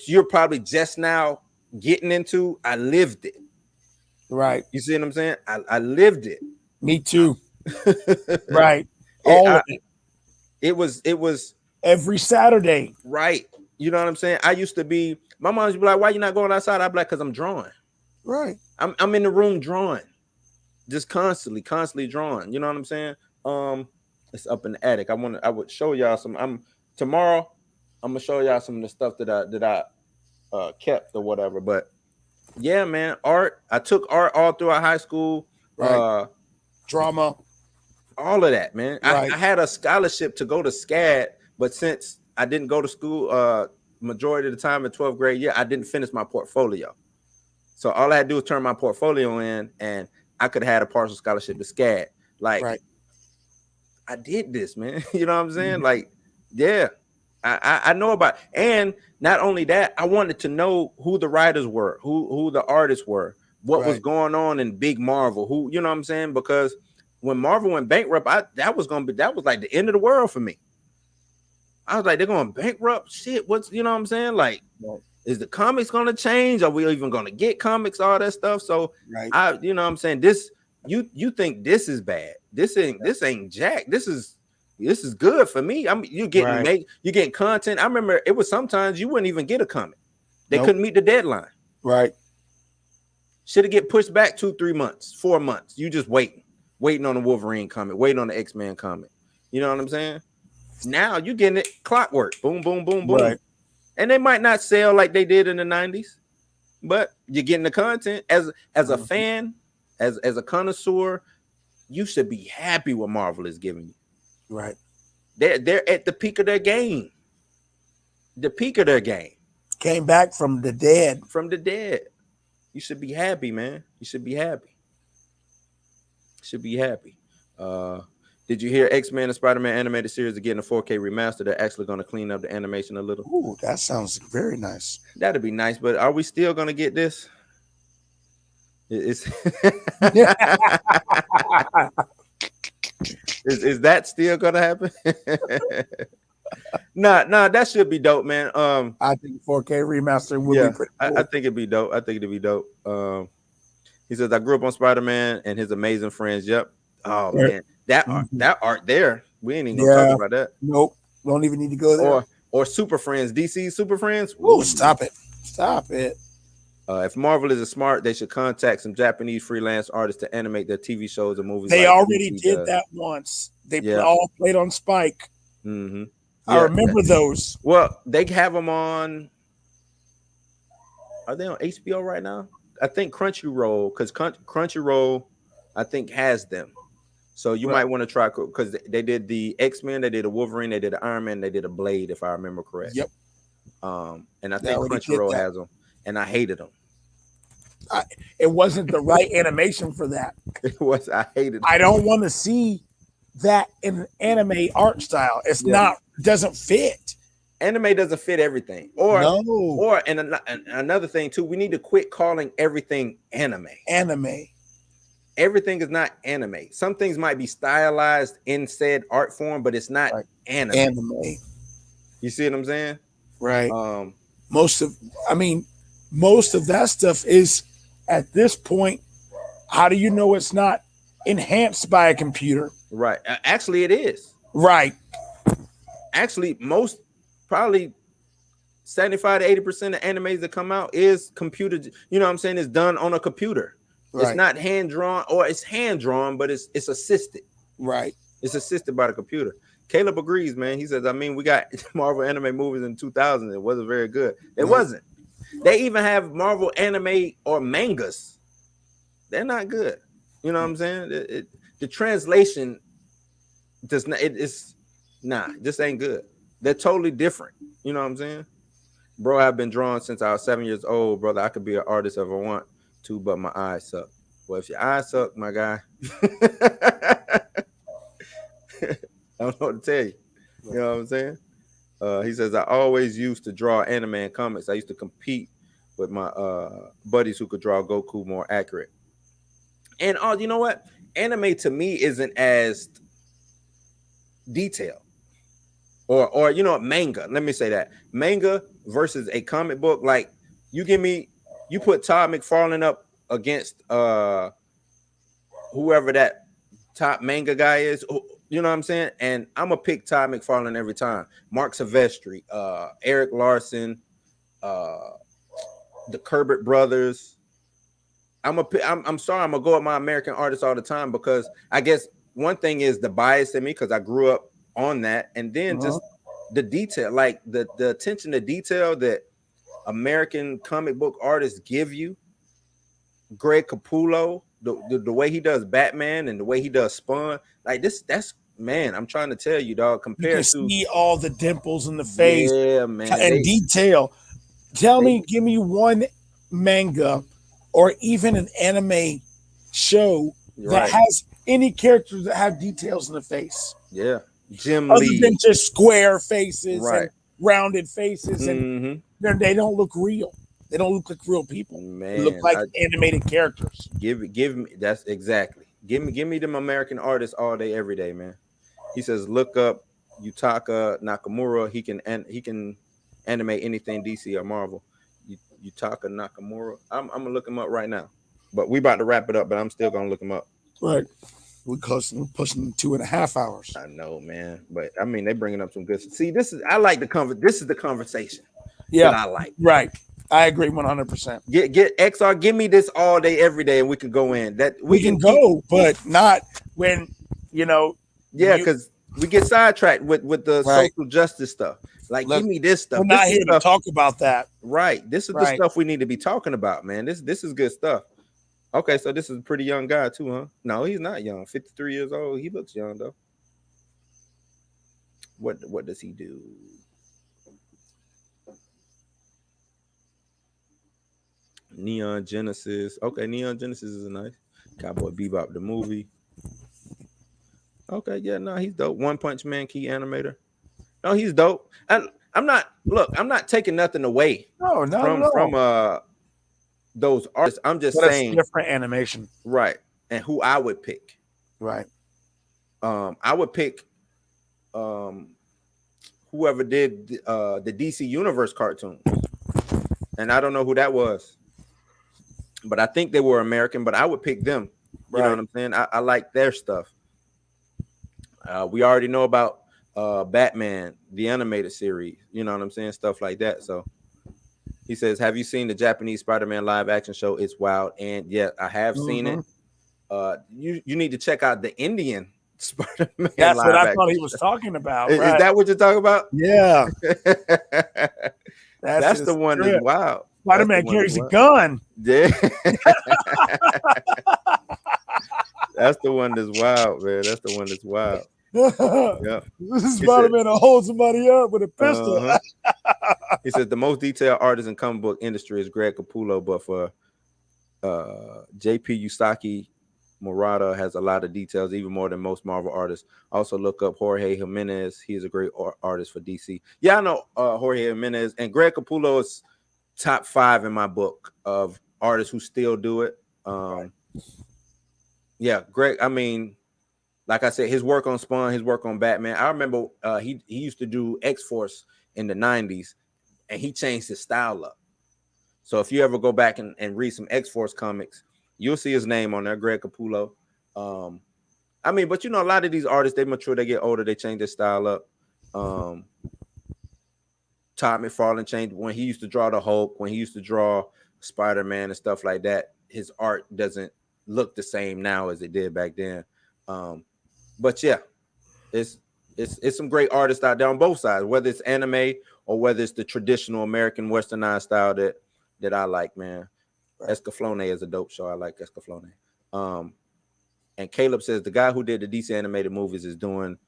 you're probably just now getting into. I lived it. Right. You see what I'm saying? I lived it. Me too. Right. All of it. It was every Saturday. Right. You know what I'm saying? I used to be, my mom used to be like, why you not going outside? I'd be like, because I'm drawing. Right. I'm in the room drawing, just constantly drawing. You know what I'm saying? It's up in the attic. I would show y'all some. Tomorrow. I'm gonna show y'all some of the stuff that I kept or whatever. But yeah, man, art. I took art all throughout high school. Right. Drama. All of that, man. Right. I had a scholarship to go to SCAD, but since I didn't go to school majority of the time in 12th grade, I didn't finish my portfolio. So all I had to do was turn my portfolio in, and I could have had a partial scholarship to SCAD. Like, right. I did this, man. You know what I'm saying? Mm-hmm. Like, yeah, I know about. And not only that, I wanted to know who the writers were, who the artists were, what was going on in Big Marvel, who, you know what I'm saying? Because when Marvel went bankrupt, that was like the end of the world for me. I was like, they're going bankrupt. Shit, you know what I'm saying? Like, is the comics going to change? Are we even going to get comics? All that stuff. So you know what I'm saying? This, you think this is bad? This ain't jack. This is good for me. You're getting content. I remember it was sometimes you wouldn't even get a comic. They couldn't meet the deadline. Right. Should it get pushed back 2-3 months, 4 months? You just waiting on the Wolverine comic, waiting on the X-Men comic. You know what I'm saying? Now you getting it clockwork. Boom, boom, boom, boom. Right. And they might not sell like they did in the 90s, but you're getting the content as a fan, as a connoisseur. You should be happy what Marvel is giving you. Right. They're at the peak of their game. The peak of their game. Came back from the dead. From the dead. You should be happy, man. You should be happy. Did you hear X-Men and Spider-Man animated series are getting a 4K remaster? They're actually going to clean up the animation a little. Ooh, that sounds very nice. That'd be nice, but are we still going to get this? Is that still going to happen? Nah, that should be dope, man. I think 4K remaster would be pretty cool. I think it'd be dope. He says, I grew up on Spider-Man and his amazing friends. Yep. Oh, man. That art there. We ain't even gonna talk about that. Nope. Don't even need to go there. Or Super Friends. DC Super Friends. Ooh, stop it. If Marvel is smart, they should contact some Japanese freelance artists to animate their TV shows and movies. They already did that once. They all played on Spike. Mm-hmm. I remember those. Well, they have them on. Are they on HBO right now? I think Crunchyroll, because Crunchyroll, I think, has them. So you might want to try, because they did the X-Men, they did a Wolverine, they did an Iron Man, they did a Blade, if I remember correct. Yep. And I think Crunchyroll has them, and I hated them. It wasn't the right animation for that. I hated them. I don't want to see that in an anime art style. It's doesn't fit. Anime doesn't fit everything. And another thing too, we need to quit calling everything anime. Everything is not anime. Some things might be stylized in said art form, but it's not anime. You see what I'm saying? Right. Most of that stuff is, at this point, how do you know it's not enhanced by a computer? Right. Actually, it is. Right. Actually, probably 75 to 80% of animes that come out is computer. You know what I'm saying? It's done on a computer. Right. It's not hand drawn, or it's hand drawn, but it's assisted. Right. It's assisted by the computer. Caleb agrees, man. He says, we got Marvel anime movies in 2000. It wasn't very good. It wasn't. They even have Marvel anime or mangas. They're not good. You know what I'm saying? The translation does not. This ain't good. They're totally different. You know what I'm saying? Bro, I've been drawing since I was 7 years old, brother. I could be an artist if I want to, but my eyes suck. Well, if your eyes suck, my guy, I don't know what to tell you. You know what I'm saying? He says, I always used to draw anime and comics. I used to compete with my buddies who could draw Goku more accurate. And you know what? Anime to me isn't as detailed. Or manga. Let me say that. Manga versus a comic book. Like, you put Todd McFarlane up against whoever that top manga guy is. You know what I'm saying? And I'm going to pick Todd McFarlane every time. Mark Silvestri, Eric Larson, the Herbert brothers. I'm sorry, I'm gonna go with my American artists all the time because I guess one thing is the bias in me because I grew up on that, and then just the detail, like the attention to detail that American comic book artists give you. Greg Capullo, the way he does Batman and the way he does Spawn, like that's man, I'm trying to tell you, dog. You can Compared to see all the dimples in the face yeah, man, and detail. Give me one manga or even an anime show that has any characters that have details in the face. Yeah, Jim Other Lee, than just square faces and rounded faces, and they don't look real. They don't look like real people. Man, they look like animated characters. Give me that's exactly. Give me them American artists all day, every day, man. He says, look up Yutaka Nakamura. He can animate anything DC or Marvel. Yutaka Nakamura. I'm gonna look him up right now. But we about to wrap it up, but I'm still gonna look him up. Right. We're pushing 2.5 hours. I know, man. But I mean, they bringing up some good. See, I like this is the conversation. Yeah, that I like. Right. I agree 100%. Get XR. Give me this all day, every day, and we could go in. That we can go, but not when Yeah, because we get sidetracked with the social justice stuff. Like, give me this stuff. We're not here to talk about that. Right. This is the stuff we need to be talking about, man. This is good stuff. Okay, so this is a pretty young guy too, huh? No, he's not young. 53 years old. He looks young though. What does he do? Neon Genesis. Okay, Neon Genesis is nice. Cowboy Bebop the movie. Okay, yeah, no, he's dope. One Punch Man key animator. No, he's dope. And I'm not taking nothing away from those artists. I'm just saying different animation. Right. And who I would pick. Right. I would pick whoever did the DC Universe cartoon. And I don't know who that was. But I think they were American, but I would pick them. You know what I'm saying? I like their stuff. We already know about Batman, the animated series. You know what I'm saying? Stuff like that. So he says, have you seen the Japanese Spider-Man live action show? It's wild. And yeah, I have seen it. You need to check out the Indian Spider-Man. That's what I thought he was talking about. Is that what you're talking about? Yeah. That's the one that's wild. Spider-Man carries a gun. Yeah. That's the one that's wild, man. That's the one that's wild. Yeah. This is Spider-Man to hold somebody up with a pistol. He says the most detailed artist in comic book industry is Greg Capullo, but for JP Usaki Murata has a lot of details, even more than most Marvel artists. Also look up Jorge Jimenez. He's a great artist for DC. Yeah, I know Jorge Jimenez, and Greg Capullo is top 5 in my book of artists who still do it. Yeah, Greg, I mean, like I said, his work on Spawn, his work on Batman. I remember he used to do X-Force in the 90s, and he changed his style up. So if you ever go back and read some X-Force comics, you'll see his name on there, Greg Capullo. I mean, but a lot of these artists, they mature, they get older, they change their style up. Todd McFarlane changed when he used to draw the Hulk, when he used to draw Spider-Man and stuff like that. His art doesn't look the same now as it did back then. But yeah, it's some great artists out there on both sides, whether it's anime or whether it's the traditional American westernized style that I like, man. Escaflowne is a dope show. I like Escaflowne. And Caleb says the guy who did the DC animated movies is doing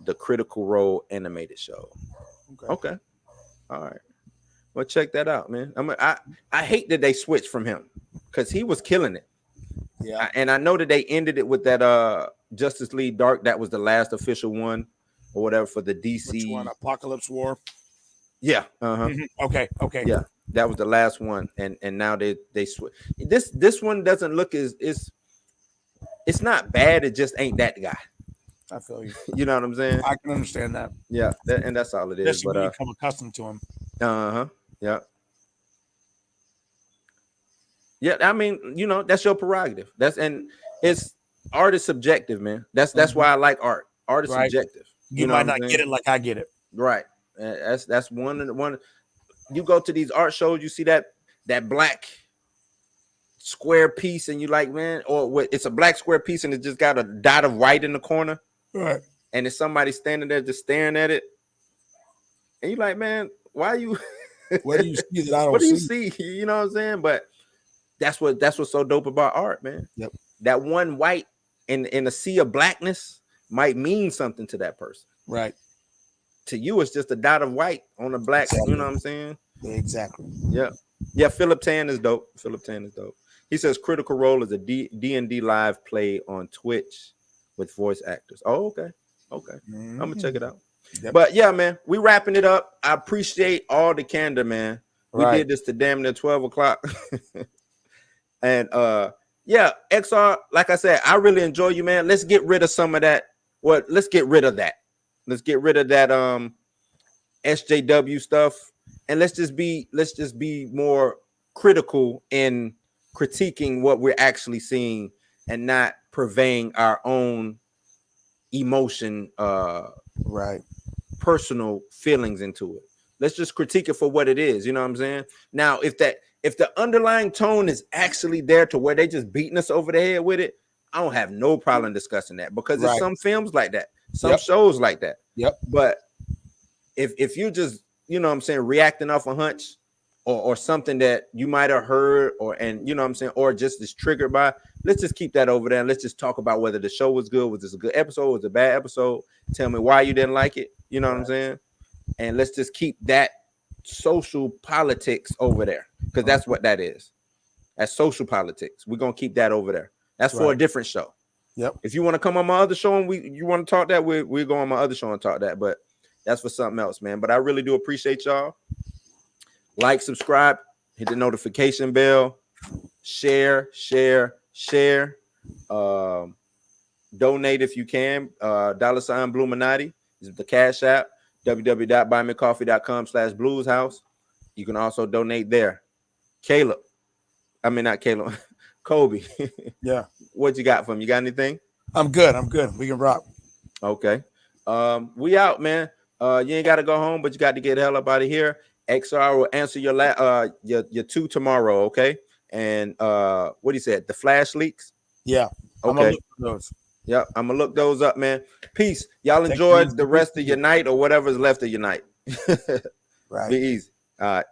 the Critical Role animated show. Okay. All right. Well, check that out, man. I hate that they switched from him because he was killing it. Yeah. And I know that they ended it with that Justice League Dark. That was the last official one or whatever for the DC. Which one? Apocalypse War? Yeah. Okay. Yeah. That was the last one. And now they switch. This one doesn't look it's not bad. It just ain't that guy. I feel you. You know what I'm saying? I can understand that. Yeah, and that's all it is. Especially when you become accustomed to him. Yeah. Yeah, I mean, that's your prerogative. It's art is subjective, man. That's why I like art. Art is subjective. You might not get it like I get it. Right. That's one. You go to these art shows, you see that black square piece and you like, man, or what? It's a black square piece and it just got a dot of white in the corner, Right. and it's somebody standing there just staring at it, and you like, man, why you? What do you see that I don't What do you see? see? You know what I'm saying? But that's what's so dope about art, man. Yep. That one white in a sea of blackness might mean something to that person. Right. To you, it's just a dot of white on a black. Exactly. You know what I'm saying? Exactly. Yeah. Yeah. Philip Tan is dope. Philip Tan is dope. He says Critical Role is a D&D live play on Twitch with voice actors. Oh, okay. Okay. I'm gonna check it out. Yep. But yeah, man, we wrapping it up. I appreciate all the candor, man. We Right. did this to damn near 12 o'clock. And yeah, XR, like I said, I really enjoy you, man. Let's get rid of some of that. Well, let's get rid of that. Let's get rid of that SJW stuff. And let's just be more critical in critiquing what we're actually seeing and not purveying our own emotion, Right. personal feelings into it. Let's just critique it for what it is. You know what I'm saying? Now, if the underlying tone is actually there to where they just beating us over the head with it, I don't have no problem discussing that, because there's some films like that, some shows like that. Yep. But if you just, you know what I'm saying, reacting off a hunch or something that you might have heard and you know what I'm saying, or just is triggered by, let's just keep that over there and let's just talk about whether the show was good, was this a good episode, was it a bad episode, tell me why you didn't like it, you know what I'm saying? And let's just keep that social politics over there, because that's what that is. That's social politics. We're gonna keep that over there. That's for a different show. Yep. If you want to come on my other show and you want to talk that, we're going on my other show and talk that. But that's for something else, man. But I really do appreciate y'all. Like, subscribe, hit the notification bell, share. Donate if you can. $ Bluminati is the Cash App. www.buymecoffee.com/blueshouse. You can also donate there. Kobe. Yeah. What you got for me? You got anything? I'm good. We can rock. Okay. We out, man. You ain't got to go home, but you got to get the hell up out of here. XR will answer your two tomorrow, okay? And what he said, the flash leaks. Yeah. Okay. I'm gonna look for those. Yep, I'm gonna look those up, man. Peace. Y'all enjoy the rest of your night or whatever's left of your night. Right. Be easy. All right.